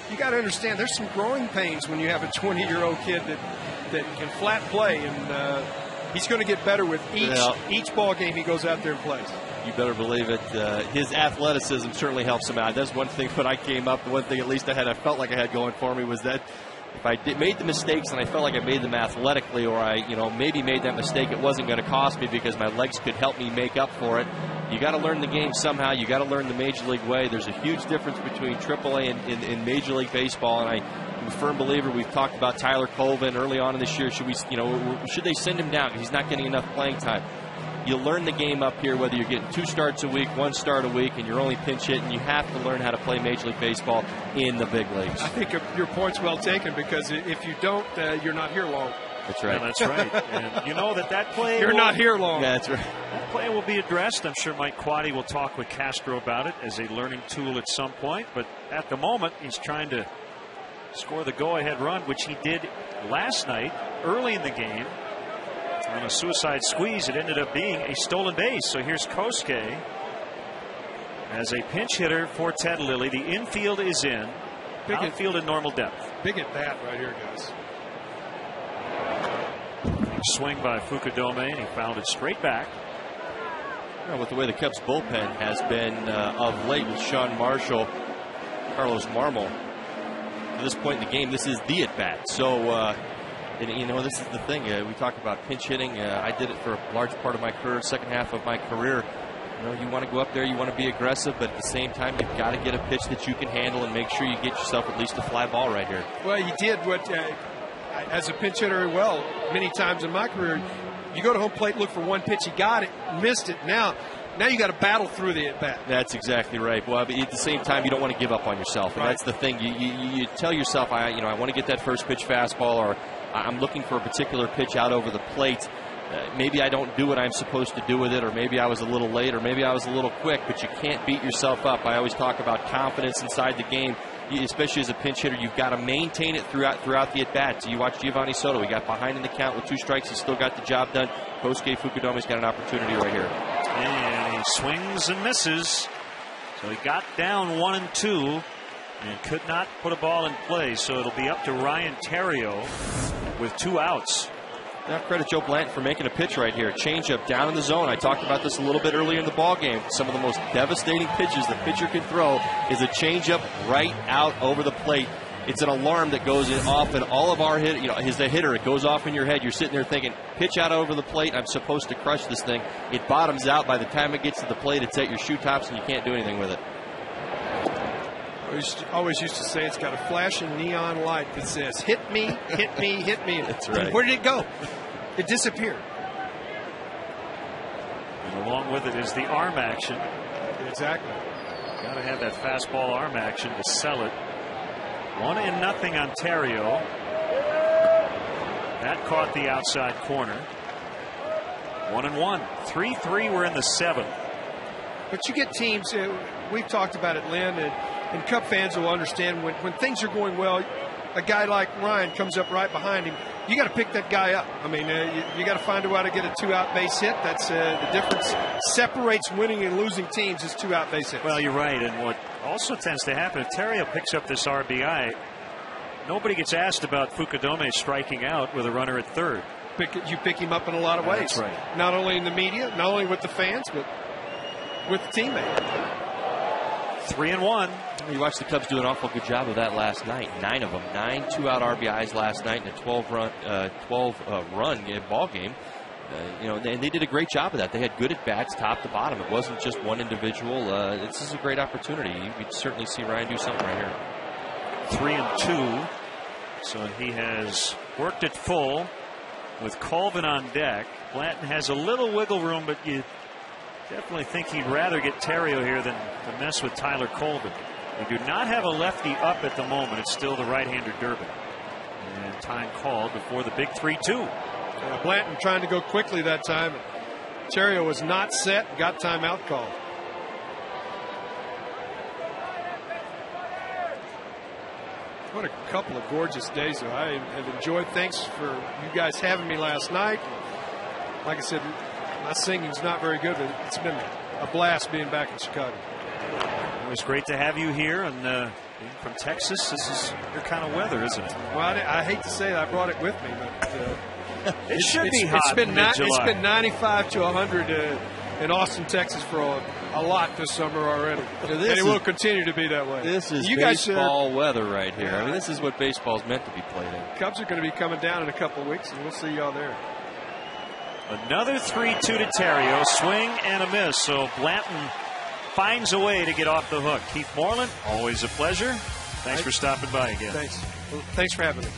S10: you got to understand there's some growing pains when you have a 20-year-old kid that can flat play, and he's going to get better with each ball game he goes out there and plays.
S2: You better believe it. His athleticism certainly helps him out. That's one thing when I came up, the one thing at least I felt like I had going for me was that if I made the mistakes and I felt like I made them athletically, or I maybe made that mistake, it wasn't going to cost me because my legs could help me make up for it. You got to learn the game somehow. You got to learn the Major League way. There's a huge difference between AAA and Major League Baseball, and I I'm a firm believer. We've talked about Tyler Colvin early on in this year. Should they send him down because he's not getting enough playing time? You learn the game up here, whether you're getting 2 starts a week, 1 start a week, and you're only pinch hitting. You have to learn how to play Major League Baseball in the big leagues.
S10: I think your point's well taken, because if you don't, you're not here long.
S2: That's right.
S1: Yeah, that's right. And you know that play.
S10: You're not here long.
S2: Yeah, that's right.
S1: That play will be addressed. I'm sure Mike Quaddy will talk with Castro about it as a learning tool at some point. But at the moment, he's trying to score the go-ahead run, which he did last night early in the game. On a suicide squeeze, it ended up being a stolen base. So here's Kosuke as a pinch hitter for Ted Lilly. The infield is in. Outfield in normal depth.
S10: Big at bat right here, guys.
S1: Swing by Fukudome, and he fouled it straight back.
S2: Well, with the way the Cubs bullpen has been of late with Sean Marshall, Carlos Marmol, to this point in the game, this is the at-bat. So, this is the thing. We talk about pinch hitting. I did it for a large part of my career, second half of my career. You want to go up there, you want to be aggressive, but at the same time, you've got to get a pitch that you can handle and make sure you get yourself at least a fly ball right here.
S10: Well, you did what, as a pinch hitter, many times in my career, you go to home plate, look for one pitch, you got it, missed it. Now you got to battle through the at bat.
S2: That's exactly right. Well, but at the same time, you don't want to give up on yourself, and that's the thing. You tell yourself, I want to get that first pitch fastball, or I'm looking for a particular pitch out over the plate. Maybe I don't do what I'm supposed to do with it, or maybe I was a little late, or maybe I was a little quick, but you can't beat yourself up. I always talk about confidence inside the game, especially as a pinch hitter. You've got to maintain it throughout the at-bats. You watch Giovanni Soto. He got behind in the count with 2 strikes. He still got the job done. Kosuke Fukudome's got an opportunity right here.
S1: And he swings and misses. So he got down 1 and 2 and could not put a ball in play. So it'll be up to Ryan Theriot with 2 outs.
S2: Now credit Joe Blanton for making a pitch right here. Changeup down in the zone. I talked about this a little bit earlier in the ball game. Some of the most devastating pitches the pitcher can throw is a changeup right out over the plate. It's an alarm that goes off in all of our hit. As the hitter, it goes off in your head. You're sitting there thinking, pitch out over the plate. I'm supposed to crush this thing. It bottoms out. By the time it gets to the plate, it's at your shoe tops, and you can't do anything with it.
S10: I always used to say it's got a flashing neon light that says, hit me, hit me, hit me.
S2: That's right.
S10: And where did it go? It disappeared.
S1: And along with it is the arm action.
S10: Exactly.
S1: Got to have that fastball arm action to sell it. 1-0 on Theriot. That caught the outside corner. 1-1. 3-3. We're in the 7th.
S10: But you get teams, we've talked about it, Lynn, and Cub fans will understand when things are going well, a guy like Ryan comes up right behind him. You got to pick that guy up. I mean, you got to find a way to get a 2-out base hit. That's the difference. Separates winning and losing teams is 2-out base hits.
S1: Well, you're right. And what also tends to happen, if Theriot picks up this RBI, nobody gets asked about Fukudome striking out with a runner at third.
S10: You pick him up in a lot of ways.
S1: That's right.
S10: Not only in the media, not only with the fans, but with the teammate.
S1: 3-1.
S2: You watched the Cubs do an awful good job of that last night. 9 of them. 9 2-out RBIs last night in a 12-run ball game. And they did a great job of that. They had good at-bats top to bottom. It wasn't just one individual. This is a great opportunity. You could certainly see Ryan do something right here.
S1: 3-2. So he has worked it full with Colvin on deck. Blanton has a little wiggle room, but you definitely think he'd rather get Theriot here than to mess with Tyler Colvin. We do not have a lefty up at the moment. It's still the right-hander Durbin. And time called before the big 3-2.
S10: Blanton trying to go quickly that time. Theriot was not set, got timeout called. What a couple of gorgeous days, though. I have enjoyed. Thanks for you guys having me last night. Like I said, my singing's not very good, but it's been a blast being back in Chicago.
S1: It was great to have you here, and being from Texas, this is your kind of weather, isn't it?
S10: Well, I hate to say it, I brought it with me, but
S1: it should be hot.
S10: It's been 95 to 100 in Austin, Texas for a lot this summer already, and it will continue to be that way.
S2: This is baseball weather right here. I mean, this is what baseball's meant to be played in.
S10: Cubs are going to be coming down in a couple of weeks, and we'll see y'all there.
S1: Another 3-2 to Theriot. Swing and a miss. So Blanton finds a way to get off the hook. Keith Moreland, always a pleasure. Thanks for stopping by again.
S10: Thanks. Well, thanks for having me.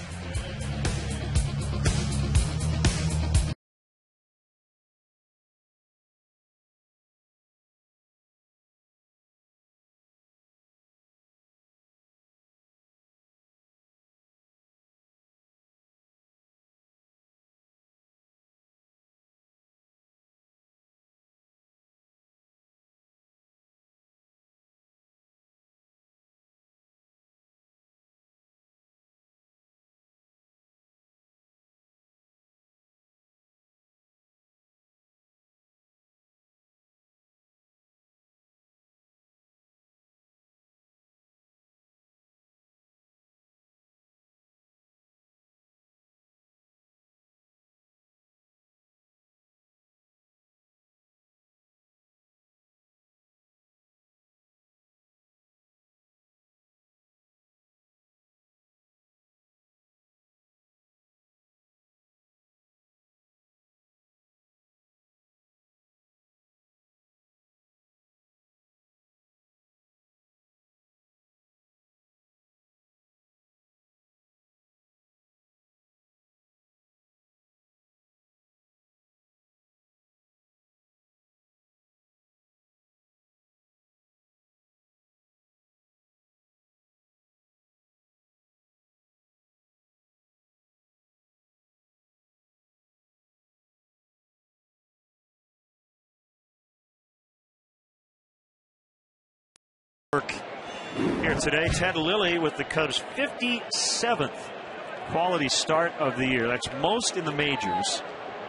S1: Here today, Ted Lilly with the Cubs' 57th quality start of the year. That's most in the majors.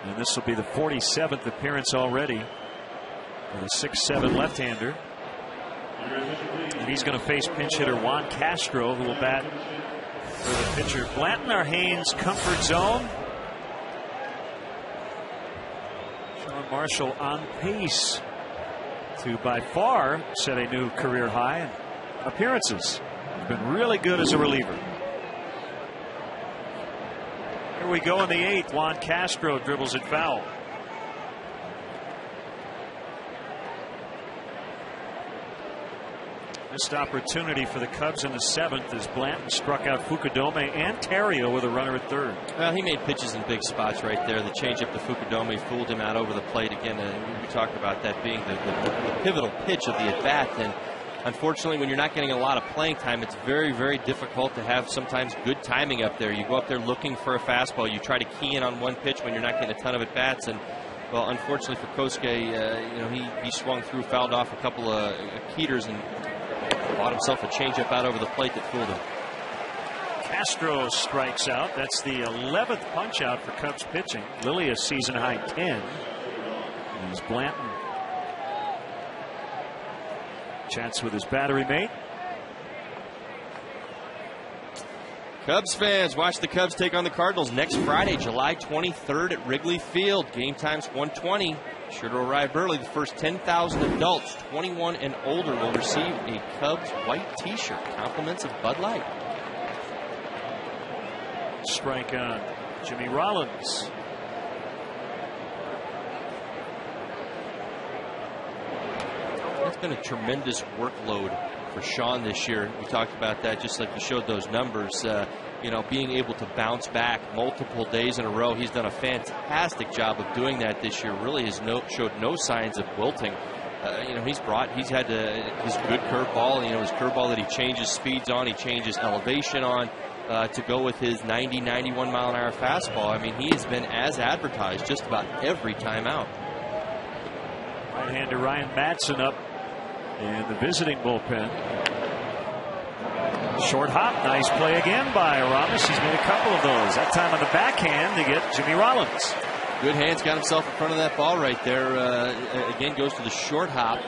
S1: And this will be the 47th appearance already for the 6'7" left-hander. And he's going to face pinch hitter Juan Castro, who will bat for the pitcher Blanton. Our Haynes comfort zone. Sean Marshall on pace to by far set a new career high in appearances. He's been really good as a reliever. Here we go in the 8th. Juan Castro dribbles it foul. Missed opportunity for the Cubs in the 7th as Blanton struck out Fukudome and Terrio with a runner at third.
S2: Well, he made pitches in big spots right there. The changeup to Fukudome fooled him out over the plate again. We talked about that being the pivotal pitch of the at-bat. And unfortunately, when you're not getting a lot of playing time, it's very, very difficult to have sometimes good timing up there. You go up there looking for a fastball. You try to key in on one pitch when you're not getting a ton of at-bats. And, well, unfortunately for Kosuke, he swung through, fouled off a couple of Keeters, and bought himself a changeup out over the plate that fooled him.
S1: Castro strikes out. That's the 11th punch out for Cubs pitching. Lilly a season high 10. Here's Blanton. Chats with his battery mate.
S2: Cubs fans, watch the Cubs take on the Cardinals next Friday, July 23rd at Wrigley Field. Game time's 1:20. Sure to arrive early. The first 10,000 adults 21 and older will receive a Cubs white t-shirt. Compliments of Bud Light.
S1: Strike on Jimmy Rollins.
S2: It's been a tremendous workload for Sean this year. We talked about that, just like you showed those numbers. Being able to bounce back multiple days in a row. He's done a fantastic job of doing that this year. Really has showed no signs of wilting. He's had his good curveball. His curveball that he changes speeds on, he changes elevation on to go with his 90, 91 mile an hour fastball. I mean, he has been as advertised just about every time out.
S1: Right-hander Ryan Madsen up in the visiting bullpen. Short hop, nice play again by Aramis. He's made a couple of those. That time on the backhand to get Jimmy Rollins.
S2: Good hands, got himself in front of that ball right there. Again, goes to the short hop.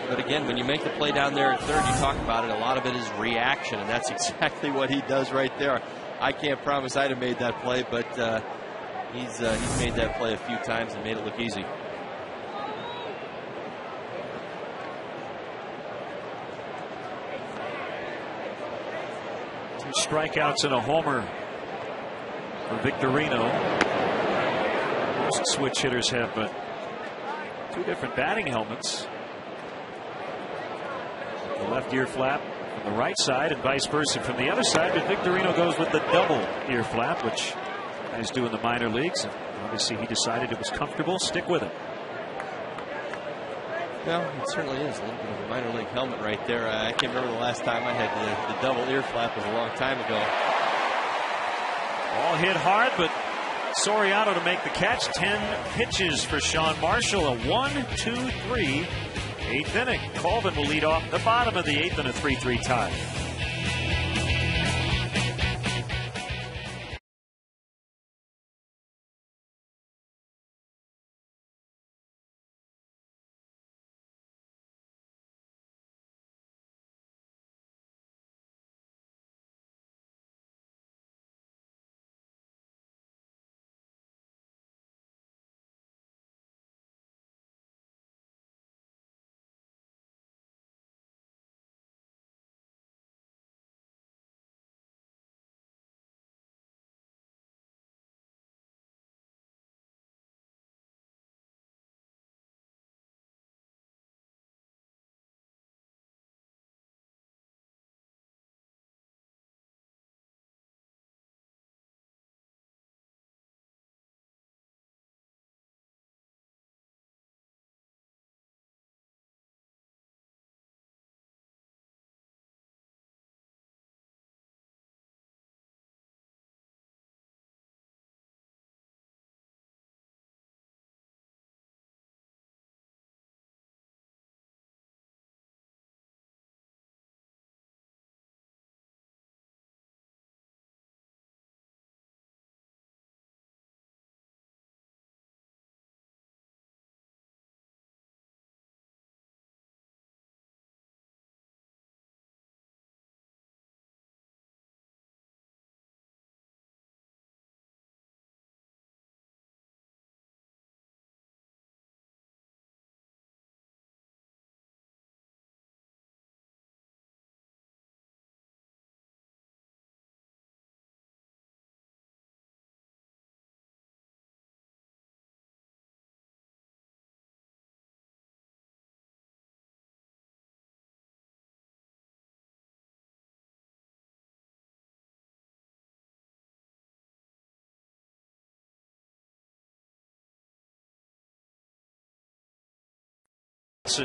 S2: But again, when you make the play down there at third, you talk about it, a lot of it is reaction, and that's exactly what he does right there. I can't promise I'd have made that play, but he's made that play a few times and made it look easy.
S1: Strikeouts and a homer for Victorino. Most switch hitters have two different batting helmets. The left ear flap from the right side and vice versa from the other side. But Victorino goes with the double ear flap, which guys do in the minor leagues. And obviously, he decided it was comfortable. Stick with it.
S2: Well, it certainly is a little bit of a minor league helmet right there. I can't remember the last time I had the double ear flap. Was a long time ago.
S1: All hit hard, but Soriano to make the catch. 10 pitches for Sean Marshall. A 1-2-3 eighth inning. Colvin will lead off the bottom of the eighth in a 3-3 tie.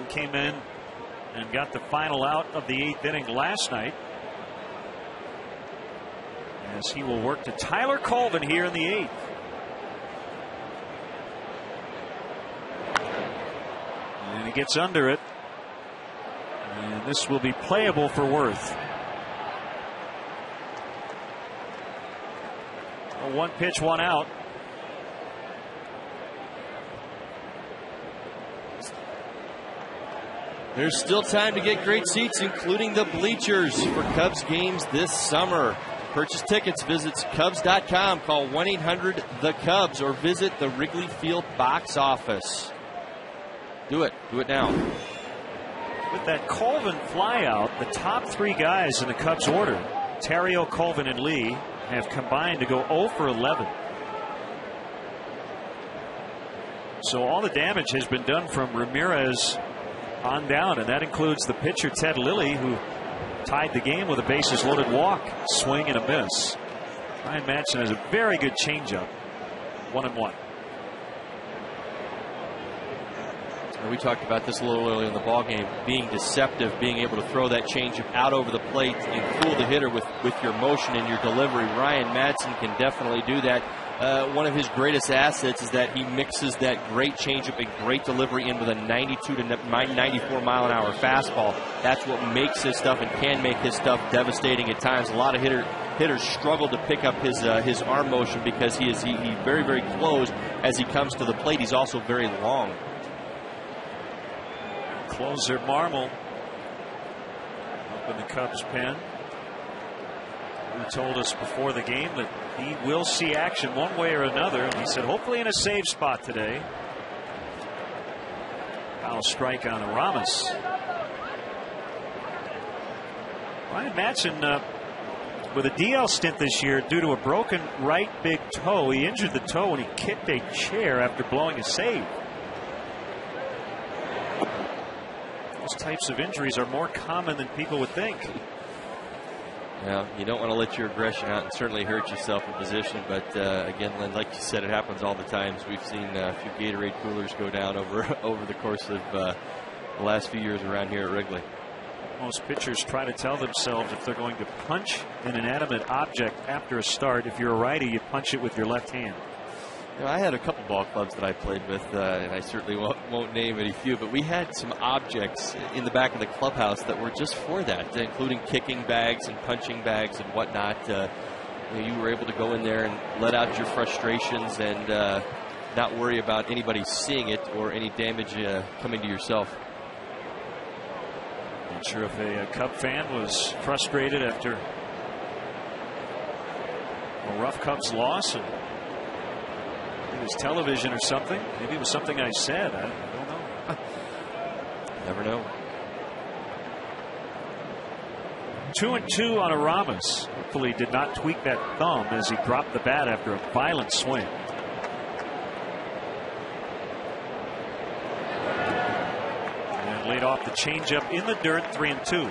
S1: Came in and got the final out of the eighth inning last night, as he will work to Tyler Colvin here in the eighth. And he gets under it, and this will be playable for Worth. A 1 pitch, 1 out.
S2: There's still time to get great seats, including the bleachers, for Cubs games this summer. To purchase tickets, visit Cubs.com, call 1-800-THE-CUBS, or visit the Wrigley Field box office. Do it now.
S1: With that Colvin flyout, the top 3 guys in the Cubs order, Terrio, Colvin, and Lee, have combined to go 0 for 11. So all the damage has been done from Ramirez on down, and that includes the pitcher Ted Lilly, who tied the game with a bases loaded walk, swing and a miss. Ryan Madsen has a very good changeup. 1-1.
S2: We talked about this a little earlier in the ballgame, being deceptive, being able to throw that changeup out over the plate and fool the hitter with your motion and your delivery. Ryan Madsen can definitely do that. One of his greatest assets is that he mixes that great changeup and great delivery in with a 92 to 94 mile an hour fastball. That's what makes his stuff and can make his stuff devastating at times. A lot of hitters struggle to pick up his arm motion because he's very, very close as he comes to the plate. He's also very long.
S1: Closer Marmol up in the Cubs pen, who told us before the game that he will see action one way or another. He said hopefully in a save spot today. Foul strike on Aramis. Ryan Madsen with a DL stint this year due to a broken right big toe. He injured the toe when he kicked a chair after blowing a save. Those types of injuries are more common than people would think.
S2: Well, you don't want to let your aggression out and certainly hurt yourself in position. But again, Len, like you said, it happens all the times. We've seen a few Gatorade coolers go down over the course of the last few years around here at Wrigley.
S1: Most pitchers try to tell themselves if they're going to punch an inanimate object after a start. If you're a righty, you punch it with your left hand.
S2: You know, I had a couple ball clubs that I played with, and I certainly won't name any few, but we had some objects in the back of the clubhouse that were just for that, including kicking bags and punching bags and whatnot. You were able to go in there and let out your frustrations and not worry about anybody seeing it or any damage coming to yourself.
S1: Not sure if a Cub fan was frustrated after a rough Cubs loss, and it was television or something. Maybe it was something I said. I don't know.
S2: Never know.
S1: 2-2 on Aramis. Hopefully did not tweak that thumb as he dropped the bat after a violent swing. And laid off the changeup in the dirt. 3-2.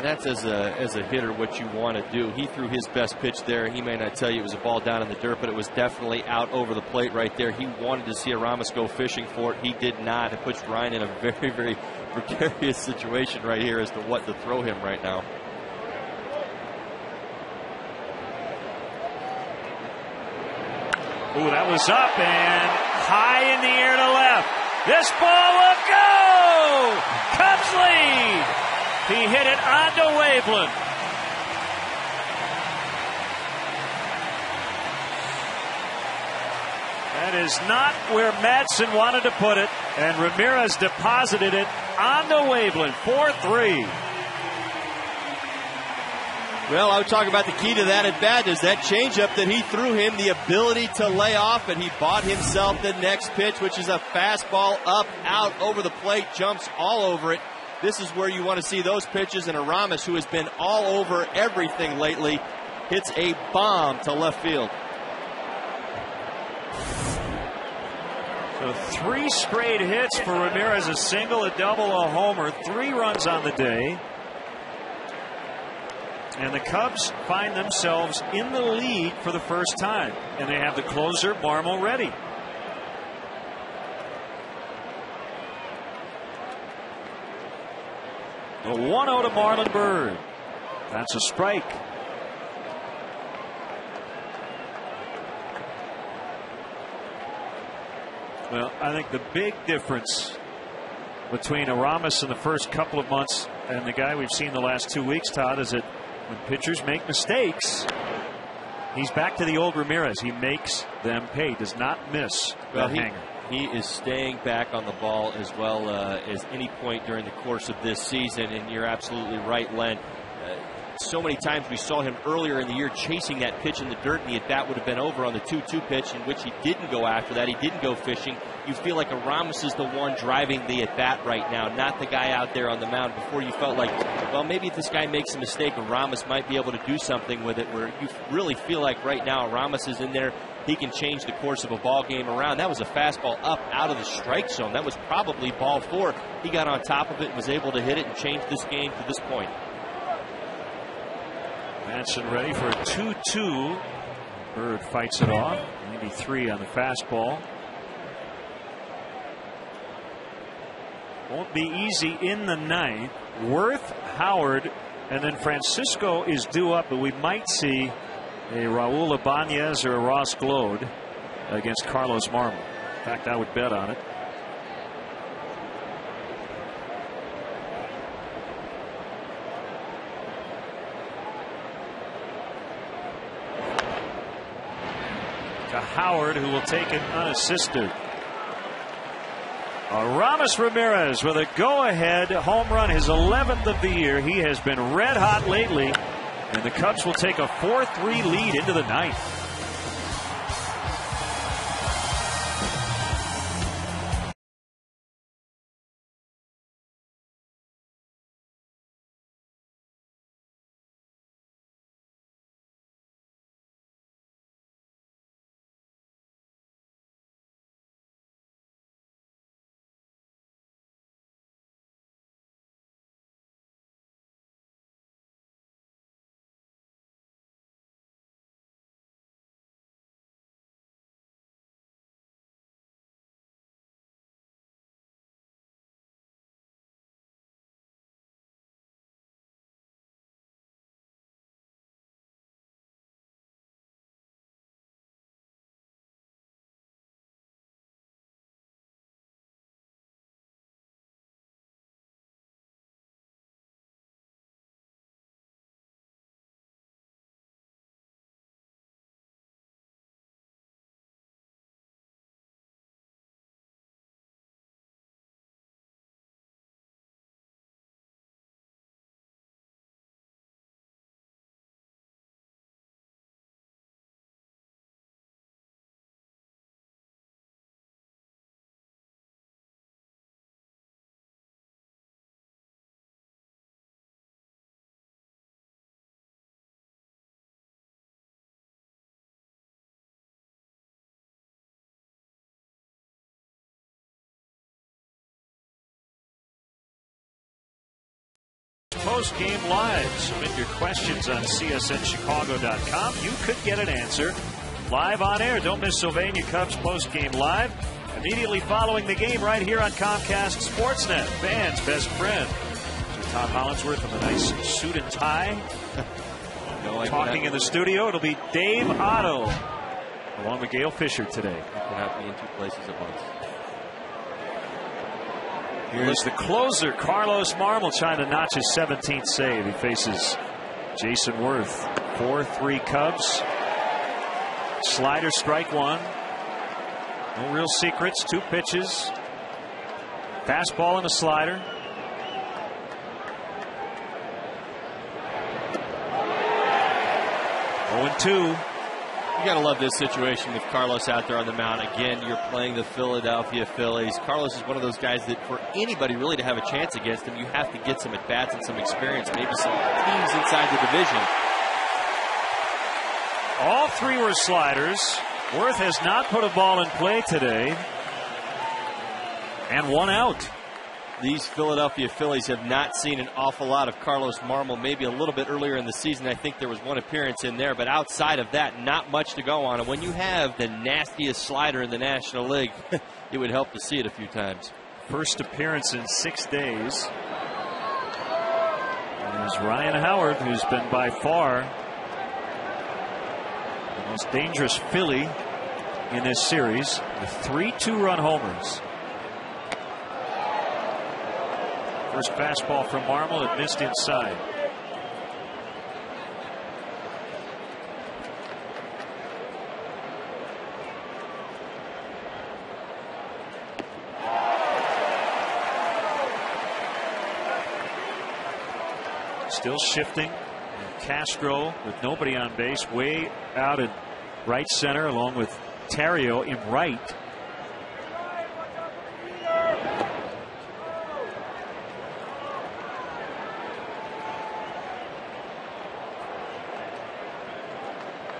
S2: That's as a hitter what you want to do. He threw his best pitch there. He may not tell you it was a ball down in the dirt, but it was definitely out over the plate right there. He wanted to see Aramis go fishing for it. He did not. It puts Ryan in a very, very precarious situation right here as to what to throw him right now.
S1: Ooh, that was up and high in the air to left. This ball will go! Cubs lead! He hit it onto Waveland. That is not where Madsen wanted to put it, and Ramirez deposited it onto Waveland. 4-3.
S2: Well, I would talk about the key to that at bat is that changeup that he threw him, the ability to lay off, and he bought himself the next pitch, which is a fastball up, out, over the plate, jumps all over it. This is where you want to see those pitches, and Aramis, who has been all over everything lately, hits a bomb to left field.
S1: So 3 straight hits for Ramirez, a single, a double, a homer, 3 runs on the day. And the Cubs find themselves in the lead for the first time. And they have the closer, Marmol, ready. The 1-0 to Marlon Byrd. That's a strike. Well, I think the big difference between Aramis in the first couple of months and the guy we've seen the last 2 weeks, Todd, is that when pitchers make mistakes, he's back to the old Ramirez. He makes them pay, does not miss that hanger.
S2: He is staying back on the ball as well as any point during the course of this season, and you're absolutely right, Len. So many times we saw him earlier in the year chasing that pitch in the dirt, and the at-bat would have been over on the 2-2 pitch, in which he didn't go after that. He didn't go fishing. You feel like Aramis is the one driving the at-bat right now, not the guy out there on the mound. Before you felt like, well, maybe if this guy makes a mistake, Aramis might be able to do something with it, where you really feel like right now Aramis is in there. He can change the course of a ball game around. That was a fastball up out of the strike zone. That was probably ball 4. He got on top of it and was able to hit it and change this game to this point.
S1: Madsen ready for a 2-2. Byrd fights it off. 93 on the fastball. Won't be easy in the ninth. Worth, Howard, and then Francisco is due up, but we might see a Raul Ibanez or a Ross Glode against Carlos Marmol. In fact, I would bet on it. To Howard, who will take it unassisted. Aramis Ramirez with a go-ahead home run, his 11th of the year. He has been red hot lately, and the Cubs will take a 4-3 lead into the ninth. post-game live. Submit your questions on csnchicago.com. You could get an answer live on air. Don't miss Sylvania Cubs post-game live immediately following the game right here on Comcast Sportsnet. Fans' best friend. So Tom Hollinsworth in a nice suit and tie. Talking in the studio, it'll be Dave Otto along with Gail Fisher today.
S2: You cannot be in two places at once.
S1: Here's the closer, Carlos Marmol, trying to notch his 17th save. He faces Jason Worth. 4-3 Cubs. Slider, strike one. No real secrets. 2 pitches. Fastball and a slider. Oh, 2.
S2: You got to love this situation with Carlos out there on the mound. Again, you're playing the Philadelphia Phillies. Carlos is one of those guys that for anybody really to have a chance against him, you have to get some at-bats and some experience, maybe some teams inside the division.
S1: All 3 were sliders. Worth has not put a ball in play today. And 1 out.
S2: These Philadelphia Phillies have not seen an awful lot of Carlos Marmol. Maybe a little bit earlier in the season. I think there was 1 appearance in there. But outside of that, not much to go on. And when you have the nastiest slider in the National League, it would help to see it a few times.
S1: First appearance in 6 days. And there's Ryan Howard, who's been by far the most dangerous Philly in this series with 3 2-run homers. First fastball from Marmol, it missed inside. Still shifting. And Castro with nobody on base, way out at right center, along with Terrio in right.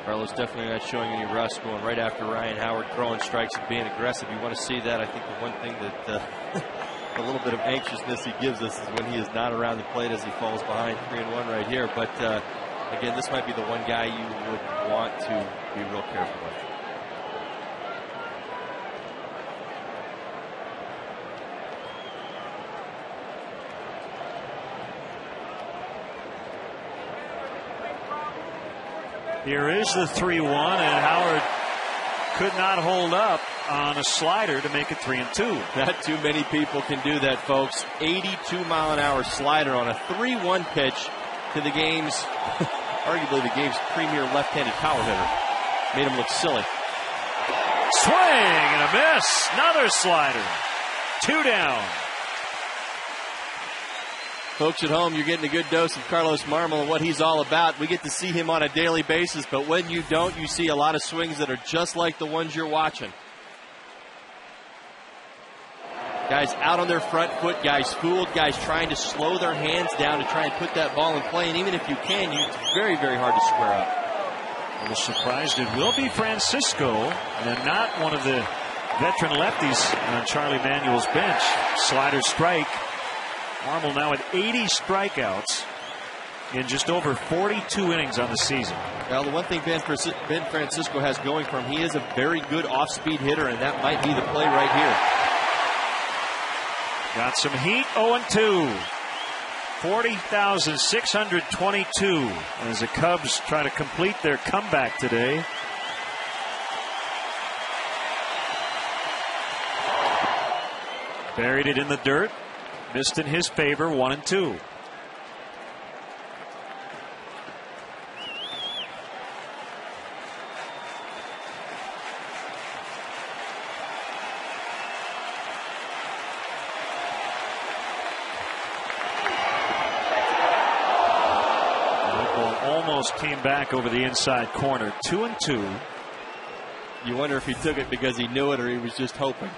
S2: Carlos definitely not showing any rust, going right after Ryan Howard, throwing strikes and being aggressive. You want to see that. I think the one thing that a little bit of anxiousness he gives us is when he is not around the plate as he falls behind 3-1 right here. But again, this might be the one guy you would want to be real careful with.
S1: Here is the 3-1, and Howard could not hold up on a slider to make it 3-2.
S2: Not too many people can do that, folks. 82-mile-an-hour slider on a 3-1 pitch to the game's, arguably the game's premier left-handed power hitter. Made him look silly.
S1: Swing and a miss. Another slider. 2 down.
S2: Folks at home, you're getting a good dose of Carlos Marmol and what he's all about. We get to see him on a daily basis, but when you don't, you see a lot of swings that are just like the ones you're watching. Guys out on their front foot, guys fooled, guys trying to slow their hands down to try and put that ball in play, and even if you can, it's very, very hard to square up.
S1: I was surprised it will be Francisco and not one of the veteran lefties on Charlie Manuel's bench. Slider strike. Marmol now at 80 strikeouts in just over 42 innings on the season.
S2: Well, the one thing Ben Francisco has going for him, he is a very good off-speed hitter, and that might be the play right here.
S1: Got some heat, 0-2. 40,622 as the Cubs try to complete their comeback today. Buried it in the dirt. Missed in his favor, 1-2. Almost came back over the inside corner, 2-2.
S2: You wonder if he took it because he knew it or he was just hoping.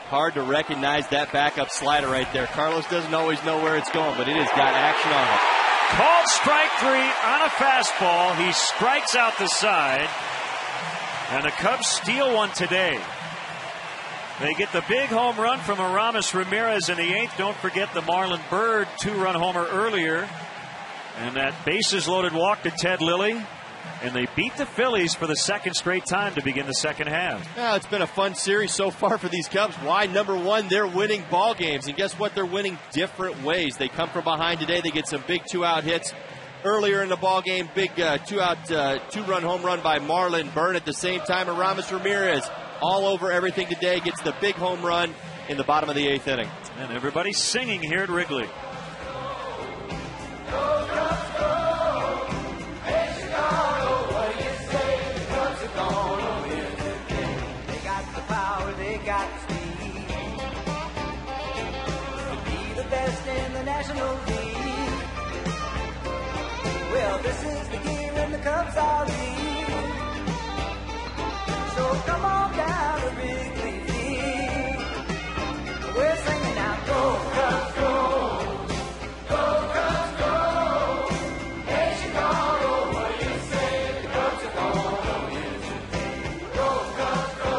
S2: Hard to recognize that backup slider right there. Carlos doesn't always know where it's going, but it has got action on it.
S1: Called strike 3 on a fastball. He strikes out the side, and the Cubs steal one today. They get the big home run from Aramis Ramirez in the 8th. Don't forget the Marlon Byrd 2-run homer earlier. And that bases loaded walk to Ted Lilly. And they beat the Phillies for the second straight time to begin the second half.
S2: Yeah, it's been a fun series so far for these Cubs. Why? Number one, they're winning ball games. And guess what? They're winning different ways. They come from behind today. They get some big 2-out hits. Earlier in the ball game, big 2-run home run by Marlon Byrd. At the same time, Aramis Ramirez all over everything today, gets the big home run in the bottom of the 8th inning.
S1: And everybody's singing here at Wrigley.
S9: They got the speed to be the best in the National League. Well, this is the year and the Cubs are lead. So come on down to Wrigley Field. We're singing out, go Cubs, go, go Cubs, go. Hey Chicago, what do you say? The Cubs are gonna win today. Go Cubs, go.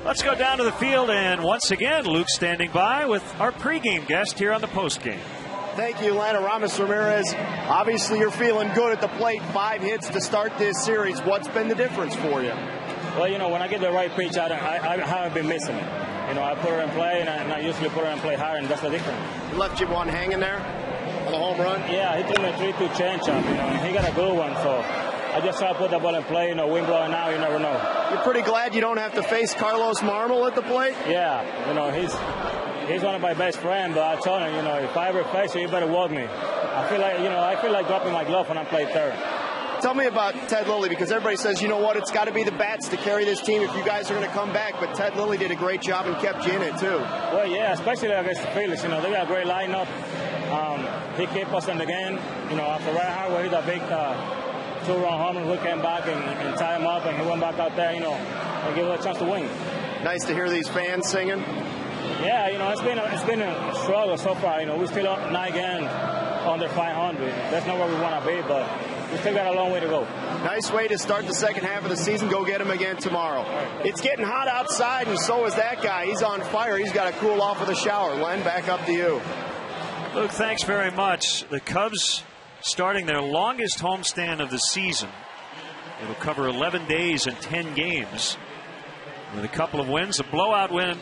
S1: Let's go down to the field, and once again, Luke's standing by with our pregame guest here on the postgame.
S3: Thank you, Len. Aramis Ramirez. Obviously, you're feeling good at the plate. 5 hits to start this series. What's been the difference for you?
S11: Well, when I get the right pitch, I haven't been missing it. I put it in play, and I usually put it in play hard, and that's the difference.
S3: He left you one hanging there on the home run?
S11: Yeah, he threw me a 3-2 changeup, and he got a good one, so I just try to put the ball in play. Wind blowing out, you never know.
S3: You're pretty glad you don't have to face Carlos Marmol at the plate?
S11: Yeah, he's one of my best friends, but I told him, if I ever face you, you better walk me. I feel like dropping my glove when I play third.
S3: Tell me about Ted Lilly, because everybody says, it's got to be the bats to carry this team if you guys are going to come back, but Ted Lilly did a great job and kept you in it, too.
S11: Well, yeah, especially against the Phillies. They got a great lineup. He kept us in the game. After Red Hardware, he's a big 2-run homer. We came back and tied him up, and he went back out there, and gave us a chance to win.
S3: Nice to hear these fans singing.
S11: Yeah, it's been a struggle so far. We still up 9 games under 500. That's not where we want to be, but we still got a long way to go.
S3: Nice way to start the second half of the season. Go get him again tomorrow. It's getting hot outside, and so is that guy. He's on fire. He's got to cool off with a shower. Len, back up to you.
S1: Luke, thanks very much. The Cubs starting their longest homestand of the season. It'll cover 11 days and 10 games with a couple of wins. A blowout win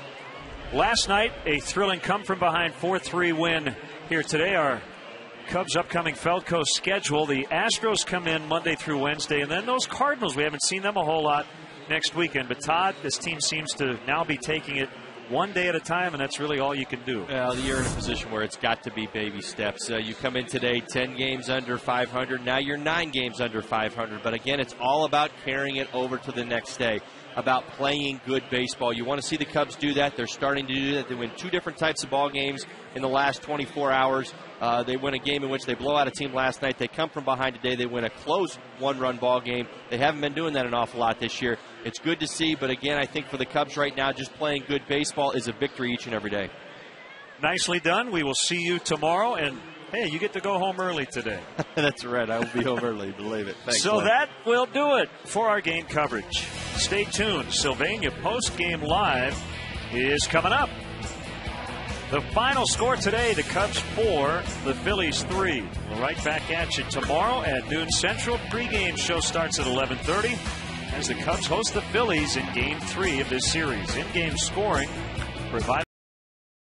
S1: last night, a thrilling come-from-behind 4-3 win here today. Our Cubs' upcoming Feldco schedule. The Astros come in Monday through Wednesday, and then those Cardinals, we haven't seen them a whole lot next weekend. But Todd, this team seems to now be taking it one day at a time, and that's really all you can do.
S2: Well, you're in a position where it's got to be baby steps. You come in today 10 games under 500. Now you're 9 games under 500. But again, it's all about carrying it over to the next day, about playing good baseball. You want to see the Cubs do that. They're starting to do that. They win 2 different types of ball games in the last 24 hours. They win a game in which they blow out a team last night. They come from behind today. They win a close 1-run ball game. They haven't been doing that an awful lot this year. It's good to see, but again, I think for the Cubs right now, just playing good baseball is a victory each and every day.
S1: Nicely done. We will see you tomorrow, and hey, you get to go home early today.
S2: That's right. I will be home early, believe it. Thanks,
S1: so
S2: Len.
S1: that will do it for our game coverage. Stay tuned. Sylvania post-game live is coming up. The final score today, the Cubs 4, the Phillies 3. We're right back at you tomorrow at noon Central. Pre-game show starts at 11:30 as the Cubs host the Phillies in Game 3 of this series. In-game scoring provided